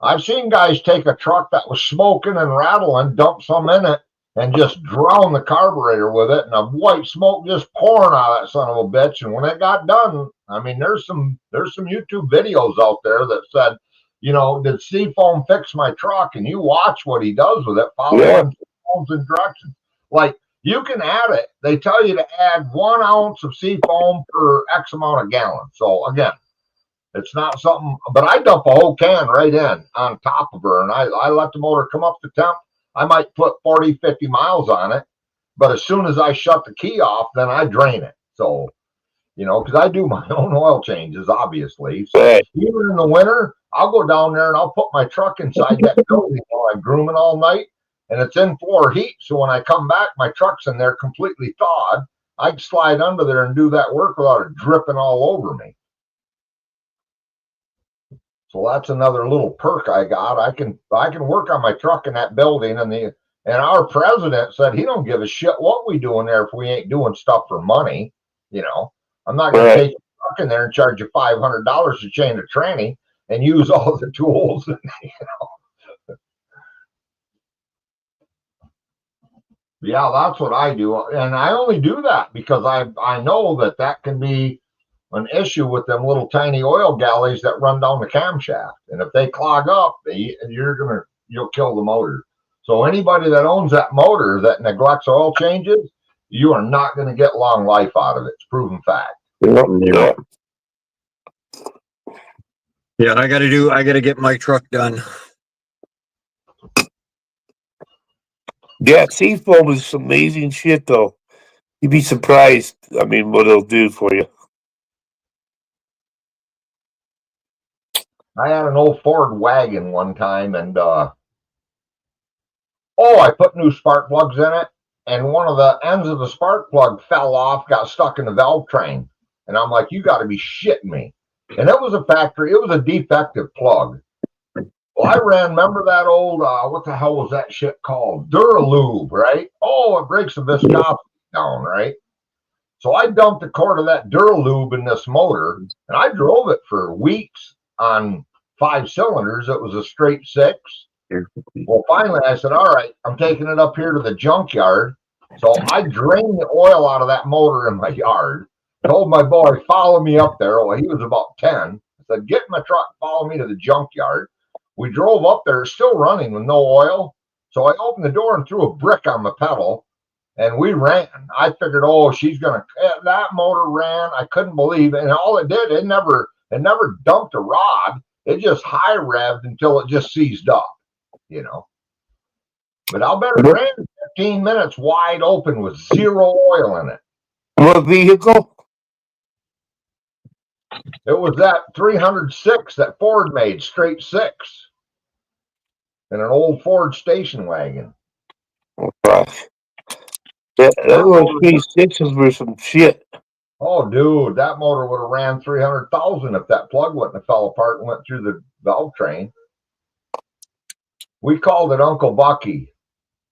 I've seen guys take a truck that was smoking and rattling, dump some in it, and just drown the carburetor with it, and a white smoke just pouring out of that son of a bitch. And when it got done, I mean, there's some YouTube videos out there that said, you know, did Seafoam fix my truck? And you watch what he does with it, following Seafoam's instructions. Like, you can add it. They tell you to add 1 ounce of Seafoam per X amount of gallons. So again, it's not something, but I dump a whole can right in on top of her, and I let the motor come up to temp. I might put 40, 50 miles on it, but as soon as I shut the key off, then I drain it. So, you know, because I do my own oil changes, obviously. So even in the winter, I'll go down there and I'll put my truck inside that building while I'm grooming all night, and it's in floor heat. So when I come back, my truck's in there completely thawed. I can slide under there and do that work without it dripping all over me. So that's another little perk I got. I can work on my truck in that building, and our president said he don't give a shit what we do in there if we ain't doing stuff for money. You know, I'm not going to take your truck in there and charge you $500 to change a tranny and use all the tools. You know. Yeah, that's what I do, and I only do that because I know that can be an issue with them little tiny oil galleys that run down the camshaft, and if they clog up, you'll kill the motor. So anybody that owns that motor that neglects oil changes, you are not going to get long life out of it. It's proven fact. Yeah, I gotta get my truck done. Yeah, Seafoam is some amazing shit, though. You'd be surprised. I mean, what it'll do for you. I had an old Ford wagon one time, and I put new spark plugs in it, and one of the ends of the spark plug fell off, got stuck in the valve train, and I'm like, you got to be shitting me. And it was a defective plug. Well, I remember that old, what the hell was that shit called? Duralube, right? Oh, it breaks the viscosity down, right? So I dumped a quart of that Duralube in this motor, and I drove it for weeks on 5 cylinders. It was a straight 6. Well, finally I said, all right, I'm taking it up here to the junkyard. So I drained the oil out of that motor in my yard, told my boy, follow me up there. Well, he was about 10. I said, get in my truck, follow me to the junkyard. We drove up there, still running with no oil. So I opened the door and threw a brick on the pedal, and we ran. I figured, that motor ran. I couldn't believe it. And all it did, it never dumped a rod. It just high revved until it just seized up, you know. But I'll bet it ran 15 minutes wide open with zero oil in it. What vehicle? It was that 306 that Ford made, straight 6. In an old Ford station wagon. Oh, gosh. Those 36s were some shit. Oh, dude, that motor would have ran 300,000 if that plug wouldn't have fell apart and went through the valve train. We called it Uncle Bucky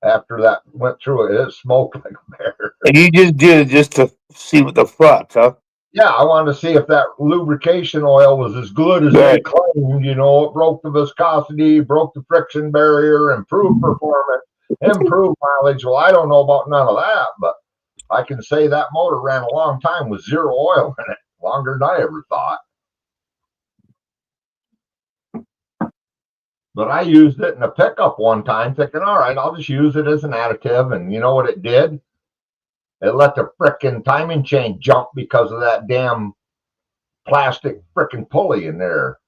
after that went through it. It smoked like a bear. And you just did it just to see what the fuck, huh? Yeah, I wanted to see if that lubrication oil was as good as they Right. claimed. You know, it broke the viscosity, broke the friction barrier, improved performance, improved mileage. Well, I don't know about none of that, but I can say that motor ran a long time with zero oil in it, longer than I ever thought. But I used it in a pickup one time, thinking, all right, I'll just use it as an additive. And you know what it did? It let the frickin' timing chain jump because of that damn plastic frickin' pulley in there.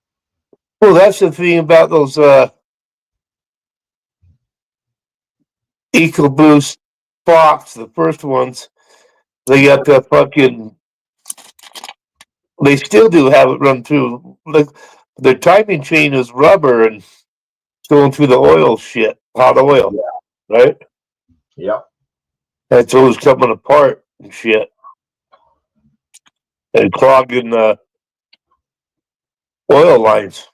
Well, that's the thing about those EcoBoost Fox, the first ones. They got the fucking. They still do have it run through. Like their timing chain is rubber and going through the oil shit, hot oil, right? Yep. And so it's coming apart and shit, and clogging the oil lines.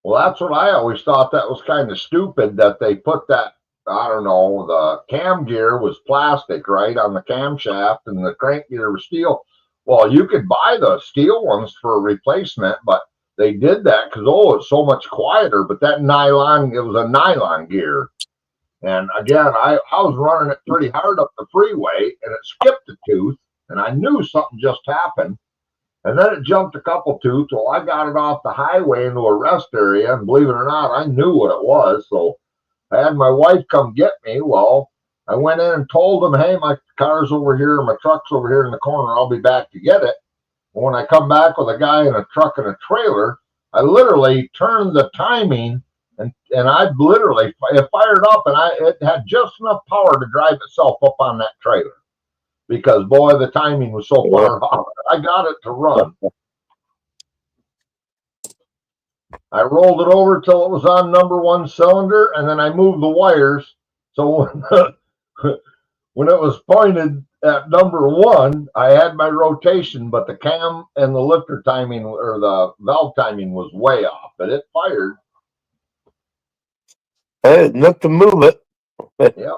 Well, that's what I always thought. That was kind of stupid that they put that. I don't know. The cam gear was plastic, right, on the camshaft, and the crank gear was steel. Well, you could buy the steel ones for a replacement, but they did that because it's so much quieter. But that nylon, it was a nylon gear, and again, I was running it pretty hard up the freeway, and it skipped a tooth, and I knew something just happened. And then it jumped a couple tooths. Well, I got it off the highway into a rest area, and believe it or not, I knew what it was. So I had my wife come get me. Well, I went in and told them, hey, my car's over here, my truck's over here in the corner. I'll be back to get it. And when I come back with a guy in a truck and a trailer, I literally turned the timing, and I literally, it fired up, and it had just enough power to drive itself up on that trailer. Because, boy, the timing was so far off. I got it to run. I rolled it over till it was on number one cylinder, and then I moved the wires. So when it was pointed at number one, I had my rotation, but the cam and the lifter timing or the valve timing was way off, but it fired. Enough to move it. Yeah,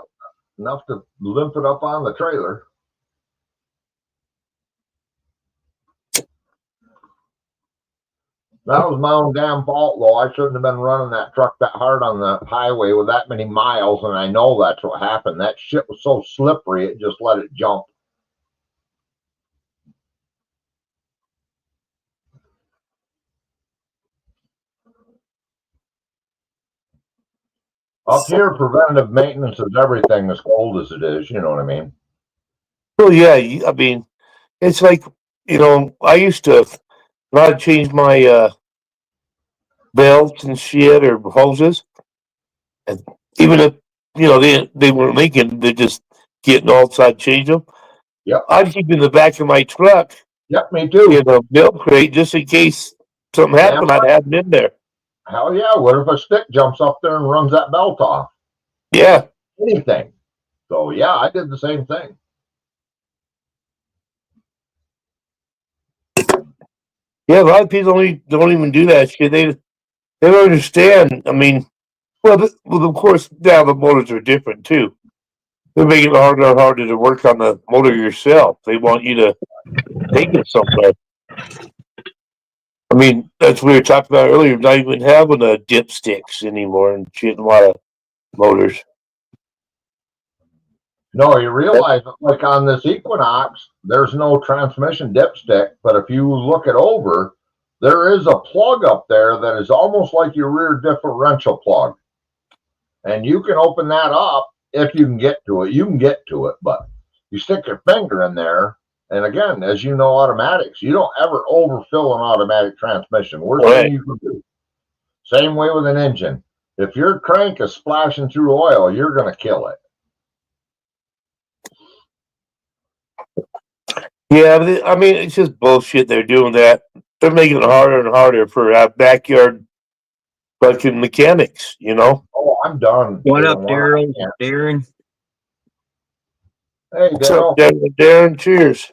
enough to limp it up on the trailer. That was my own damn fault, though. I shouldn't have been running that truck that hard on the highway with that many miles, and I know that's what happened. That shit was so slippery, it just let it jump. Up here, preventative maintenance is everything as cold as it is, you know what I mean? Well, yeah, I mean, it's like, I used to, when I change my belts and shit or hoses, and even if, they weren't leaking, they're just getting outside, change them. Yep. I'd keep in the back of my truck, Yep, me too. in a belt crate, just in case something happened, I'd have them in there. Hell yeah, what if a stick jumps up there and runs that belt off? Yeah. Anything. So yeah, I did the same thing. Yeah, a lot of people don't even do that shit. They don't understand. I mean, well, of course, now the motors are different too. They're making it harder and harder to work on the motor yourself. They want you to take it somewhere. I mean, that's what we were talking about earlier. Not even having dipsticks anymore and shit in a lot of motors. No, you realize, like on this Equinox, there's no transmission dipstick, but if you look it over, there is a plug up there that is almost like your rear differential plug. And you can open that up if you can get to it. You can get to it, but you stick your finger in there. And again, as you know, automatics, you don't ever overfill an automatic transmission. Worst thing you can do. Same way with an engine. If your crank is splashing through oil, you're going to kill it. Yeah, I mean, it's just bullshit. They're doing that. They're making it harder and harder for backyard fucking mechanics, Oh, I'm done. What up, Daryl? Darren? Hey, What's up, Daryl. Darren? Cheers.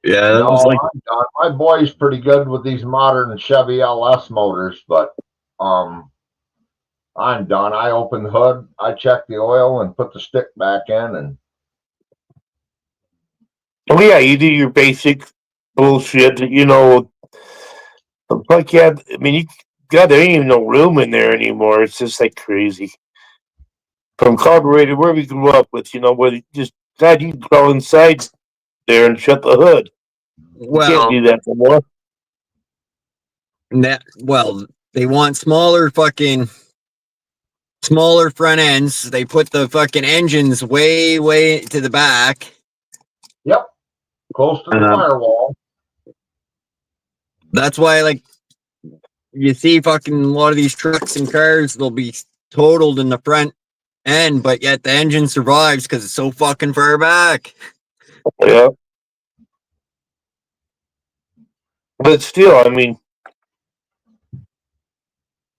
Yeah, No, I'm done. My boy's pretty good with these modern Chevy LS motors, but I'm done. I open the hood, I check the oil, and put the stick back in, and Oh yeah, you do your basic bullshit, you know. But yeah, I mean, God, there ain't even no room in there anymore. It's just like crazy. From carburetor, where we grew up with, you know, where you just God, you can crawl inside there and shut the hood. You can't Well, do that anymore. well, they want smaller front ends. They put the fucking engines way to the back. Yep. Close to the firewall. That's why, like, you see fucking a lot of these trucks and cars, they'll be totaled in the front end, but yet the engine survives because it's so fucking far back. Yeah. But still, I mean,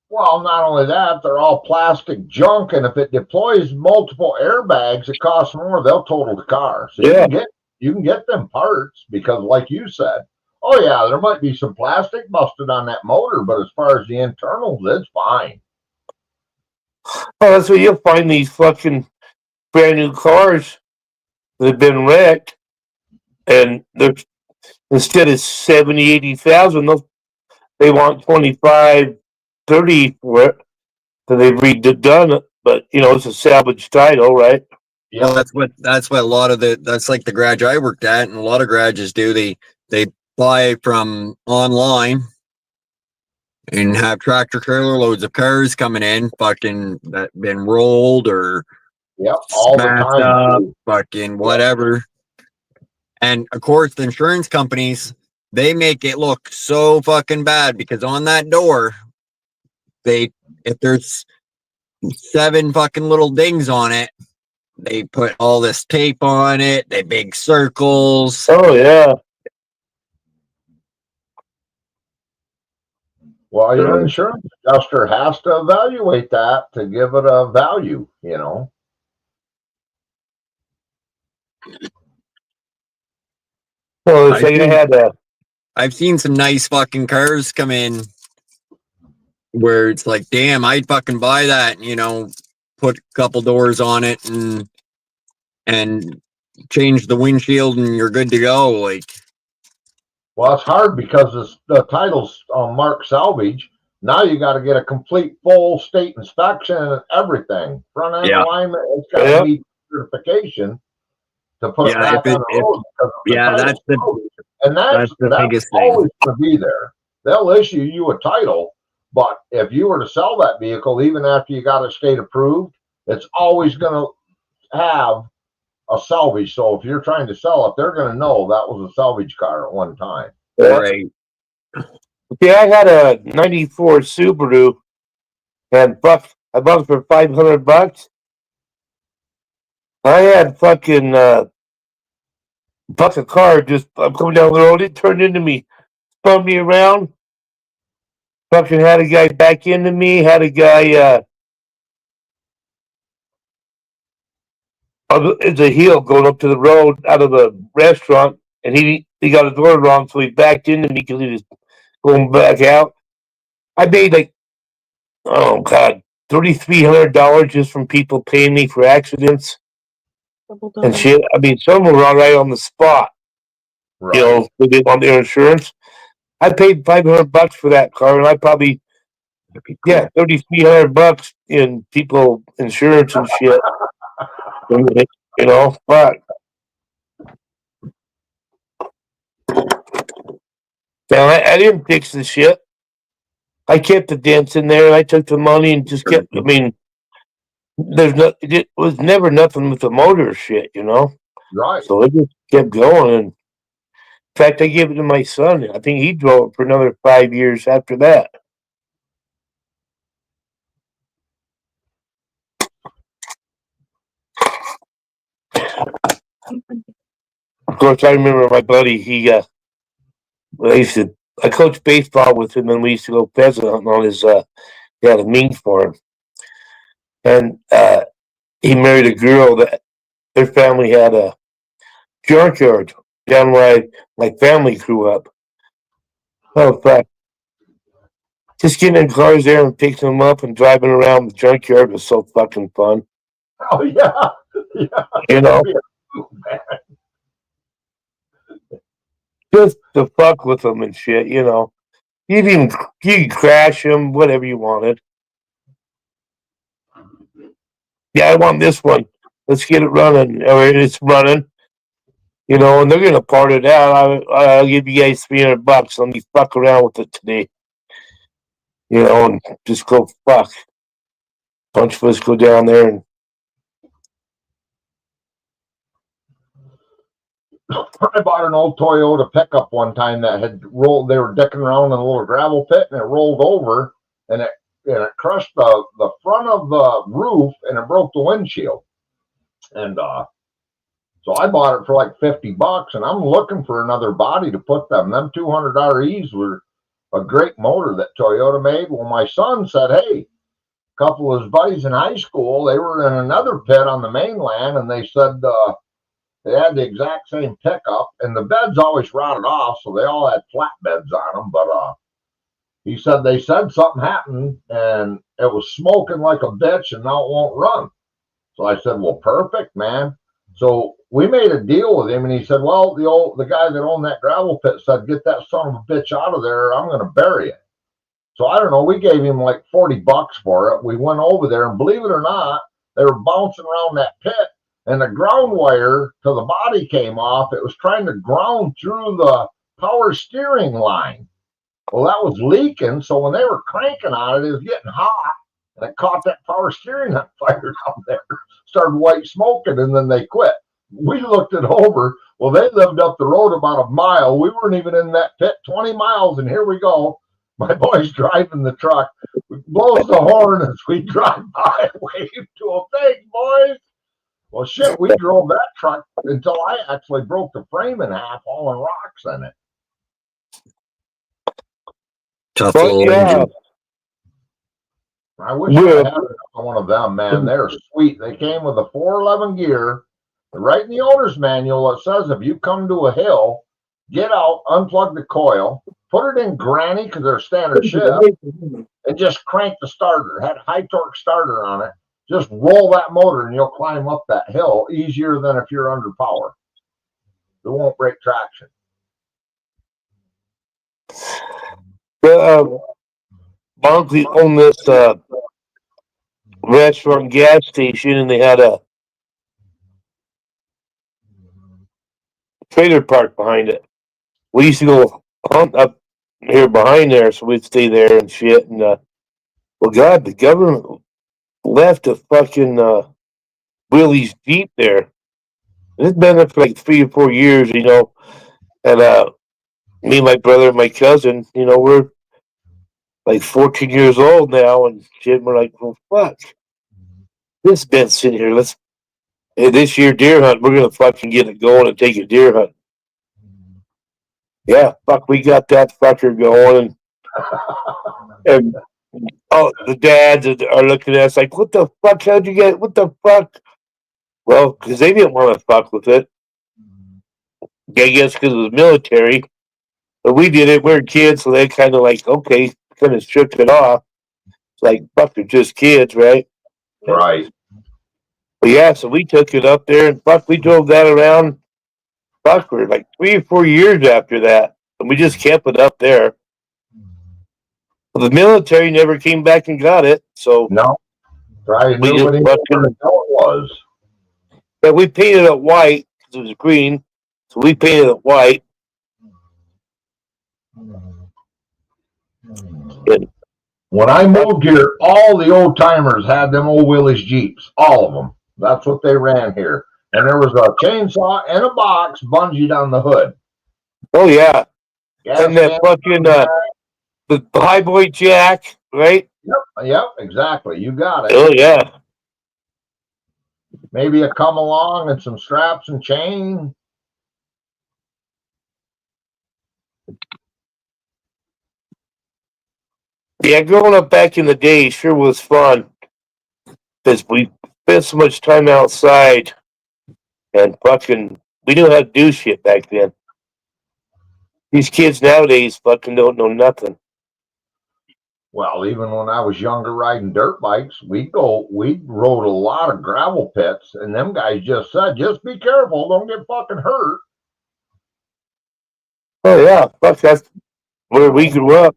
Well, not only that, they're all plastic junk, and if it deploys multiple airbags, it costs more. They'll total the car. So Yeah. you can get them parts because, like you said, oh yeah, there might be some plastic busted on that motor, but as far as the internals, it's fine. oh, that's where you'll find these fucking brand new cars that have been wrecked, and they're instead of 70, 80,000, they want 25, 30 for it. So they've redone it, but you know, it's a salvage title, right? Yeah, Well, that's what a lot of that's like the garage I worked at, and a lot of garages do. They buy from online and have tractor trailer loads of cars coming in, fucking that been rolled or yep, all the smashed time. up, Too. fucking whatever. And of course, the insurance companies, they make it look so fucking bad because on that door, if there's 7 fucking little dings on it, they put all this tape on it, they big circles. Oh yeah. Well, your insurance adjuster has to evaluate that to give it a value, you know. Well, it's like I had a I've seen some nice fucking cars come in where it's like, damn, I'd fucking buy that, you know, put a couple doors on it and change the windshield and you're good to go. Like, Well, it's hard because the title's on Mark Salvage. Now you got to get a complete full state inspection and everything. Front end Yeah. alignment, it's got to meet certification to put it back on the road. That's the biggest thing. Always going to be there. They'll issue you a title, but if you were to sell that vehicle, even after you got it state approved, it's always going to have a salvage. So if you're trying to sell it, they're going to know that was a salvage car at one time. Right. Yeah, I had a '94 Subaru, and I bought it for $500. I had fucking buck a car just I'm coming down the road. It turned into me, spun me around. Fucking had a guy back into me. Had a guy. It's a hill going up to the road out of the restaurant, and he got his door wrong, so he backed into me because he was going back out. I made like, oh God, $3,300 just from people paying me for accidents and shit. I mean, some were all right on the spot, Right. you know, on their insurance. I paid $500 for that car, and I probably, $3,300 in people insurance and shit. You know, but now I didn't fix the shit. I kept the dents in there, and I took the money and just kept. I mean, it was never nothing with the motor shit, you know. Right. So it just kept going, and in fact, I gave it to my son. I think he drove it for another 5 years after that. Of course, I remember my buddy. I coached baseball with him, and we used to go pheasant hunting on his. He had a mink farm, and he married a girl that their family had a junkyard down where my family grew up. Oh, fuck. Just getting in cars there and picking them up and driving around the junkyard was so fucking fun. Oh, yeah. Yeah. You know? just to fuck with them and shit, you know. You could crash them, whatever you wanted. Yeah, I want this one. Let's get it running. Or it's running, you know, and they're gonna part it out. I'll give you guys $300. Let me fuck around with it today, you know, and just go fuck. Bunch of us go down there and I bought an old Toyota pickup one time that had rolled. They were decking around in a little gravel pit, and it rolled over, and it crushed the front of the roof, and it broke the windshield. And so I bought it for like $50, and I'm looking for another body to put them. Them 200 REs were a great motor that Toyota made. Well, my son said, hey, a couple of his buddies in high school, they were in another pit on the mainland, and they said they had the exact same pickup, and the beds always rotted off, so they all had flat beds on them. But he said they said something happened, and it was smoking like a bitch, and now it won't run. So I said, well, perfect, man. So we made a deal with him, and he said, well, the guy that owned that gravel pit said, get that son of a bitch out of there, or I'm going to bury it. So I don't know, we gave him like $40 for it. We went over there, and believe it or not, they were bouncing around that pit, and the ground wire to the body came off. It was trying to ground through the power steering line. Well, that was leaking, so when they were cranking on it, it was getting hot, and it caught that power steering on fire down there. Started white smoking, and then they quit. We looked it over. Well, they lived up the road about a mile. We weren't even in that pit 20 miles, and here we go. My boy's driving the truck. We blows the horn as we drive by, wave to him, thanks, boys. Well, shit, we drove that truck until I actually broke the frame in half, hauling rocks in it. Tough but little yeah, engine. I wish I had one of them, man. They're sweet. They came with a 411 gear. Right in the owner's manual, it says if you come to a hill, get out, unplug the coil, put it in granny because they're standard shift, and just crank the starter. It had a high torque starter on it. Just roll that motor and you'll climb up that hill easier than if you're under power. It won't break traction. my uncle owned this restaurant gas station, and they had a trailer park behind it. We used to go hunt up here behind there, so we'd stay there and shit. And well, God, the government left a fucking Willie's Jeep there. It's been there for like 3 or 4 years, you know. And me, my brother, and my cousin, you know, we're like 14 years old now, and shit. We're like, well, fuck. This been sitting here. This year deer hunt, we're gonna fucking get it going and take a deer hunt. Yeah, fuck, we got that fucker going, and oh, the dads are looking at us like, what the fuck? How'd you get? What the fuck? Well, because they didn't want to fuck with it. I guess because it was military. But we did it. We were kids, so they kind of like, okay, kind of stripped it off. It's like, fuck, they're just kids, right? Right. But yeah, so we took it up there, and fuck, we drove that around, fuck, for like 3 or 4 years after that. And we just kept it up there. Well, the military never came back and got it, so no. Right. We just Nobody fucking- knew what it was. but we painted it white because it was green. So we painted it white. And When I moved here, all the old timers had them old Willys Jeeps, all of them. That's what they ran here. And there was a chainsaw and a box bungeed on the hood. oh yeah, Gas and that can- fucking the high boy jack, right? Yep, exactly. You got it. Oh yeah. Maybe a come along and some straps and chain. Yeah, growing up back in the day sure was fun because we spent so much time outside and fucking we knew how to do shit back then. These kids nowadays fucking don't know nothing. Well, even when I was younger riding dirt bikes, we rode a lot of gravel pits, and them guys just said, just be careful, don't get fucking hurt. Oh yeah, fuck, that's where we grew up.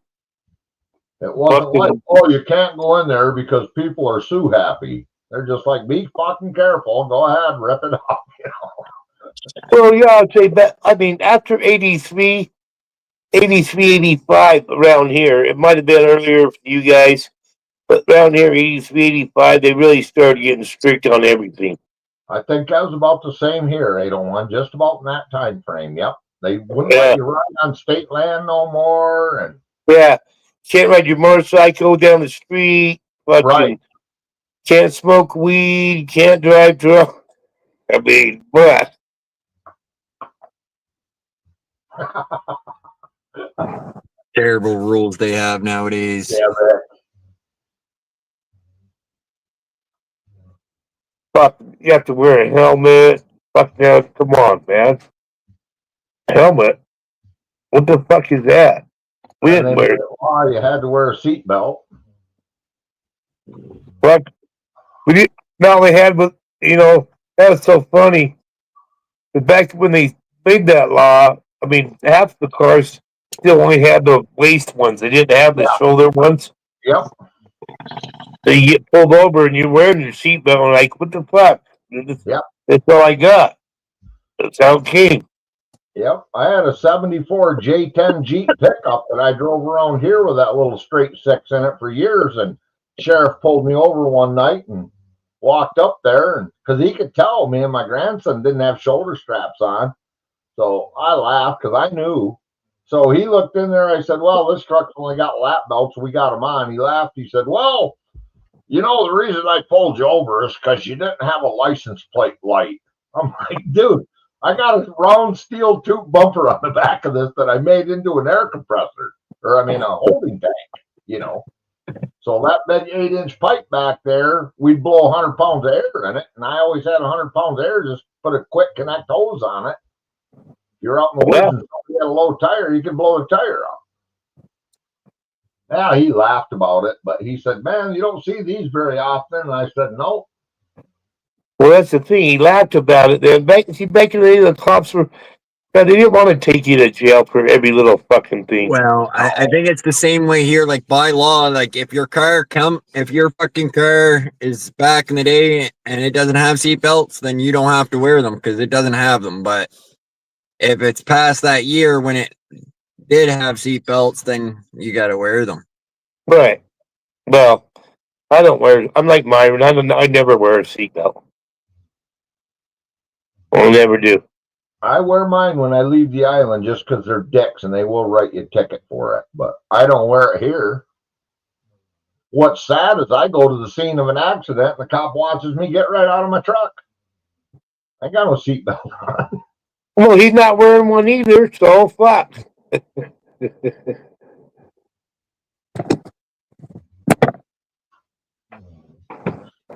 It wasn't Fucking- like, oh, you can't go in there because people are so happy. They're just like, be fucking careful. Go ahead, rip it off. Well, yeah, I'd say that. I mean, after 83, 85 around here, it might have been earlier for you guys, but around here, 83, 85, they really started getting strict on everything. I think that was about the same here, 801, just about in that time frame. Yep. They wouldn't Yeah. let you ride on state land no more. And Yeah, can't ride your motorcycle down the street. Fucking Right. can't smoke weed. Can't drive drunk. I mean, what? Terrible rules they have nowadays. yeah, but Fuck, you have to wear a helmet. Fuck now, come on, man. Helmet? What the fuck is that? We and didn't they wear made it law, you had to wear a seatbelt. fuck. We did. Now they had, but you know that was so funny. But back when they made that law, I mean, half the cars still only had the waist ones. They didn't have the shoulder ones. Yep. So you get pulled over and you're wearing your seatbelt. And like, what the fuck? Yep. That's all I got. That's how it came. Yep. I had a 74 J10 Jeep pickup that I drove around here with that little straight six in it for years. And sheriff pulled me over one night and walked up there, and because he could tell me and my grandson didn't have shoulder straps on. So I laughed because I knew. So he looked in there. I said, well, this truck's only got lap belts. We got them on. He laughed. He said, well, you know, the reason I pulled you over is because you didn't have a license plate light. I'm like, dude, I got a round steel tube bumper on the back of this that I made into an air compressor, or I mean, a holding tank, you know. So that big 8-inch pipe back there, we'd blow 100 pounds of air in it. And I always had 100 pounds of air, just put a quick connect hose on it. You're out in the woods and somebody had a low tire, you can blow the tire off. Yeah, he laughed about it, but he said, man, you don't see these very often. And I said, no. Well, that's the thing. He laughed about it. Then back in the day, the cops were. They didn't want to take you to jail for every little fucking thing. Well, I think it's the same way here. Like by law, like if your fucking car is back in the day and it doesn't have seatbelts, then you don't have to wear them because it doesn't have them. But if it's past that year when it did have seatbelts, then you got to wear them. Right. Well, I don't wear. I'm like Myron. I never wear a seatbelt. I'll never do. I wear mine when I leave the island just because they're dicks and they will write you a ticket for it, but I don't wear it here. What's sad is I go to the scene of an accident and the cop watches me get right out of my truck. I got no seatbelt on. Well, he's not wearing one either, so fuck.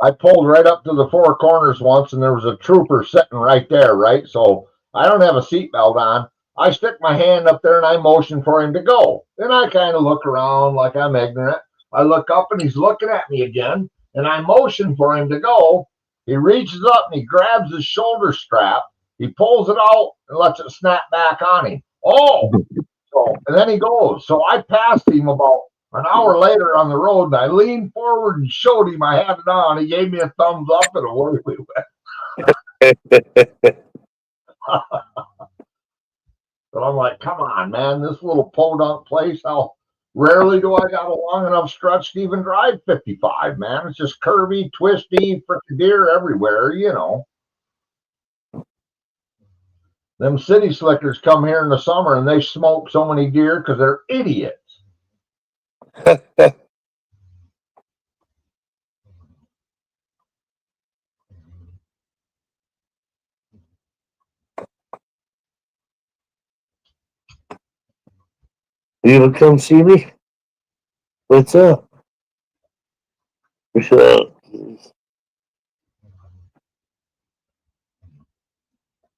I pulled right up to the Four Corners once and there was a trooper sitting right there, right? So I don't have a seatbelt on. I stick my hand up there and I motion for him to go. Then I kind of look around like I'm ignorant. I look up and he's looking at me again and I motion for him to go. He reaches up and he grabs his shoulder strap. He pulls it out and lets it snap back on him. Oh, so, and then he goes. So I passed him about an hour later on the road and I leaned forward and showed him I had it on. He gave me a thumbs up and away we went. But I'm like, come on, man, this little podunk place, how rarely do I got a long enough stretch to even drive 55, man. It's just curvy, twisty, frickin' deer everywhere, you know. Them city slickers come here in the summer and they smoke so many deer because they're idiots. You ever come see me? What's up? What's up?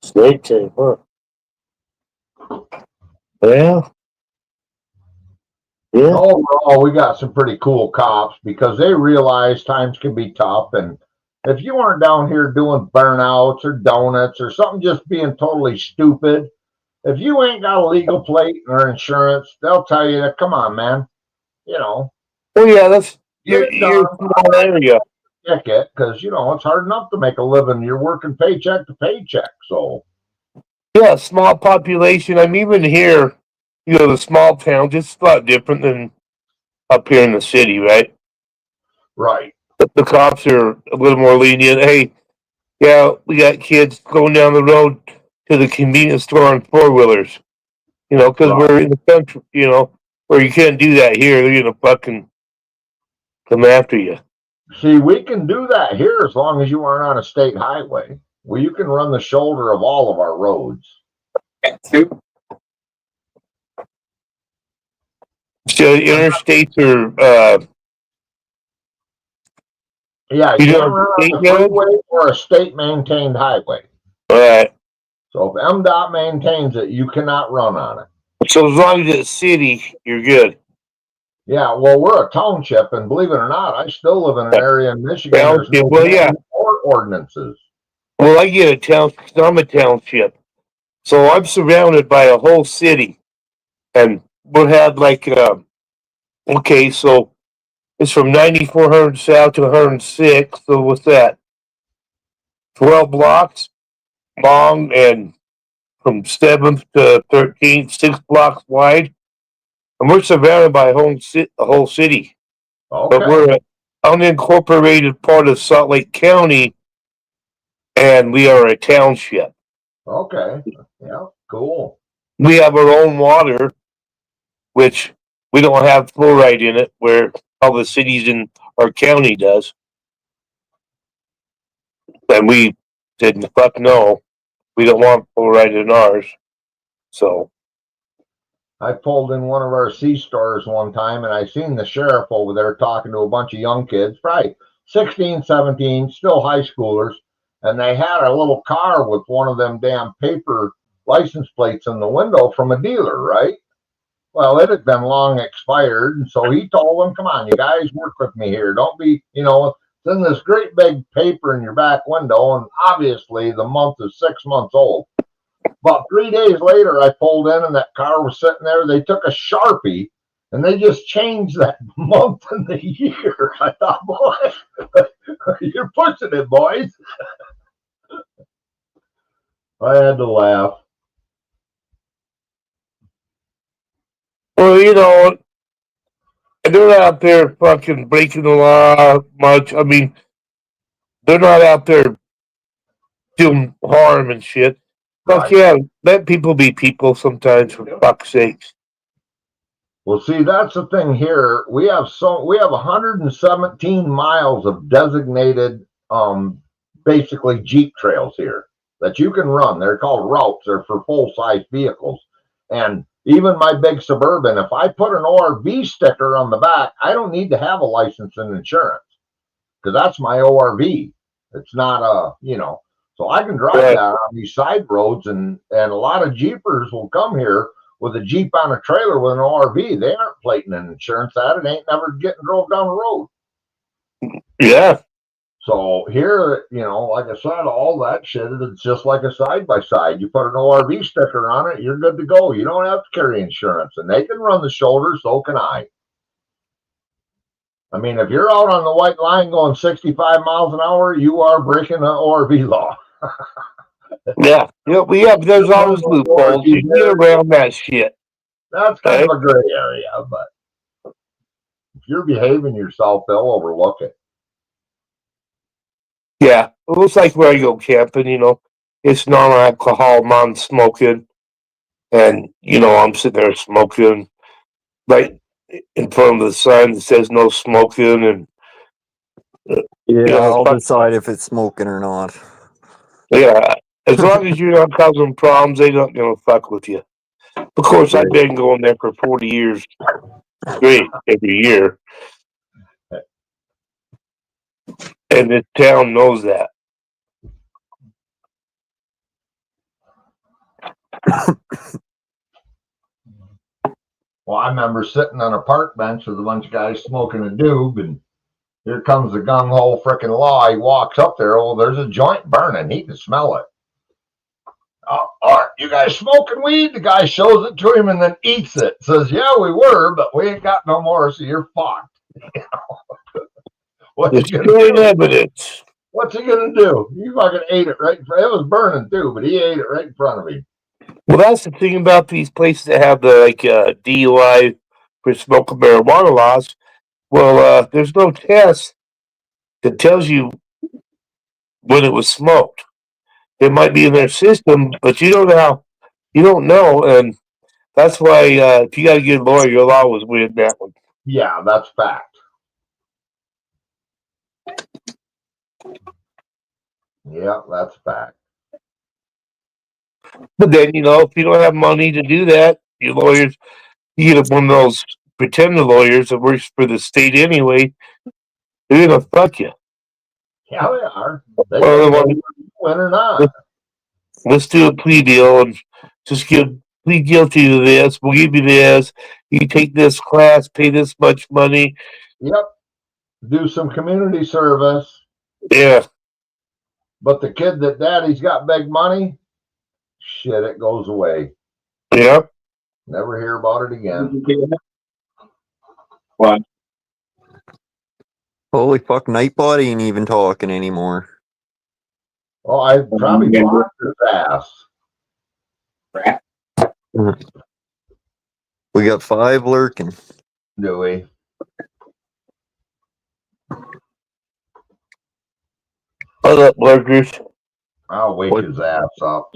Snake time, huh? Well, yeah. Overall, we got some pretty cool cops because they realize times can be tough. And if you weren't down here doing burnouts or donuts or something just being totally stupid, if you ain't got a legal plate or insurance, they'll tell you that, come on, man, you know, Oh yeah, that's get it your done, small area. ticket, because, you know, it's hard enough to make a living. You're working paycheck to paycheck. So, Yeah, small population. I'm even here, the small towns, it's a lot different than up here in the city, right? right. The cops are a little more lenient. Hey, yeah, we got kids going down the road to the convenience store on 4-wheelers, because Right. we're in the country, where you can't do that here. They're gonna fucking come after you. See, we can do that here as long as you aren't on a state highway. Well, you can run the shoulder of all of our roads. So interstates are, Yeah, you you know, can't run on the state roads? freeway or a state maintained highway. All right. So if MDOT maintains it, you cannot run on it. So as long as it's city, you're good. Yeah, well, we're a township, and believe it or not, I still live in an area in Michigan. There's no Well, yeah. ordinances. Well, I get a town. I'm a township, so I'm surrounded by a whole city, and we'll have like, okay, so it's from 9400 south to 106. So what's that? 12 blocks long, and from 7th to 13th, 6 blocks wide, and we're surrounded by a whole city. Okay. But we're an unincorporated part of Salt Lake County, and we are a township. Okay. Yeah, cool. We have our own water, which we don't have fluoride in it, where all the cities in our county does. And we said, fuck no, we don't want fluoride in ours. So, I pulled in one of our C-stores one time, and I seen the sheriff over there talking to a bunch of young kids, probably 16, 17, still high schoolers, and they had a little car with one of them damn paper license plates in the window from a dealer, right? Well, it had been long expired, and so he told them, come on, you guys, work with me here. Don't be, it's in this great big paper in your back window, and obviously the month is 6 months old. About 3 days later, I pulled in, and that car was sitting there. They took a Sharpie, and they just changed that month and the year. I thought, boy, you're pushing it, boys. I had to laugh. well, they're not out there fucking breaking the law much. I mean, they're not out there doing harm and shit. Fuck Right. yeah, let people be people sometimes, for fuck's sakes. Well, see, that's the thing here. We have 117 miles of designated, basically Jeep trails here that you can run. They're called routes. They're for full-size vehicles. And even my big Suburban, if I put an ORV sticker on the back, I don't need to have a license and insurance because that's my ORV. It's not so I can drive that on these side roads, and a lot of Jeepers will come here with a Jeep on a trailer with an ORV. They aren't plating an insurance that it ain't never getting drove down the road. Yeah. So here, like I said, all that shit, it's just like a side-by-side. You put an ORV sticker on it, you're good to go. You don't have to carry insurance, and they can run the shoulder, so can I. I mean, if you're out on the white line going 65 miles an hour, you are breaking the ORV law. Yeah. There's always loopholes. You get around that shit. That's kind of a gray area, but if you're behaving yourself, they'll overlook it. Yeah. It looks like where I go camping, it's non-alcohol, non-smoking. And, I'm sitting there smoking right in front of the sign that says no smoking. And I'll decide if it's smoking or not. Yeah. As long as you're not causing problems, they're not going to fuck with you. Of course, I've been going there for 40 years straight every year. And the town knows that. Well, I remember sitting on a park bench with a bunch of guys smoking a doob, and here comes the gung-ho frickin' law. He walks up there. Oh, there's a joint burning. He can smell it. Oh, all right, you guys smoking weed? The guy shows it to him and then eats it. Says, yeah, we were, but we ain't got no more, so you're fucked. What's he gonna Destroying do? evidence. What's he gonna do? He fucking ate it right in front. It was burning too, but he ate it right in front of him. Well, that's the thing about these places that have the DUI for smoking marijuana laws. Well, there's no test that tells you when it was smoked. It might be in their system, but you don't know. You don't know, and that's why if you got a good lawyer, you'll always win that one. Yeah, that's fact. Yeah, that's fact. But then, if you don't have money to do that, your lawyers, you get one of those pretender lawyers that works for the state anyway, they're gonna fuck you. Yeah, they are. They Well, can win or not. let's do a plea deal and just plead guilty to this. We'll give you this. You take this class, pay this much money. Yep. Do some community service. Yeah. But the kid that daddy's got big money, shit, it goes away. Yep. Never hear about it again. What? Holy fuck, Nightbot ain't even talking anymore. Oh, I probably blocked his ass. We got 5 lurking. Do we? What up, lurkers? I'll wake his ass up.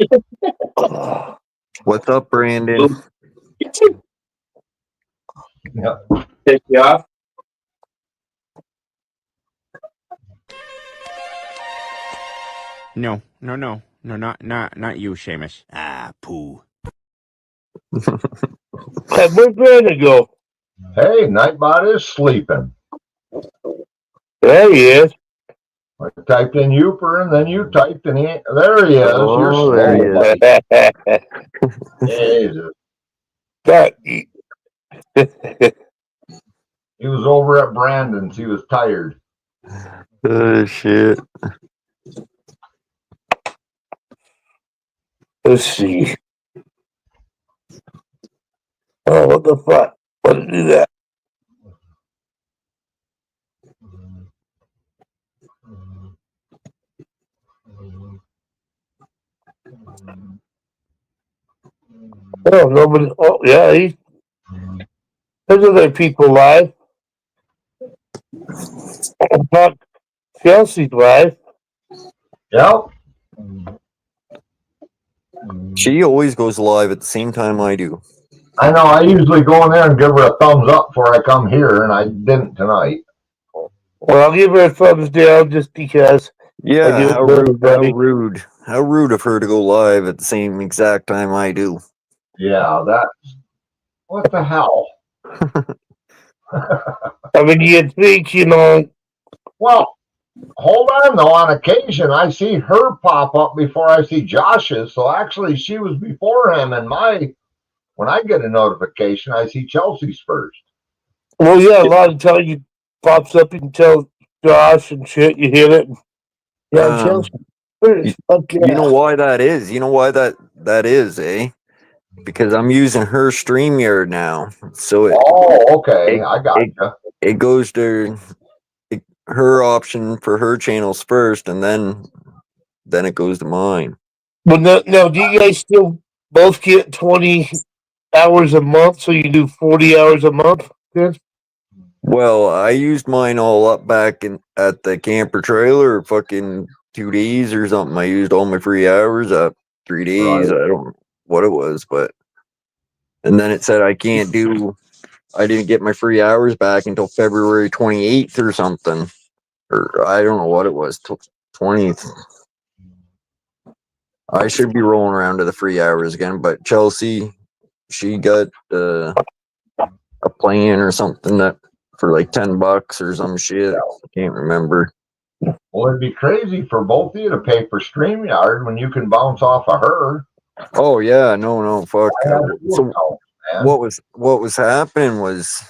What's up, Brandon? Yep. Take you off. No, not you, Seamus. Ah, poo. Where'd Brandon go? Hey, Nightbot is sleeping. There he is. I typed in Youper and then you typed and there he is. Oh, You're slow, there he is. buddy. Jesus. That, He was over at Brandon's. He was tired. Oh, shit. let's see. Oh, what the fuck? What did do that? Oh, nobody. Oh, yeah. There's other people live. Fuck. Chelsea's live. Yep. She always goes live at the same time I do. I know. I usually go in there and give her a thumbs up before I come here, and I didn't tonight. Well, I'll give her a thumbs down just because. Yeah, how rude. How rude of her to go live at the same exact time I do. Yeah, that's what the hell. I mean, you'd think, Well, hold on though. On occasion, I see her pop up before I see Josh's. So actually, she was before him. And when I get a notification, I see Chelsea's first. Well, yeah, a lot of times you pops up, you can tell Josh and shit, you hit it. Yeah, Chelsea. You know why that is? You know why that is, eh? Because I'm using her StreamYard now. So okay. I got you. It goes to her option for her channels first, and then it goes to mine. But now, do you guys still both get 20 hours a month? So you do 40 hours a month? Good. Well, I used mine all up back at the camper trailer, fucking 2 days or something. I used all my free hours up 3 days. Right. I don't know what it was, and then it said I didn't get my free hours back until February 28th or something. Or I don't know what it was, 20th. I should be rolling around to the free hours again, but Chelsea, she got a plan or something that for like $10 or some shit. I can't remember. Well, it'd be crazy for both of you to pay for StreamYard when you can bounce off of her. Oh yeah, no, fuck. So man. what was happening was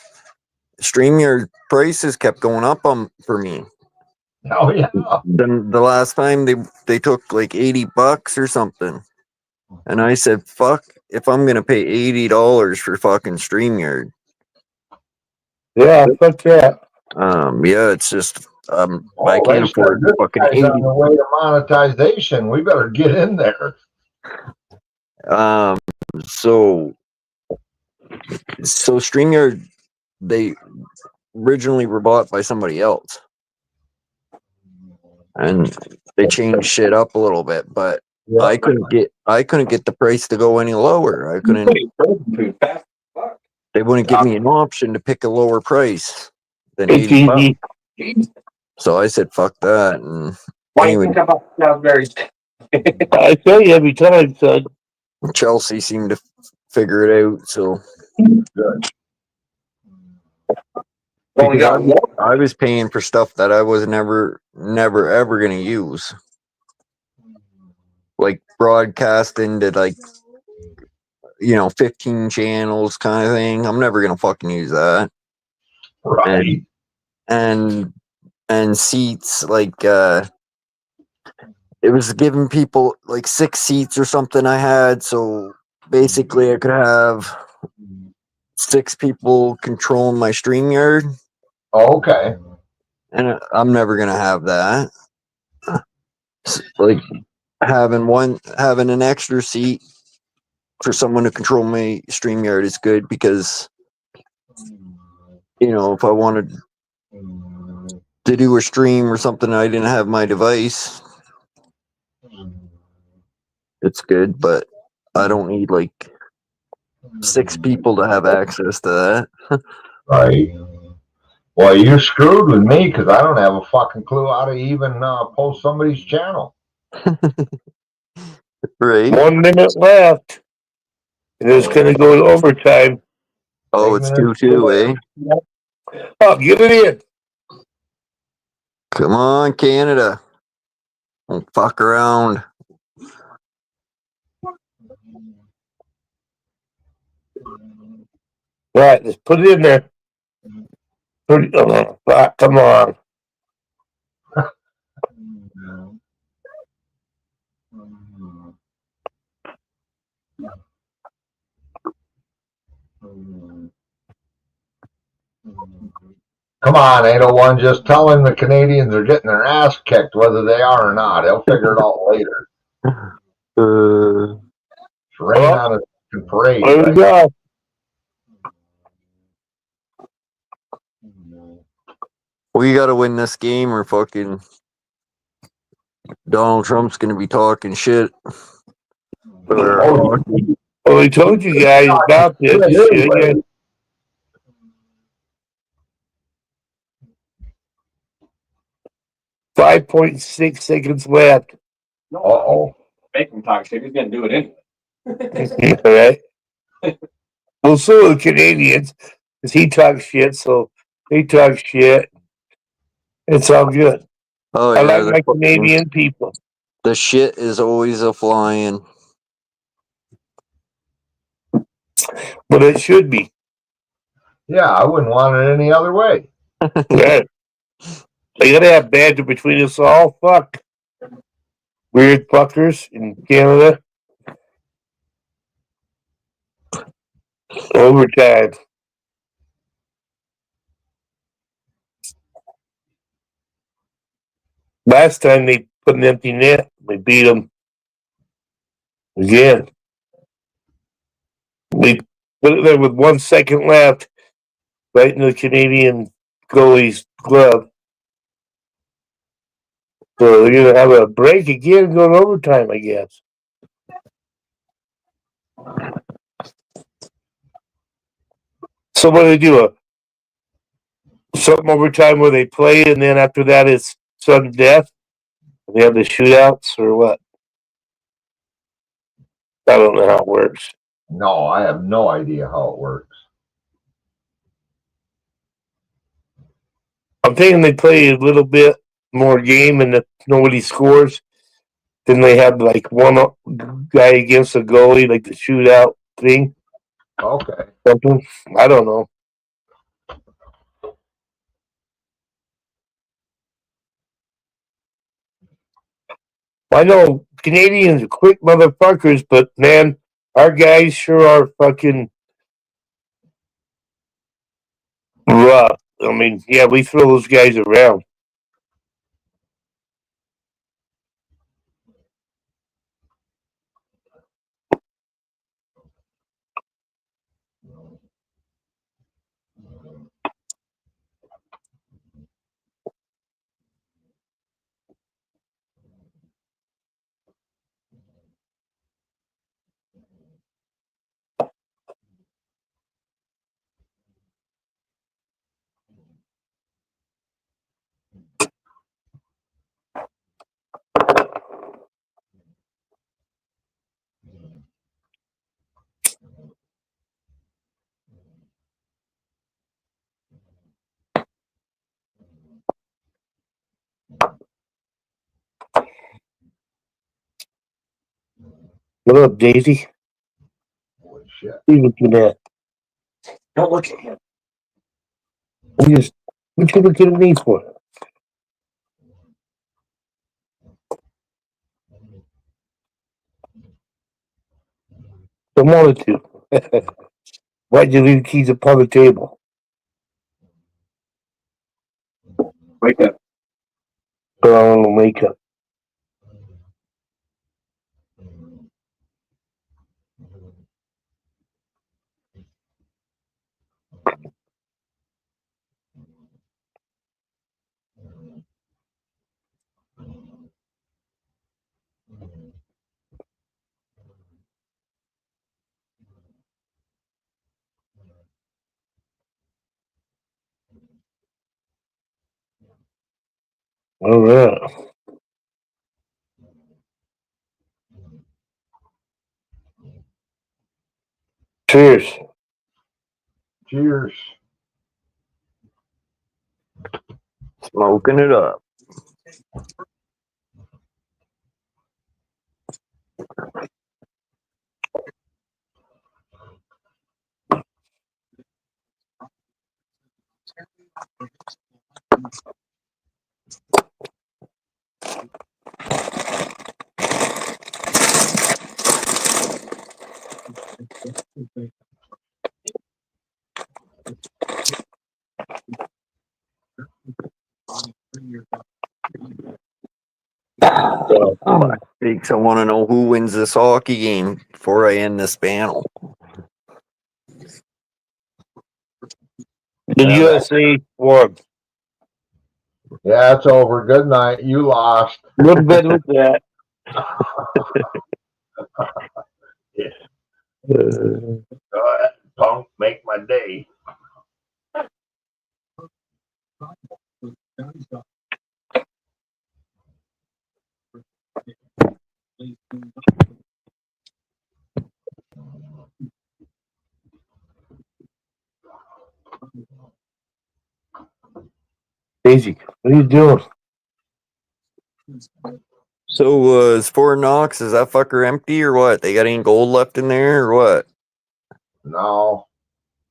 StreamYard prices kept going up for me. Oh yeah. Then the last time they took like $80 or something. And I said, fuck, if I'm going to pay $80 for fucking StreamYard. Yeah, fuck that. Yeah, it's just, I Oh, can't they afford said this fucking guy's 80. on the way to monetization. We better get in there. So StreamYard, they originally were bought by somebody else. And they changed shit up a little bit, but Yeah. I couldn't get the price to go any lower. I couldn't. They wouldn't give me an option to pick a lower price than It's $80. easy. So I said, "Fuck that." And Why anyway, you think about Raspberries? I tell you every time, son. Chelsea seemed to figure it out. So Only got one. I was paying for stuff that I was never ever gonna use, like broadcasting to 15 channels kind of thing. I'm never gonna fucking use that. Right. And seats, it was giving people like 6 seats or something I had, so basically I could have 6 people controlling my StreamYard, Okay. and I'm never gonna have that. Like having an extra seat for someone to control my StreamYard is good, because if I wanted to do a stream or something, I didn't have my device. It's good, but I don't need 6 people to have access to that. Right. Well, you're screwed with me because I don't have a fucking clue how to even post somebody's channel. Right. 1 minute left. And it's gonna go to overtime. Oh, it's 2-2, eh? Oh, get it in. Come on, Canada. Don't fuck around. Right, let's put it in there. Come on. Come on, 801, just tell him the Canadians are getting their ass kicked, whether they are or not. He'll figure it out later. It's rain on a parade. There we go. We gotta win this game, or fucking Donald Trump's gonna be talking shit. Well, we told you guys about this. Anyway. 5.6 seconds left. Uh-oh. Make him talk shit. He's gonna do it anyway. All right. Well, so are the Canadians, because he talks shit, so they talk shit. It's all good. Oh, I yeah, like my Canadian people. the shit is always a flying. But it should be. Yeah, I wouldn't want it any other way. Right. They gotta have banter between us all. Fuck. Weird fuckers in Canada. Overtime. Last time they put an empty net, we beat them again. We put it there with 1 second left, right in the Canadian goalie's glove. So they're gonna have a break again and go to overtime, I guess. So what do they do? Something overtime where they play, and then after that it's sudden death? They have the shootouts or what? I don't know how it works. No, I have no idea how it works. I'm thinking they play a little bit more game, and if nobody scores, then they have like one guy against a goalie, like the shootout thing. Okay. Something. I don't know. I know Canadians are quick motherfuckers, but man, our guys sure are fucking rough. I mean, yeah, we throw those guys around. What up, Daisy? Holy shit. What are you looking at? Don't look at him. What you looking at me for? I wanted to. Why'd you leave the keys upon the table? Wake up. Put on a little makeup. All right. Cheers. Cheers. Smoking it up. Thanks. I want to know who wins this hockey game before I end this panel. The USA won. Yeah, it's over. Good night. You lost. Good bed with that. Yeah. Go ahead, punk. Make my day. Daisy, what are you doing? So, is Fort Knox, is that fucker empty or what? They got any gold left in there or what? No.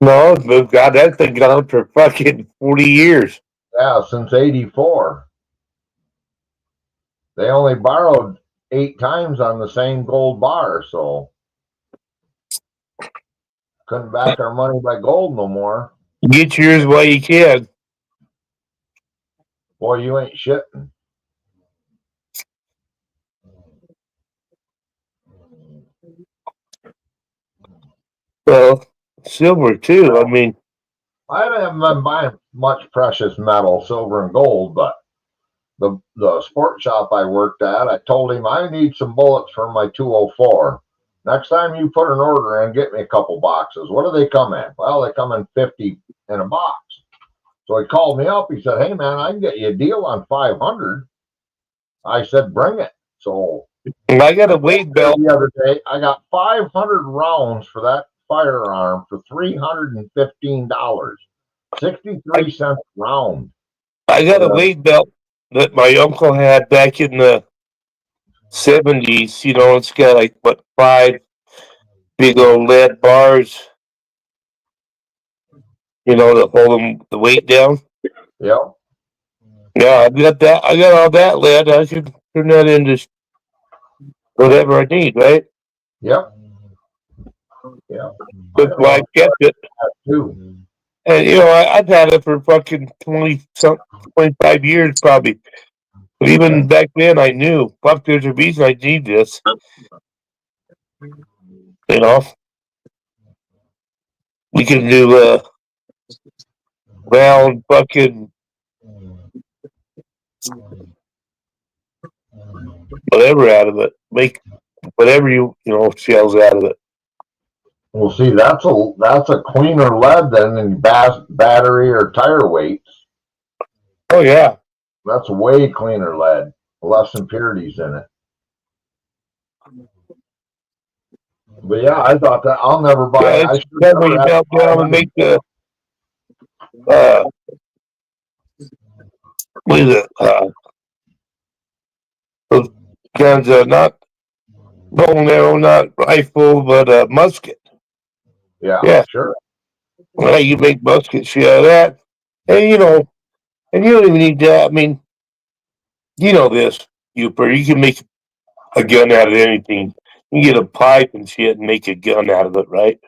No, but God, that thing got up for fucking 40 years. Yeah, since 84. They only borrowed 8 times on the same gold bar, so couldn't back our money by gold no more. Get yours while you can. Boy, you ain't shitting. Well, silver too. I mean, I haven't been buying much precious metal, silver and gold, but the sport shop I worked at, I told him I need some bullets for my 204. Next time you put an order in, get me a couple boxes. What do they come in? Well, they come in 50 in a box. So he called me up. He said, "Hey man, I can get you a deal on 500." I said, "Bring it." So I got a weight belt the other day. I got 500 rounds for that firearm for $315, 63 cents a round. I got a weight belt that my uncle had back in the 70s. You know, it's got like, what, 5 big old lead bars, you know, to hold the weight down. Yep. Yeah, I got that. I got all that lead. I could turn that into whatever I need, right? Yep. Yeah. That's why I kept it. Too. And I've had it for fucking 25 years probably. But even back then, I knew, fuck, there's a reason I need this. We can do round fucking whatever out of it. Make whatever shells out of it. Well, see, that's a cleaner lead than in battery or tire weights. Oh yeah, that's way cleaner lead, less impurities in it. But yeah, I thought that I'll never buy. Yeah, I it's when you melt down and make the what is it? Those guns are not bow and arrow, not rifle, but musket. Yeah, sure. Well, you make musket shit out of that, and you don't even need that. I mean, you know this, you can make a gun out of anything. You can get a pipe and shit and make a gun out of it, right?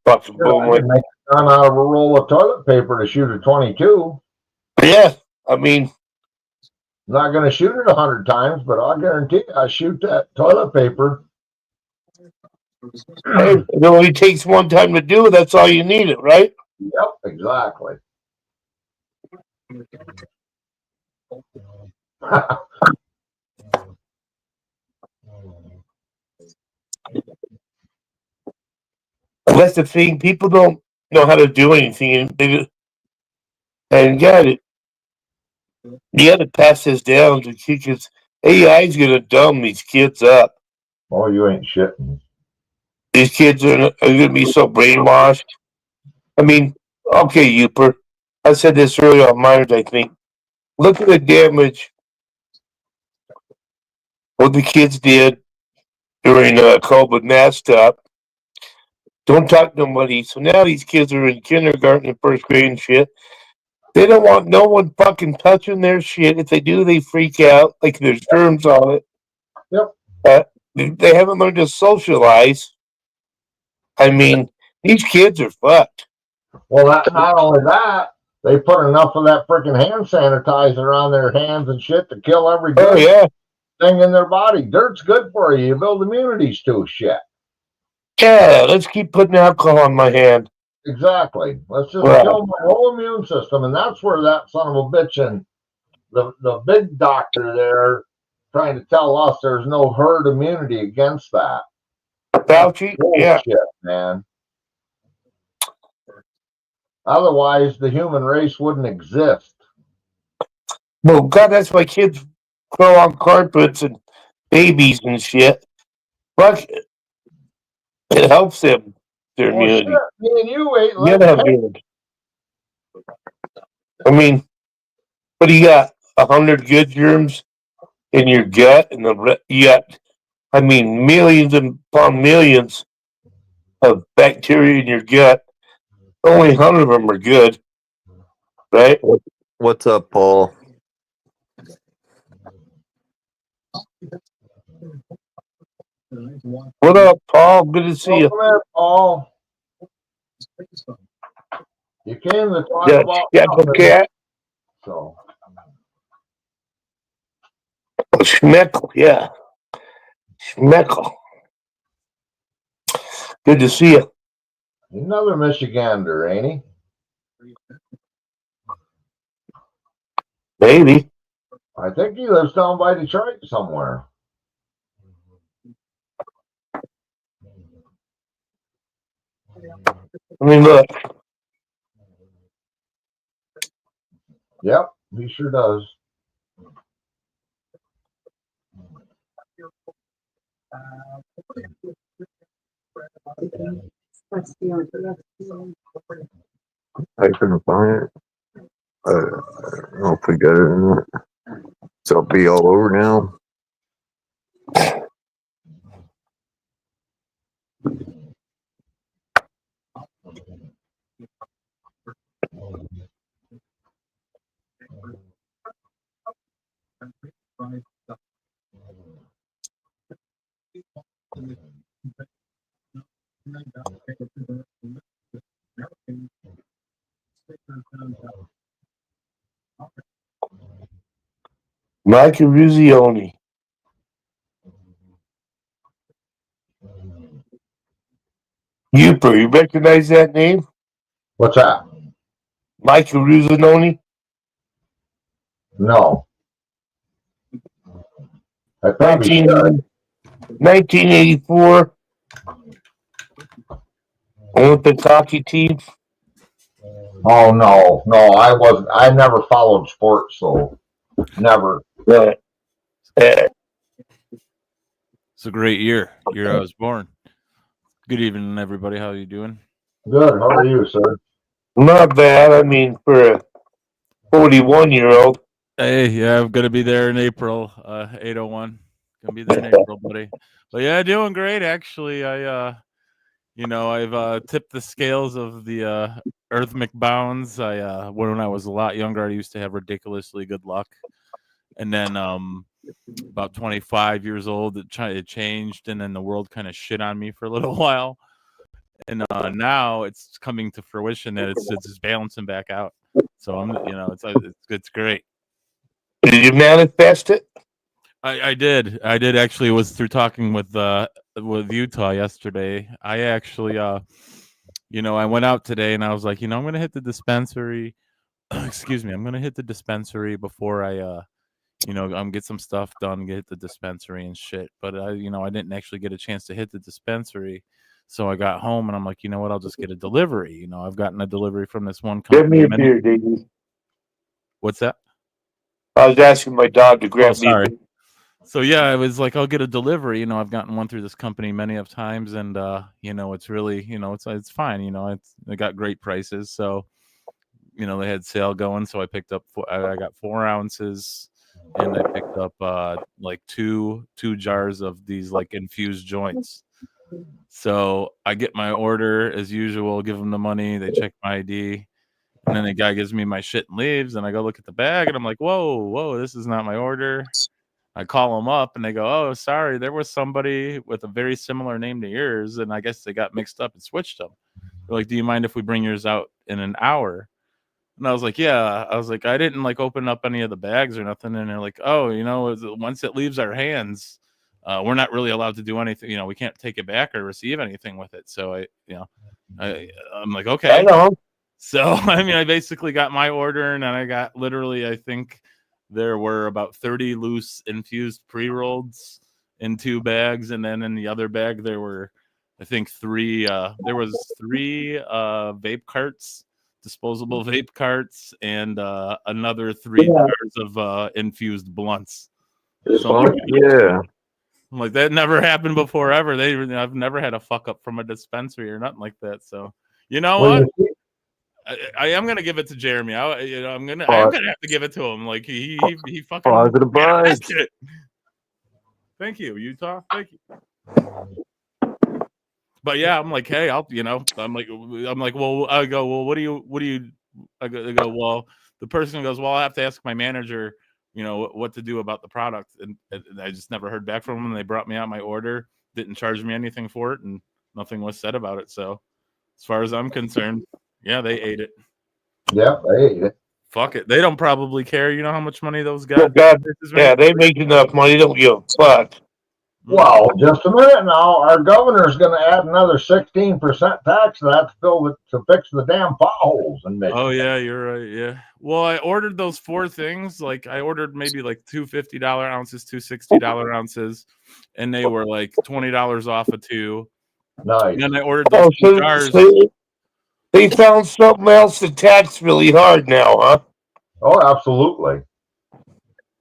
Fucking boom, I can make a gun out of a roll of toilet paper to shoot a 22. Yeah, I mean, I'm not going to shoot it 100 times, but I'll guarantee I shoot that toilet paper. It only takes one time to do it. That's all you need it, right? Yep, exactly. That's the thing. People don't know how to do anything, and got it. You got to pass this down to kids. AI is going to dumb these kids up. Oh, you ain't shitting. These kids are going to be so brainwashed. I mean, okay, Youper. I said this earlier on Myers, I think. Look at the damage what the kids did during COVID mask up. Don't talk to nobody. So now these kids are in kindergarten and first grade and shit. They don't want no one fucking touching their shit. If they do, they freak out like there's germs on it. Yep. They haven't learned to socialize. I mean, these kids are fucked. Well, not only that, they put enough of that freaking hand sanitizer on their hands and shit to kill every thing in their body. Dirt's good for you. You build immunities to shit. Yeah, let's keep putting alcohol on my hand. Exactly. Let's just kill my whole immune system. And that's where that son of a bitch and the big doctor there trying to tell us there's no herd immunity against that. Fauci? Yeah. Shit, man. Otherwise, the human race wouldn't exist. Well, God, that's why kids grow on carpets and babies and shit. Fuck, it helps them, their immunity. Shit, me and you ate I mean, what do you got? 100 good germs in your gut, and you got, I mean, millions upon millions of bacteria in your gut. Only 100 of them are good, right? What's up, Paul? What up, Paul? Good to see you. Welcome in, Paul. You came to talk about cat. So. Schmeckle, yeah. Schmeckle. Good to see you. Another Michigander, ain't he? Maybe. I think he lives down by Detroit somewhere. I mean, look. Yep, he sure does. I couldn't find it. I don't know if we got it or not. So it'll be all over now. Mike Ruzioni. You recognize that name? What's that? Mike Ruzioni? No. I probably should. 1984 Olympic hockey team. Oh no, I wasn't. I never followed sports, so never. Uh, It's a great year I was born. Good evening, everybody. How are you doing? Good. How are you, sir? not bad. I mean, for a 41-year-old. Hey, yeah, I'm gonna be there in April. 801. Gonna be there in April, buddy. But yeah, doing great. Actually, I've tipped the scales of the Earth McBounds. When I was a lot younger, I used to have ridiculously good luck, and then about 25 years old, it changed, and then the world kind of shit on me for a little while, and now it's coming to fruition that it's just balancing back out. So it's great. Did you manifest it? I did actually. Was through talking with Utah yesterday. I actually I went out today and I was like, I'm gonna hit the dispensary. Excuse me, I'm gonna hit the dispensary before I I'm get some stuff done, get the dispensary and shit. But I didn't actually get a chance to hit the dispensary. So I got home and I'm like, you know what, I'll just get a delivery. I've gotten a delivery from this one company. Give me a beer, Davey. What's that? I was asking my dog to grab me. So yeah, I was like, I'll get a delivery. I've gotten one through this company many of times, and it's really, it's fine. They got great prices. So, they had sale going. So I picked up, I got 4 ounces, and I picked up like two jars of these like infused joints. So I get my order as usual, give them the money, they check my ID, and then the guy gives me my shit and leaves, and I go look at the bag, and I'm like, whoa, this is not my order. I call them up, and they go, oh, sorry, there was somebody with a very similar name to yours, and I guess they got mixed up and switched them. They're like, do you mind if we bring yours out in an hour? And I was like, yeah. I was like, I didn't like open up any of the bags or nothing. And they're like, oh, once it leaves our hands, we're not really allowed to do anything. We can't take it back or receive anything with it. So I'm like, okay. I know. So, I basically got my order, and then I got literally, I think there were about 30 loose infused pre-rolls in 2 bags. And then in the other bag, there were, I think 3 vape carts, disposable vape carts, and another 3 jars of infused blunts. So Yeah. I'm like, that never happened before ever. I've never had a fuck up from a dispensary or nothing like that. So you know what? I am gonna give it to Jeremy. I'm gonna have to give it to him. Like he fucking Positive vibes. it. Thank you, Utah. Thank you. But yeah, I'm like, hey, I'm like, well, I go, well, what do you? I go, well, the person goes, well, I have to ask my manager, what to do about the product, and I just never heard back from them. They brought me out my order, didn't charge me anything for it, and nothing was said about it. So, as far as I'm concerned, yeah, they ate it. Yeah, they ate it. Fuck it, they don't probably care. You know how much money those guys? Yeah, they make enough money. Don't give a fuck. Well, just a minute now. Our governor's going to add another 16% tax to that to fix the damn potholes in Michigan. Oh yeah, you're right. Yeah. Well, I ordered those 4 things. Like I ordered maybe like 2 $50 ounces, 2 $60 ounces, and they were like $20 off of 2. Nice. And then I ordered those 2 jars. They found something else to tax really hard now, huh? Oh, absolutely.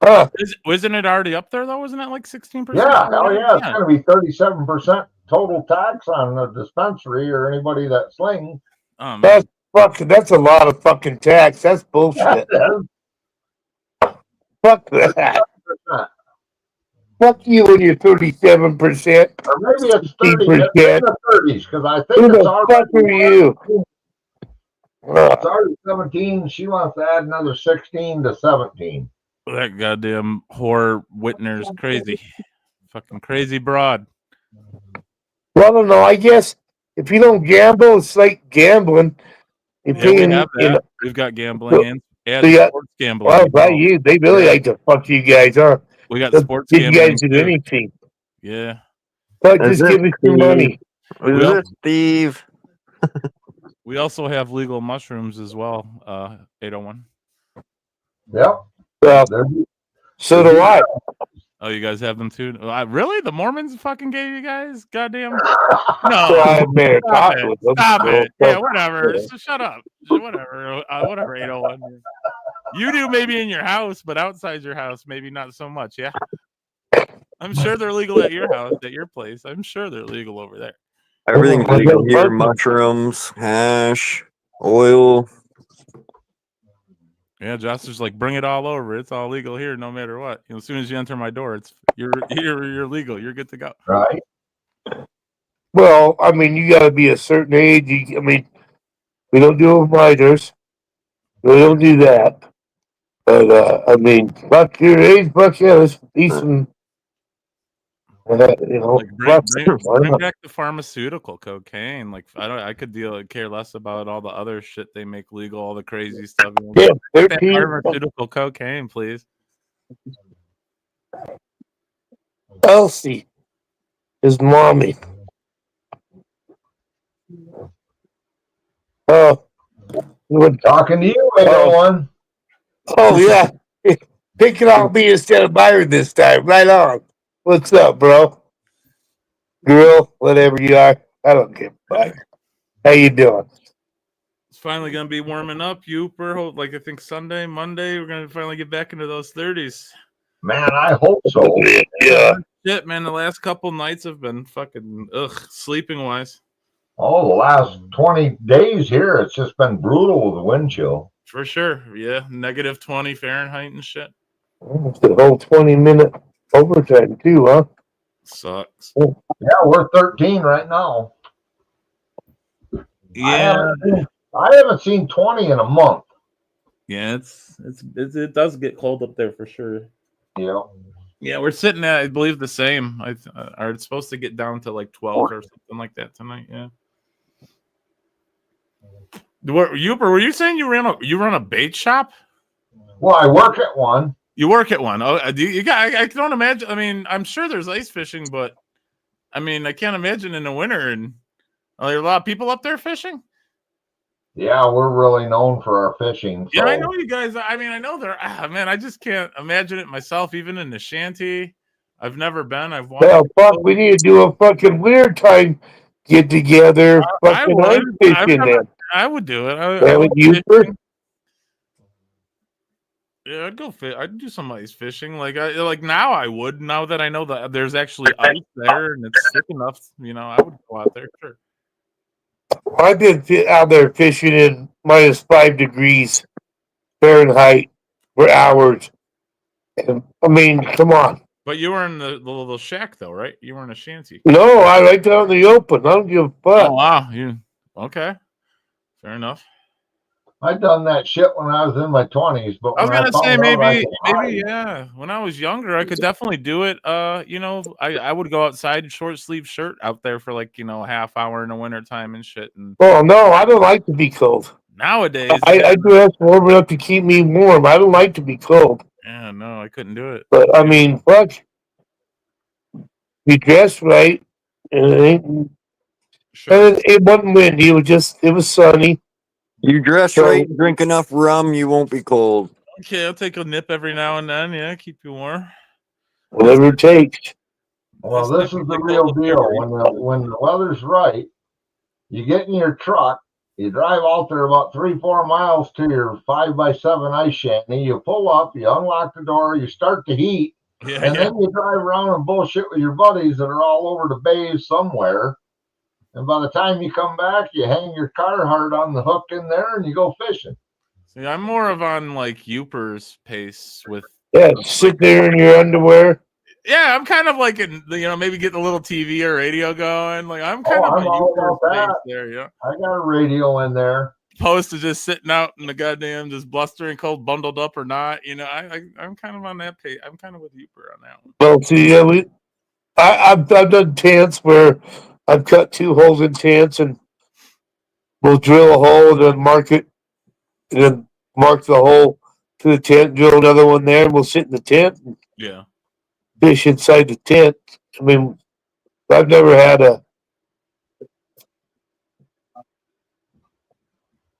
Huh. Wasn't it already up there though? Wasn't that like 16%? Yeah, hell yeah. It's going to be 37% total tax on the dispensary or anybody that slings. That's a lot of fucking tax. That's bullshit. Fuck that. Fuck you and your 37%. Or maybe it's 30%. It's in the 30s because I think Who it's the already. fuck are you? It's already 17. She wants to add another 16 to 17. That goddamn whore Whitner's crazy. Fucking crazy broad. Well, I don't know. I guess if you don't gamble, it's like gambling. Yeah, we have that. We've got gambling add So, yeah, sports gambling. well, you by know. you, they really like to fuck you guys, huh? We got They'll sports give you gambling guys in too. anything. Yeah. But Is just this give us your Steve? money. Is We this Steve? We also have legal mushrooms as well. 801. Yep. Well, There- so do I. Oh, you guys have them too? Really? The Mormons fucking gave you guys? Goddamn. So No. I've been Stop talking it. with them. Stop So, it. so- Yeah, whatever. yeah. So shut up. Whatever. Whatever, 801. You do maybe in your house, but outside your house, maybe not so much. Yeah. I'm sure they're legal at your house, at your place. I'm sure they're legal over there. Everything's I legal got here. mushrooms. Mushrooms, hash, oil. Yeah, Josh is like, bring it all over. It's all legal here, no matter what. You know, as soon as you enter my door, you're legal. You're good to go. Right. Well, I mean, you got to be a certain age. I mean, we don't do minors. We don't do that. But I mean, fuck your age, fuck yeah, it's decent. You know, Like fuck, why bring not? back the pharmaceutical cocaine. Like I could care less about all the other shit they make legal, all the crazy stuff. You know, Yeah, get that 13. pharmaceutical cocaine, please. Elsie, his mommy. Oh, Talking to you, 801. oh yeah. Picking on me instead of Byron this time. Right on. What's up, bro? Girl, whatever you are. I don't give a fuck. How you doing? It's finally gonna be warming up, Uper. Like I think Sunday, Monday, we're gonna finally get back into those 30s. Man, I hope so. Yeah. Shit, man, the last couple nights have been fucking sleeping wise. Oh, the last 20 days here, it's just been brutal with the wind chill. For sure. Yeah. Negative 20 Fahrenheit and shit. It's the whole 20-minute overtime, too, huh? Sucks. Yeah, we're 13 right now. Yeah. I haven't seen 20 in a month. Yeah, it does get cold up there for sure. Yeah. Yeah, we're sitting at, I believe, the same. Are it's supposed to get down to like 12 or something like that tonight? Yeah. Were you saying you run a bait shop? Well, I work at one. You work at one. Oh, I don't imagine. I mean, I'm sure there's ice fishing, but I mean, I can't imagine in the winter. And are there a lot of people up there fishing? Yeah, we're really known for our fishing. Yeah, so- I know you guys. I mean, I know they're. Man, I just can't imagine it myself. Even in the shanty, I've never been. I've watched. Well, fuck, we need to do a fucking winter time get together. Fucking ice fishing then. I would do it. Yeah, with you first? Yeah, I'd go fish. I'd do some ice fishing. Like now, I would. Now that I know that there's actually ice there and it's thick enough, I would go out there. Sure. I've been out there fishing in -5 degrees Fahrenheit for hours. And, I mean, come on. But you were in the little shack, though, right? You were in a shanty. No, I like out in the open. I don't give a fuck. Oh wow, okay, fair enough. I'd done that shit when I was in my 20s, but I was when gonna say found out I maybe could hide- yeah. When I was younger, I could definitely do it. I would go outside short sleeve shirt out there for like a half hour in the winter time and shit. And Oh, no, I don't like to be cold. nowadays, I dress warm enough to keep me warm. I don't like to be cold. yeah, no, I couldn't do it. But, I mean, fuck. You dress right. And it ain't. Sure. And it wasn't windy. It was sunny. You dress right, drink enough rum, you won't be cold. Okay, I'll take a nip every now and then. Yeah, keep you warm. Whatever it takes. Well, this is the real deal. When the weather's right, you get in your truck, you drive out there about 3-4 miles to your 5x7 ice shanty, you pull up, you unlock the door, you start to heat, Yeah, and then you drive around and bullshit with your buddies that are all over the bays somewhere. And by the time you come back, you hang your Carhartt on the hook in there and you go fishing. See, I'm more of on like Uper's pace with. Yeah, sit there in your underwear. Yeah, I'm kind of like maybe get a little TV or radio going. Like I'm kind Oh, of I'm a all Uper's about pace that. there. Yeah. I got a radio in there. Opposed to just sitting out in the goddamn just blustering cold, bundled up or not. I'm kind of on that pace. I'm kind of with Uper on that one. Well, see, I've done tents where I've cut 2 holes in tents and we'll drill a hole and then mark it and then mark the hole to the tent, drill another one there, and we'll sit in the tent and Yeah. fish inside the tent. I mean, I've never had a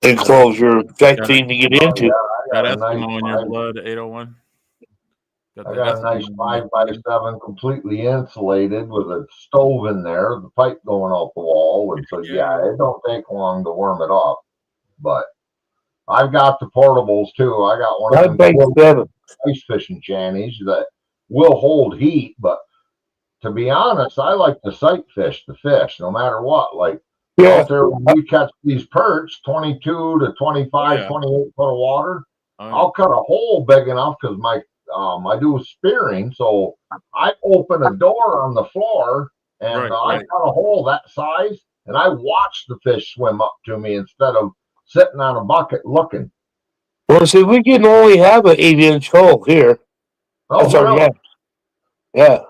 enclosure type thing to get into. Yeah, I Got got a Eskimo in nice your five- blood, 801. I got a nice 5x7 completely insulated with a stove in there, the pipe going out the wall, and so yeah, it don't take long to warm it up. But I've got the portables too. I got one of them 5x7. ice fishing shanties that will hold heat, but to be honest, I like to sight fish the fish no matter what. Like Yeah. out there when we catch these perch, 22 to 25, 28 foot of water, I'll cut a hole big enough because my I do spearing, so I open a door on the floor and I cut a hole that size, and I watch the fish swim up to me instead of sitting on a bucket looking. Well, see, we can only have an 8-inch hole here. Oh, That's our really? max. Yeah.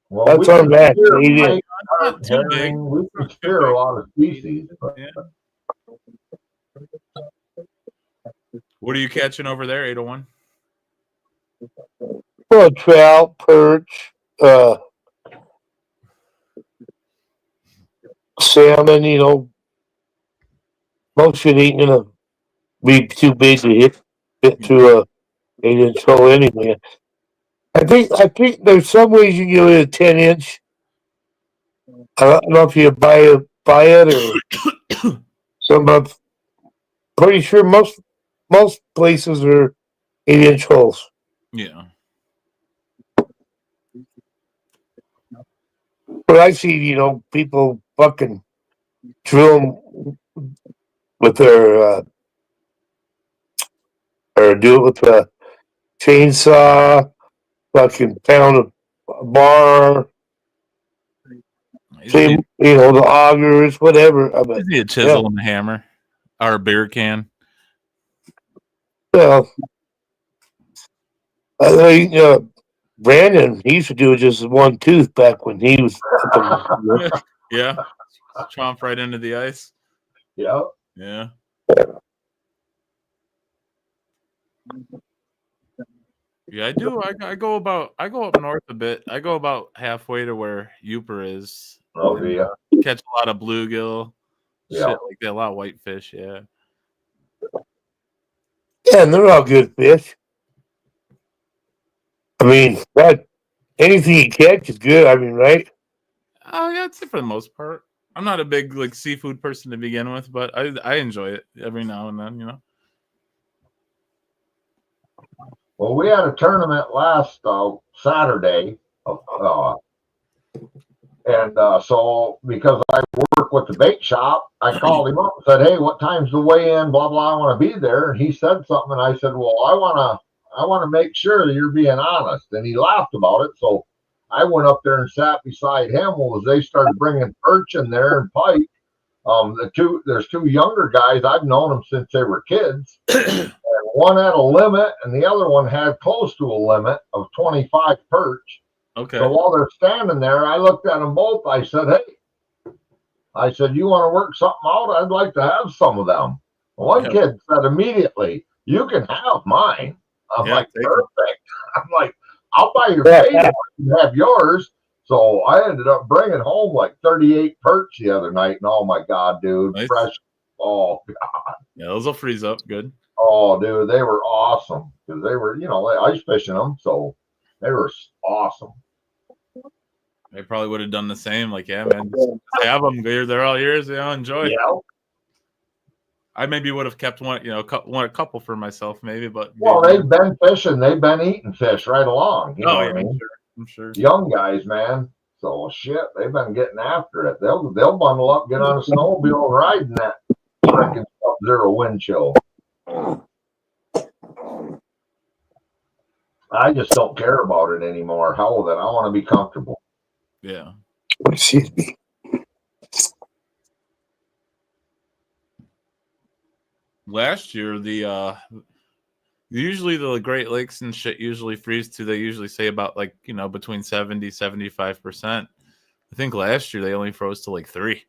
Well, that's we our can max. spear 8 pike, inch. carp, herring, we can spear a lot of species. But What are you catching over there, 801? Well, trout, perch, salmon, you know. Most shit ain't gonna be too big to fit through a 8-inch hole anyway. I think there's some ways you can go in a 10-inch. I don't know if you buy it or some. I'm pretty sure most places are 8-inch holes. Yeah. But I see, you know, people fucking drill them with their or do it with a chainsaw, fucking pound a bar. Same, you know, the augers, whatever. You need a chisel and a hammer, or a beer can. Well, Brandon, he used to do it just with one tooth back when he was. Yeah, chomp right into the ice. Yeah. Yeah. Yeah, I do. I go up north a bit. I go about halfway to where Uper is. Oh, yeah. Catch a lot of bluegill, shit Yeah. like that. A lot of whitefish. Yeah. Yeah, and they're all good fish. I mean, anything you catch is good. I mean, right? Oh yeah, it's for the most part. I'm not a big like seafood person to begin with, but I enjoy it every now and then. You know. Well, we had a tournament last Saturday, so because I work with the bait shop, I called him up and said, "Hey, what time's the weigh-in? Blah blah. I want to be there." And he said something, and I said, "Well, I want to make sure that you're being honest." And he laughed about it. So I went up there and sat beside him. Well, as they started bringing perch in there and pike, there's two younger guys. I've known them since they were kids. And one had a limit, and the other one had close to a limit of 25 perch. Okay. So while they're standing there, I looked at them both. I said, "Hey," I said, "you want to work something out? I'd like to have some of them." One kid said immediately, "You can have mine." I'm like, "Perfect." I'm like, "I'll buy your bait and have yours." So I ended up bringing home like 38 perch the other night, and oh my god, dude, Nice. fresh! Oh god, Yeah, those will freeze up good. oh dude, they were awesome because they were, ice fishing them, so they were awesome. They probably would have done the same. Like, yeah, man, just have them. They're all yours. Enjoy. Yeah. I maybe would have kept one, a couple for myself, maybe. But Well, they've been fishing, they've been eating fish right along. You know what I mean? I'm sure. Young guys, man. So shit, they've been getting after it. They'll bundle up, get on a snowmobile, and ride in that freaking sub-zero wind chill. I just don't care about it anymore. Hell with it. I want to be comfortable. Yeah. Excuse me. Last year, usually the Great Lakes and shit usually freeze to, they usually say about like, between 70-75%. I think last year they only froze to like 3.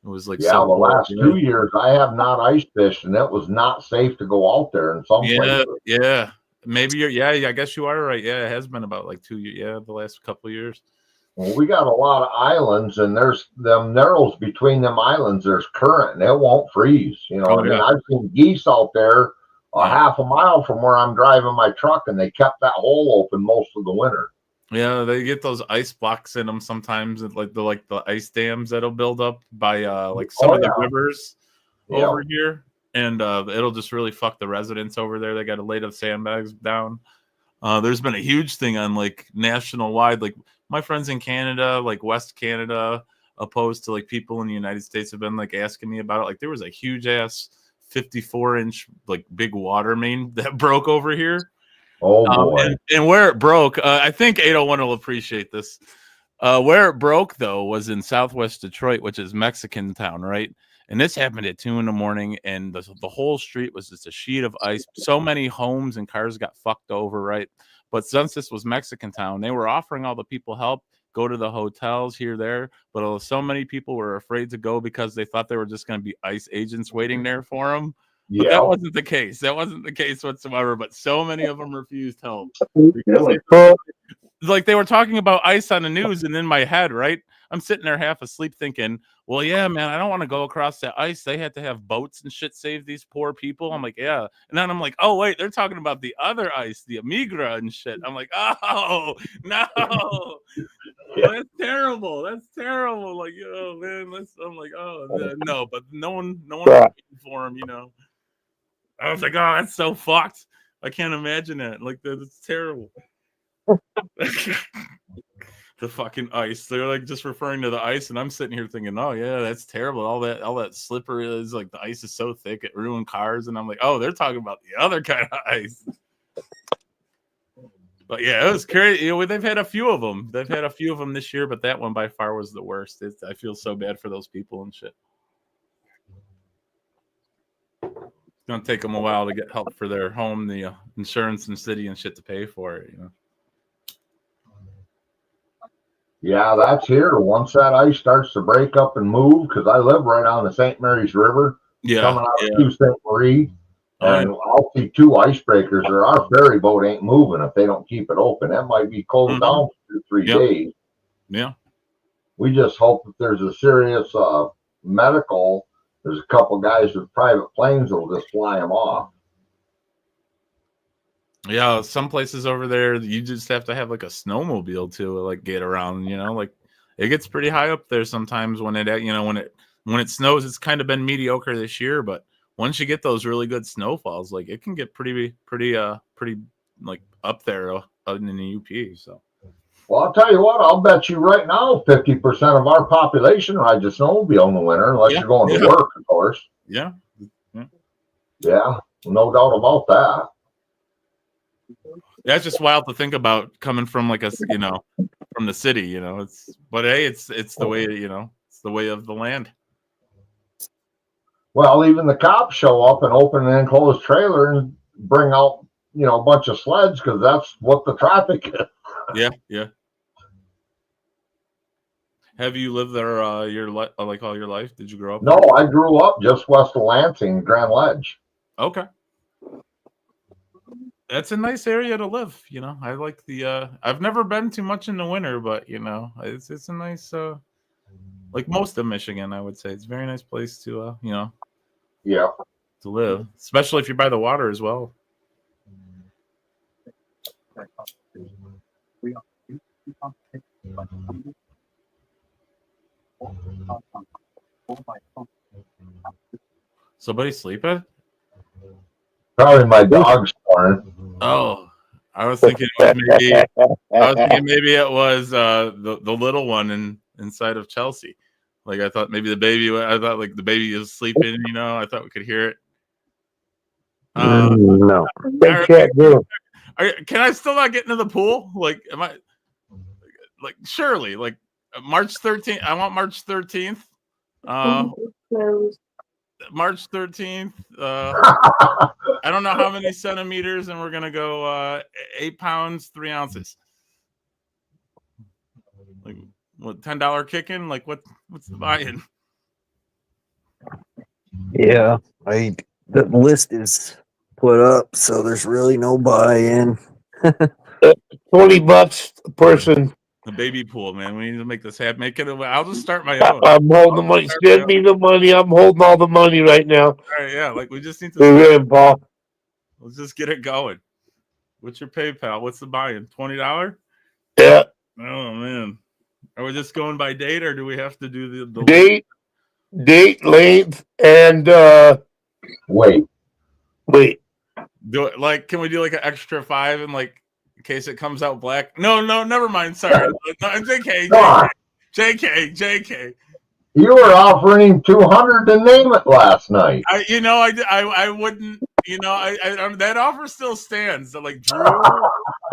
It was like Yeah, so the cold, last 2 years I have not ice fished, and it was not safe to go out there in some yeah, places. yeah. Maybe you're. Yeah, I guess you are right. Yeah, it has been about like 2 years. Yeah, the last couple of years. Well, we got a lot of islands, and there's them narrows between them islands. There's current, and it won't freeze. You know, Oh, I mean, yeah. I've seen geese out there a Yeah. half a mile from where I'm driving my truck, and they kept that hole open most of the winter. Yeah, they get those ice blocks in them sometimes, like the ice dams that'll build up by like some of the rivers over here, and it'll just really fuck the residents over there. They got to lay the sandbags down. There's been a huge thing on like national wide, like my friends in Canada, like West Canada, opposed to like people in the United States have been like asking me about it. Like there was a huge ass 54-inch like big water main that broke over here. Oh boy! And where it broke, I think 801 will appreciate this. Where it broke though was in Southwest Detroit, which is Mexican town, right? And this happened at 2 a.m, and the whole street was just a sheet of ice. So many homes and cars got fucked over, right? But since this was Mexican town, they were offering all the people help, go to the hotels here, there. But so many people were afraid to go because they thought there were just going to be ICE agents waiting there for them. But that wasn't the case. That wasn't the case whatsoever. But so many of them refused help. Like they were talking about ICE on the news, and in my head, right, I'm sitting there half asleep thinking, well, yeah, man, I don't want to go across that ice. They had to have boats and shit save these poor people. I'm like, yeah. And then I'm like, oh, wait, they're talking about the other ice, the Amigra and shit. I'm like, oh, no. Well, that's terrible. That's terrible. Like, oh, man, I'm like, oh, no. But no one for him, you know. I was like, oh, that's so fucked. I can't imagine that. Like, that's terrible. The fucking ice. They're like just referring to the ice, and I'm sitting here thinking, oh yeah, that's terrible. All that slipper is like the ice is so thick it ruined cars, and I'm like, oh, they're talking about the other kind of ice. But yeah, it was crazy. You know, they've had a few of them. They've had a few of them this year, but that one by far was the worst. I feel so bad for those people and shit. It's gonna take them a while to get help for their home, the insurance and city and shit to pay for it, you know. Yeah, that's here. Once that ice starts to break up and move, because I live right on the St. Mary's River, coming out of Sault Ste. Marie, and I'll see 2 icebreakers, or our ferry boat ain't moving if they don't keep it open. That might be closed down for 2 or 3 days. Yeah. We just hope that there's a serious medical. There's a couple guys with private planes that'll just fly them off. Yeah, some places over there you just have to have like a snowmobile to like get around, you know, like it gets pretty high up there sometimes when it, you know, when it snows. It's kind of been mediocre this year, but once you get those really good snowfalls, like it can get pretty like up there in the UP. So, well, I'll tell you what, I'll bet you right now 50% of our population rides a snowmobile in the winter, unless you're going to work, of course. Yeah, no doubt about that. That's just wild to think about coming from like you know, from the city, you know. But hey, it's the way, you know, it's the way of the land. Well, even the cops show up and open an enclosed trailer and bring out, you know, a bunch of sleds, because that's what the traffic is. Yeah. Have you lived there like all your life? Did you grow up? No, I grew up just west of Lansing, Grand Ledge. Okay. That's a nice area to live, you know. I like the I've never been too much in the winter, but you know, it's a nice like most of Michigan, I would say. It's a very nice place to you know, to live, especially if you're by the water as well. Somebody sleeping? Probably my dog's snoring. Oh, I was thinking it was the little one inside of Chelsea. Like I thought maybe the baby was sleeping, you know. I thought we could hear it. No. Can I still not get into the pool? Like, am I like surely like March 13th? I want March 13th. March 13th. I don't know how many centimeters, and we're gonna go 8 pounds, 3 ounces. Like what? $10 kick-in? Like what's the buy-in? Yeah, the list is put up, so there's really no buy-in. $20 a person. The baby pool, man. We need to make this happen. Make it. I'll just start my own. I'm holding the money. Send me the money. I'm holding all the money right now. All right, yeah. Like we just need to. We're in, Paul. Let's just get it going. What's your PayPal? What's the buy-in? $20? Yeah. Oh man. Are we just going by date, or do we have to do the Date, length, and Wait. do it like? Can we do like an extra 5 and like in case it comes out black? No, never mind. Sorry, no, JK. You were offering him 200 to name it last night. I wouldn't. That offer still stands. So like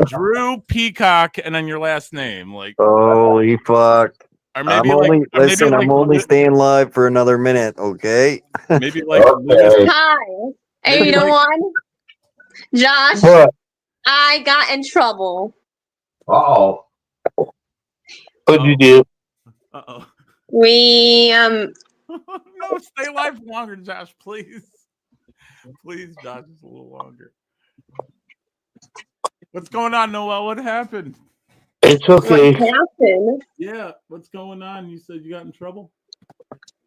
Drew Peacock, and then your last name. Like Holy fuck! Or maybe I'm only staying live for another minute. Okay. Maybe like Hi. Hey, you know what? Josh, what? I got in trouble. Uh-oh. What'd you do? Uh-oh. We No, stay live longer, Josh, please. Please, Josh, just a little longer. What's going on, Noel? What happened? It's okay. What happened? Yeah, what's going on? You said you got in trouble?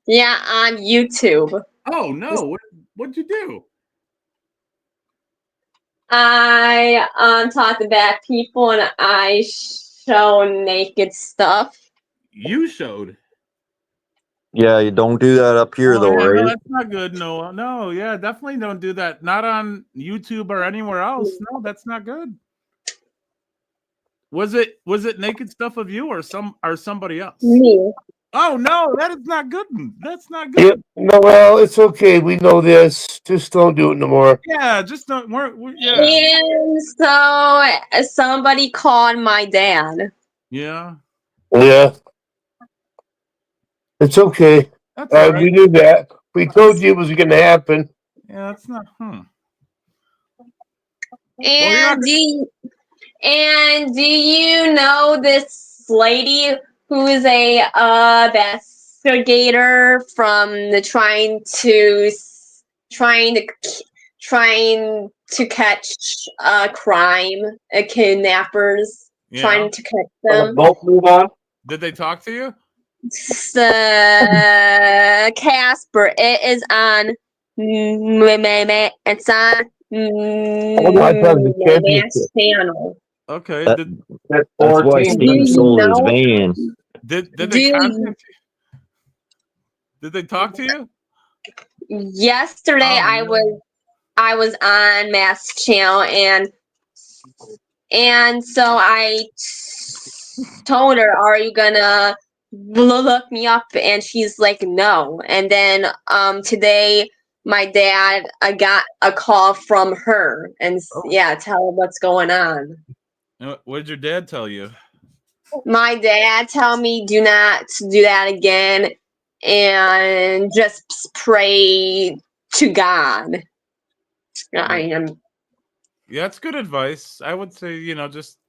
Yeah, on YouTube. Oh no, what'd you do? I talk to bad people and I show naked stuff. You showed. Yeah, you don't do that up here, though, Yeah, right? no, that's not good, Noel. No, yeah, definitely don't do that. Not on YouTube or anywhere else. No, that's not good. Was it naked stuff of you or somebody else? Me. Oh no, that is not good. That's not good. Yep. No, well, it's okay. We know this. Just don't do it no more. Yeah, just don't. Yeah. And so somebody called my dad. Yeah. Yeah. It's okay. That's all right. We knew that. We told you it was going to happen. Yeah, that's not. And do you know this lady who is a investigator from the trying to catch crime, kidnappers, trying to catch them. Both move on. Did they talk to you? Casper, it is on. It's on Mass channel. Okay. That's why Steve sold his van. Did they contact you? Did they talk to you? Yesterday, I was on Mass channel and so I told her, "Are you gonna look me up?" And she's like, "No." And then today, my dad got a call from her and tell him what's going on. What did your dad tell you? My dad told me do not do that again and just pray to God. I am. Yeah, that's good advice. I would say, just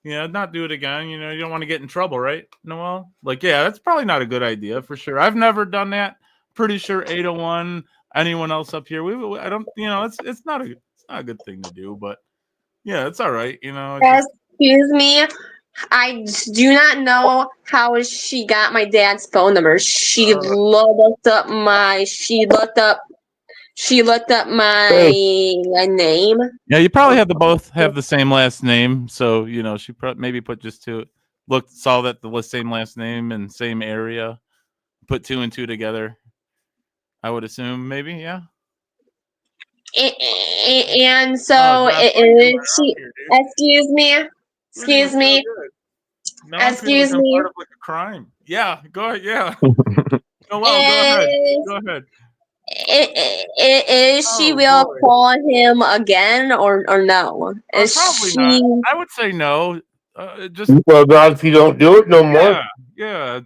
not do it again. You don't want to get in trouble, right, Noel? Like, yeah, that's probably not a good idea for sure. I've never done that. Pretty sure 801. Anyone else up here? I don't. It's not a good thing to do, but yeah, it's all right. Excuse me. I do not know how she got my dad's phone number. She looked up my name. Yeah, you probably have to both have the same last name, so she maybe put just two. Saw that the same last name and same area, put 2 and 2 together. I would assume, maybe, yeah. And so she. Excuse me. Excuse me. Excuse me. Part of like a crime. Yeah, go ahead. Yeah. Go ahead. Go ahead. Is she will call him again or no? Is probably she? Not. I would say no. Just not if you don't do it no more. Yeah.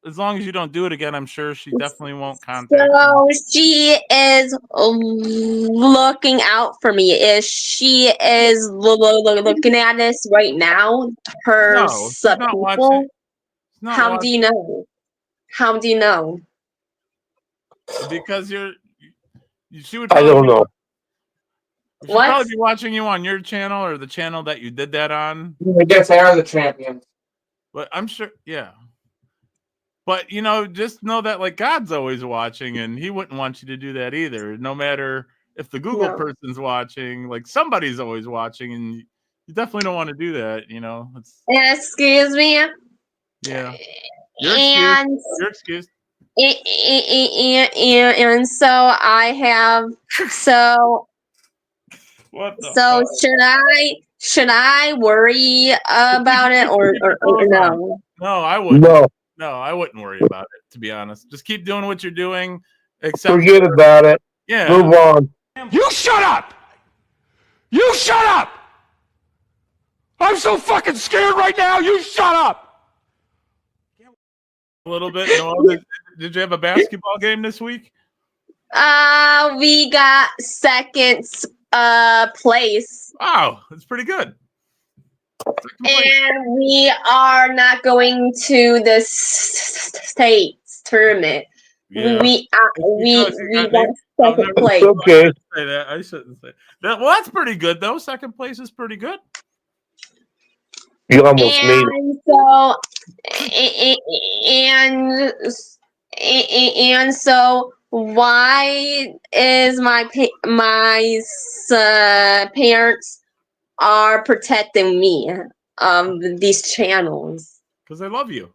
As long as you don't do it again, I'm sure she definitely won't contact So you. she is looking out for me. Is she looking at us right now? Her people. How do you know? How do you know? Because you're She would. I Probably don't be- know. She'd What? probably be watching you on your channel or the channel that you did that on. I guess they are the champions. But I'm sure, yeah. But you know, just know that like God's always watching, and He wouldn't want you to do that either. No matter if the Google No. person's watching, like somebody's always watching, and you definitely don't want to do that. You know, it's Excuse me. yeah. Your excuse. And Your excuse. and so I have so What the so fuck? should I worry about it or no? No, I wouldn't. No, No, I wouldn't worry about it. To be honest, just keep doing what you're doing. Except forget about it. yeah. Move on. You shut up! You shut up! I'm so fucking scared right now. You shut up! A little bit. Noel, did you have a basketball game this week? We got second place. Wow, that's pretty good. Second place. And we are not going to the states tournament. Yeah. We Because you got got I've second never- place. Okay. Say that. I shouldn't say that. Well, that's pretty good though. Second place is pretty good. You almost made it. And so and so why is my parents are protecting me these channels? Because they love you.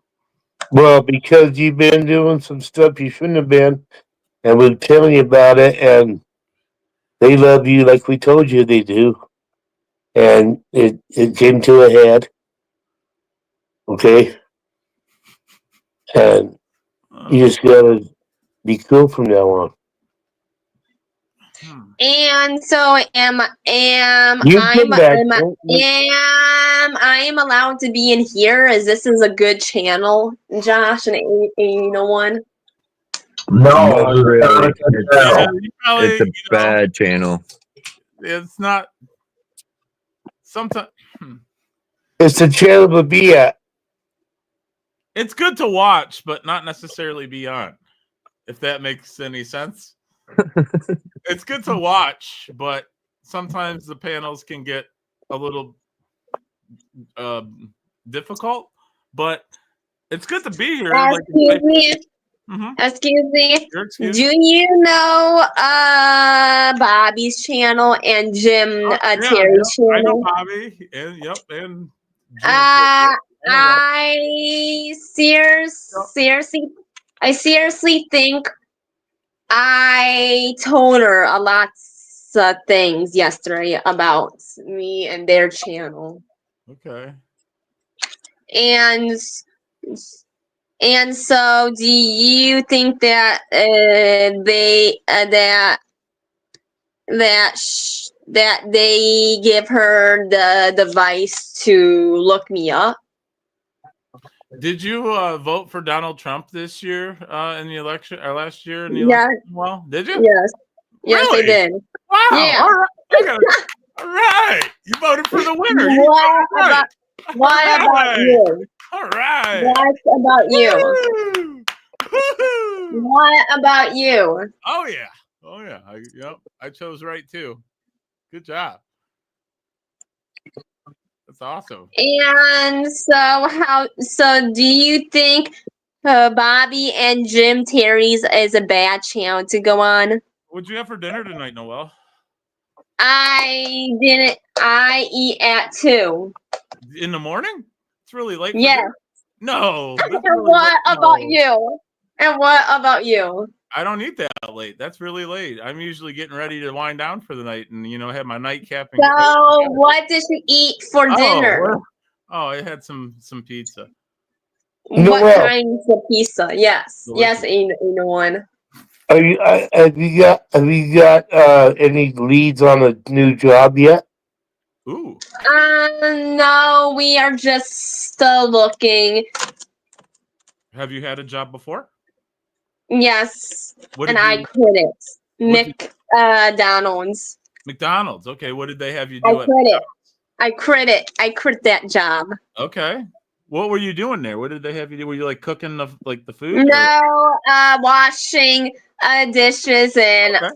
Well, because you've been doing some stuff you shouldn't have been, and we're telling you about it, and they love you like we told you they do. And it came to a head. Okay? And you just gotta be cool from now on. And so am You come back. I am allowed to be in here as this is a good channel, Josh and 801. No, Not really. Yeah, you probably, It's a bad channel. It's not. Sometimes It's the channel to be at. it's good to watch, but not necessarily be on. If that makes any sense. It's good to watch, but sometimes the panels can get a little difficult. But it's good to be here. Excuse me. Mhm. Excuse me. Your excuse. Do you know Bobby's channel and Jim Yeah, Terry's I know channel? Bobby, and yep, and Jim. I seriously think I told her a lot of things yesterday about me and their channel. Okay. And so do you think that that they give her the device to look me up? Did you vote for Donald Trump this year in the election or last year in the Yeah. election? Well, did you? Yes. Yes, Really? I did. Wow. Yeah. All right. All right. You voted for the winner. You What voted right. about, what about Right. you? All right. What about you? Woo! Woo-hoo! What about you? Oh yeah. Oh yeah. I chose right too. Good job. That's awesome. And so do you think Bobby and Jim Terry's is a bad channel to go on? What'd you have for dinner tonight, Noel? I didn't. I eat at 2. In the morning? It's really late. For Yes. dinner. No. that's And really what late. about No. you? And what about you? I don't eat that late. That's really late. I'm usually getting ready to wind down for the night and have my nightcap. And So what did you eat for dinner? well, I had some pizza. What Noel. kind of pizza? Yes. Delicious. Yes, in one. Have you got any leads on a new job yet? Ooh. No, we are just looking. Have you had a job before? Yes, What and did I you- quit it. did McDonald's. McDonald's. Okay. What did they have you I do? quit it. I quit it. I quit that job. Okay. What were you doing there? What did they have you do? Were you like cooking the food? or- No, washing dishes and Okay.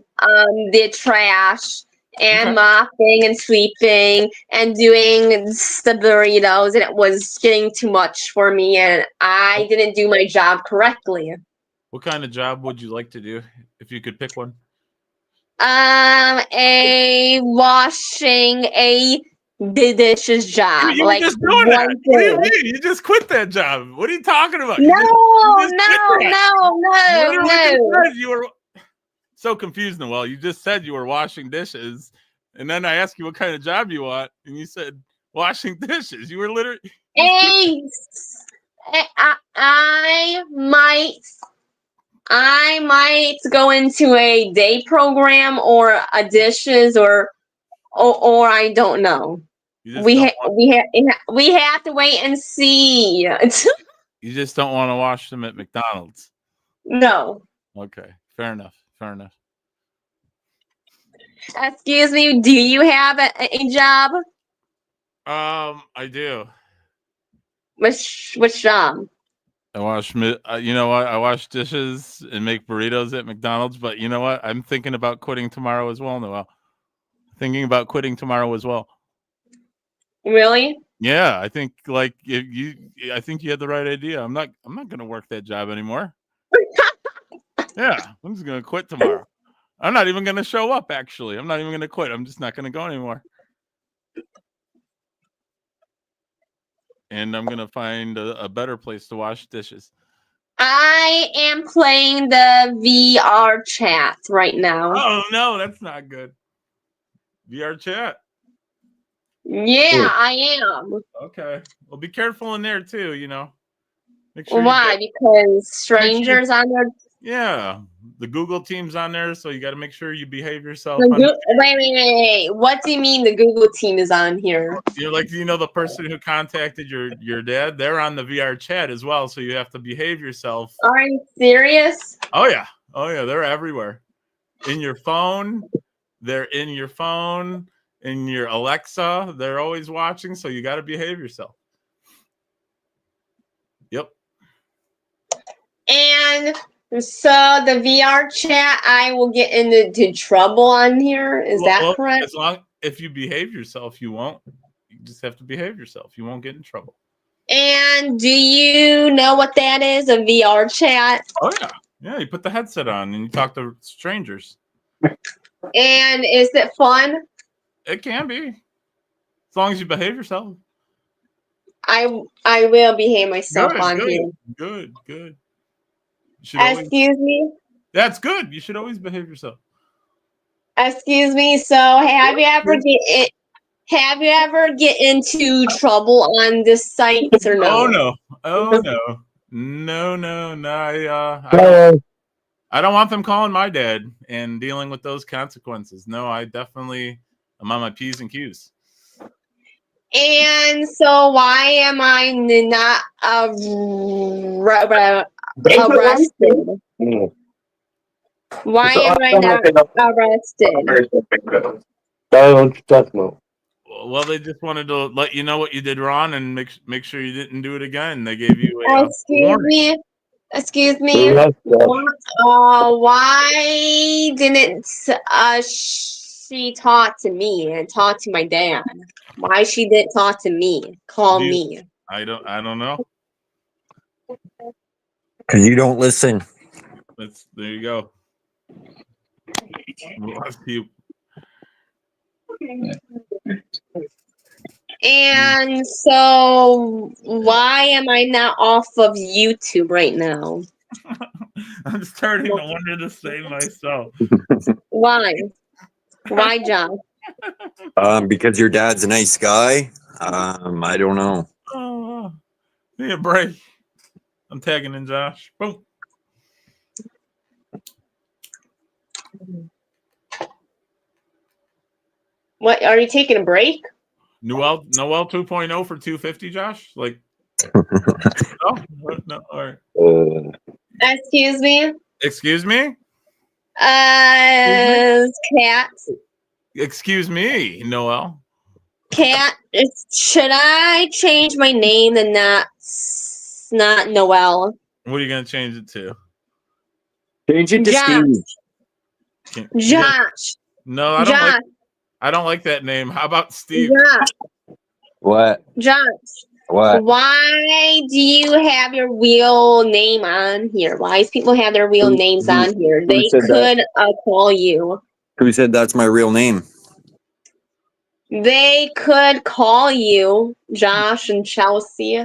the trash and Okay. mopping and sweeping and doing the burritos, and it was getting too much for me, and I didn't do my job correctly. What kind of job would you like to do if you could pick one? A washing a dishes job, You were like just doing one that. What do you thing. mean? You just quit that job. What are you talking about? No, You just no, quit that. You no, literally no, just said you were so confused, Noel. You just said you were washing dishes, and then I asked you what kind of job you want, and you said washing dishes. You were literally I might go into a day program or a dishes or I don't know. you just don't want, We have to wait and see. you just don't want to wash them at McDonald's. No. Okay, fair enough. Fair enough. Excuse me, do you have a job? I do. Which job? I wash, you know what? I wash dishes and make burritos at McDonald's. But you know what? I'm thinking about quitting tomorrow as well, Noel. Thinking about quitting tomorrow as well. Really? Yeah, I think like I think you had the right idea. I'm not gonna work that job anymore. Yeah, I'm just gonna quit tomorrow. I'm not even gonna show up. Actually, I'm not even gonna quit. I'm just not gonna go anymore. And I'm gonna find a better place to wash dishes. I am playing the VR chat right now. Oh no, that's not good. VR chat. Yeah, I am. Okay. Well, be careful in there too. You know. Make sure. Why? Because strangers on there. Yeah, the Google team's on there, so you got to make sure you behave yourself. Wait. What do you mean the Google team is on here? You're like, you know, the person who contacted your dad, they're on the VR chat as well, so you have to behave yourself. Are you serious? Oh yeah, they're everywhere. In your phone, they're in your phone, in your Alexa, they're always watching, so you got to behave yourself. Yep. And so the VR chat, I will get into trouble on here. Is that correct? As long if you behave yourself, you won't. You just have to behave yourself. You won't get in trouble. And do you know what that is? A VR chat? Oh yeah. Yeah, you put the headset on and you talk to strangers. And is it fun? It can be. As long as you behave yourself. I will behave myself on here. Good. Excuse me? That's good. You should always behave yourself. Excuse me. So have you ever get into trouble on this site or no? Oh no. I don't want them calling my dad and dealing with those consequences. No, I definitely am on my P's and Q's. And so why am I not arrested? Why am I not arrested? Well, they just wanted to let you know what you did wrong and make sure you didn't do it again. They gave you a Excuse me. Why didn't she talk to me and talk to my dad? Why she didn't talk to me? Call me. I don't know. Because you don't listen. There you go. And so why am I not off of YouTube right now? I'm starting to wonder the same myself. Why? Why, John? Because your dad's a nice guy. I don't know. Oh, give me a break. I'm tagging in Josh. Boom. What, are you taking a break? Noel 2.0 for 250, Josh? Like no, all right. Excuse me? Excuse me? Cat. Excuse me, Noel. Cat, should I change my name and not It's not Noel. What are you gonna change it to? Change it to Josh. Steve. Josh. No, I don't Josh. like. I don't like that name. How about Steve? Josh. What? Josh. What? Why do you have your real name on here? Why do people have their real names on here? They said that? could call you. Who said that's my real name? They could call you Josh and Chelsea.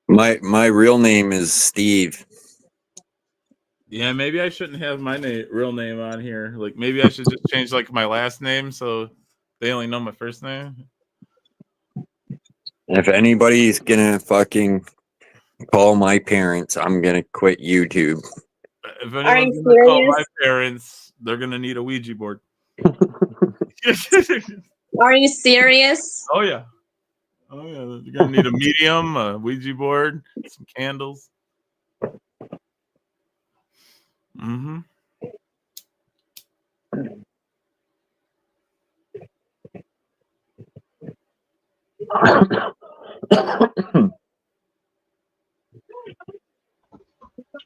My real name is Steve. Yeah, maybe I shouldn't have my real name on here. Like maybe I should just change like my last name so they only know my first name. If anybody's gonna fucking call my parents, I'm gonna quit YouTube. If Are you anyone's gonna call serious? my parents, they're gonna need a Ouija board. Are you serious? Oh yeah. Oh yeah. You're gonna need a medium, a Ouija board, some candles. Mm-hmm.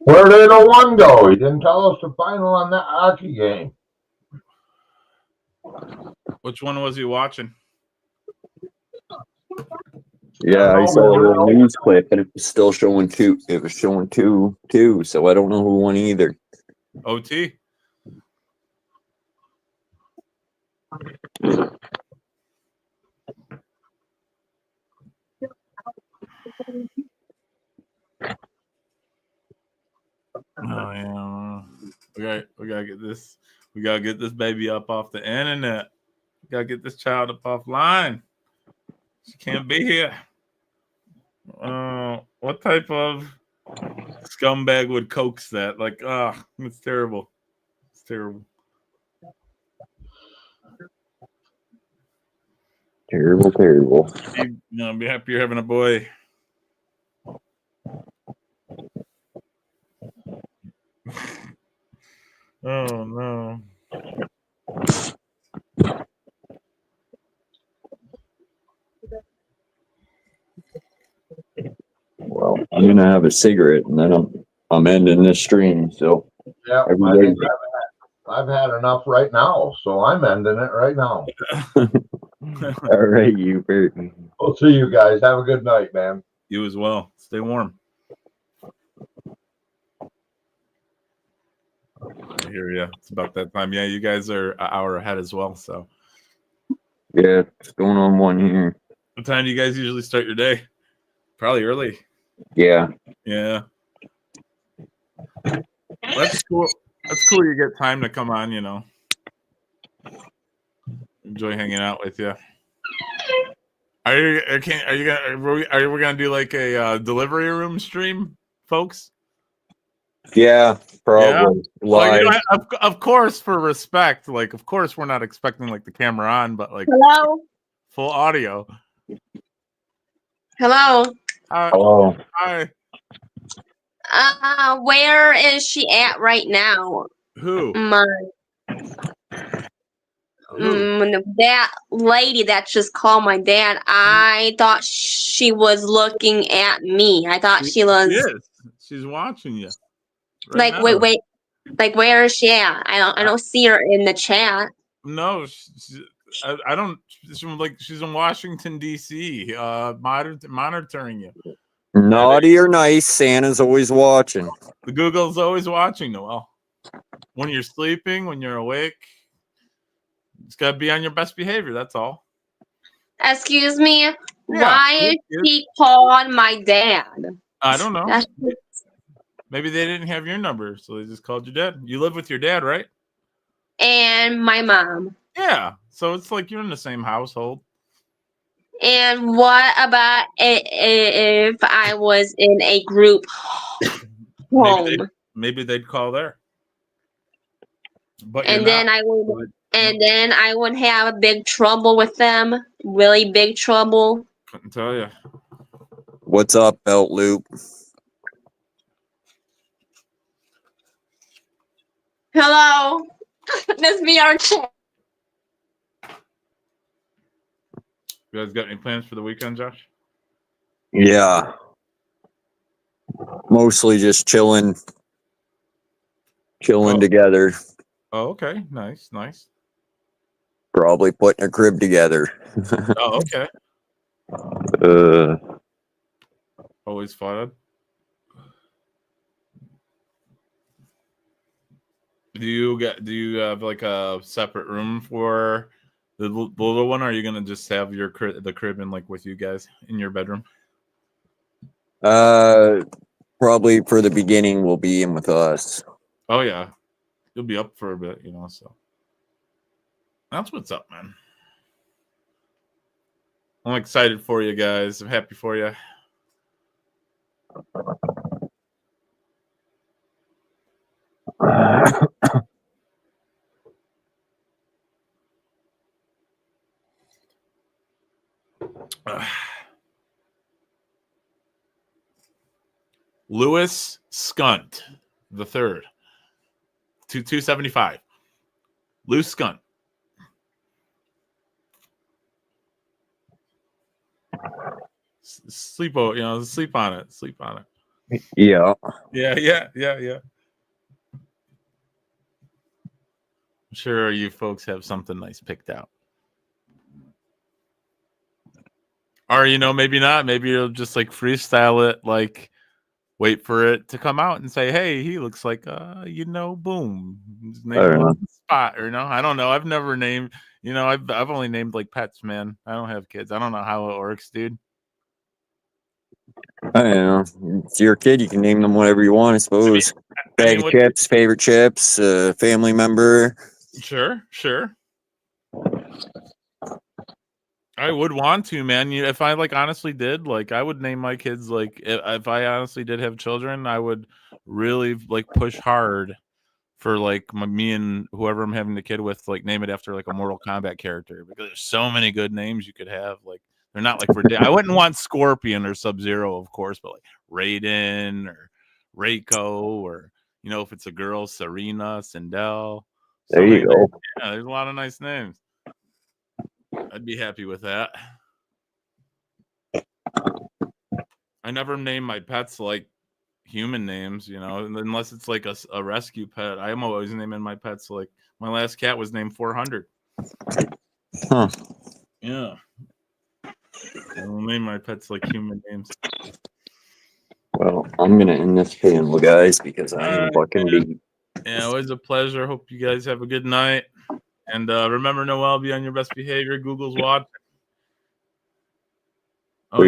Where did the one go? He didn't tell us the final on that hockey game. Which one was he watching? Yeah, I saw a little news clip, and it was still showing two. It was showing two. So I don't know who won either. OT. Oh yeah. We gotta get this. We gotta get this baby up off the internet. We gotta get this child up offline. She can't be here. What type of scumbag would coax that? Like, it's terrible. It's terrible. Terrible, terrible. Be happy you're having a boy. Oh no. Well, I'm gonna have a cigarette, and then I'm ending this stream. So Yeah, everybody, I've had enough right now, so I'm ending it right now. all right, you Bert. We'll see you guys. Have a good night, man. You as well. Stay warm. I hear you. It's about that time. Yeah, you guys are an hour ahead as well. So, Yeah, it's going on one here. what time do you guys usually start your day? Probably early. Yeah. Yeah. That's cool. That's cool. You get time to come on. Enjoy hanging out with you. Are you gonna do like a delivery room stream, folks? Yeah, probably live. Like, of course, for respect. Like, of course, we're not expecting like the camera on, but like Hello? full audio. Hello? Hello. Hi. Where is she at right now? Who? That lady that just called my dad, I thought she was looking at me. I thought she was Yes, she's watching you. like, now. wait, like where is she at? I don't see her in the chat. No, I don't. She's in Washington D.C. Monitoring you. Naughty or nice, Santa's always watching. The Google's always watching, Noel. When you're sleeping, when you're awake, it's gotta be on your best behavior. That's all. Excuse me. Why is she calling my dad? I don't know. That's- Maybe they didn't have your number, so they just called your dad. You live with your dad, right? And my mom. Yeah. So it's like you're in the same household. And what about if I was in a group home? Maybe they'd call there. But And then I would have a big trouble with them. Really big trouble. couldn't tell you. What's up, Belt Loop? Hello. This be our chat. You guys got any plans for the weekend, Josh? Yeah. mostly just chilling Oh. together. Oh, okay. Nice, nice. Probably putting a crib together. Oh, okay. Always fun. Do you have like a separate room for the little one, or are you gonna just have the crib in like with you guys in your bedroom? Probably for the beginning will be in with us. Oh yeah, you'll be up for a bit, so that's what's up, man. I'm excited for you guys. I'm happy for you. Louis Skunt the third, 275. Lou Skunt. Sleep on it. Sleep on it. Yeah. Yeah. I'm sure you folks have something nice picked out. Or, maybe not. Maybe you'll just like freestyle it, like wait for it to come out and say, hey, he looks like, boom. Just name him on the spot, or I don't know. I've never named, I've only named like pets, man. I don't have kids. I don't know how it works, dude. I don't know. It's your kid. You can name them whatever you want, I suppose. Bag of chips, favorite chips, family member. Sure. I would want to, man. If I honestly did, I would name my kids if I honestly did have children, I would really push hard for me and whoever I'm having the kid with, name it after a Mortal Kombat character, because there's so many good names you could have. They're not I wouldn't want Scorpion or Sub-Zero, of course, but Raiden or Reiko, or if it's a girl, Serena, Sindel. There you go. Yeah, there's a lot of nice names. I'd be happy with that. I never name my pets human names, unless it's a rescue pet. I am always naming my pets my last cat was named 400. Huh. Yeah. I will name my pets human names. Well, I'm gonna end this panel, guys, because I'm fucking beat. Yeah, always a pleasure. Hope you guys have a good night. And remember, Noel, be on your best behavior. Google's watching. Oh,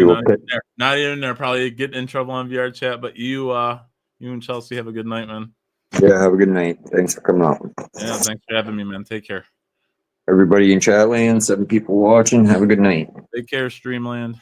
not even there. Probably getting in trouble on VR chat. But you and Chelsea have a good night, man. Yeah, have a good night. Thanks for coming out. Yeah, thanks for having me, man. Take care. Everybody in chat land, 7 people watching. Have a good night. Take care, Streamland.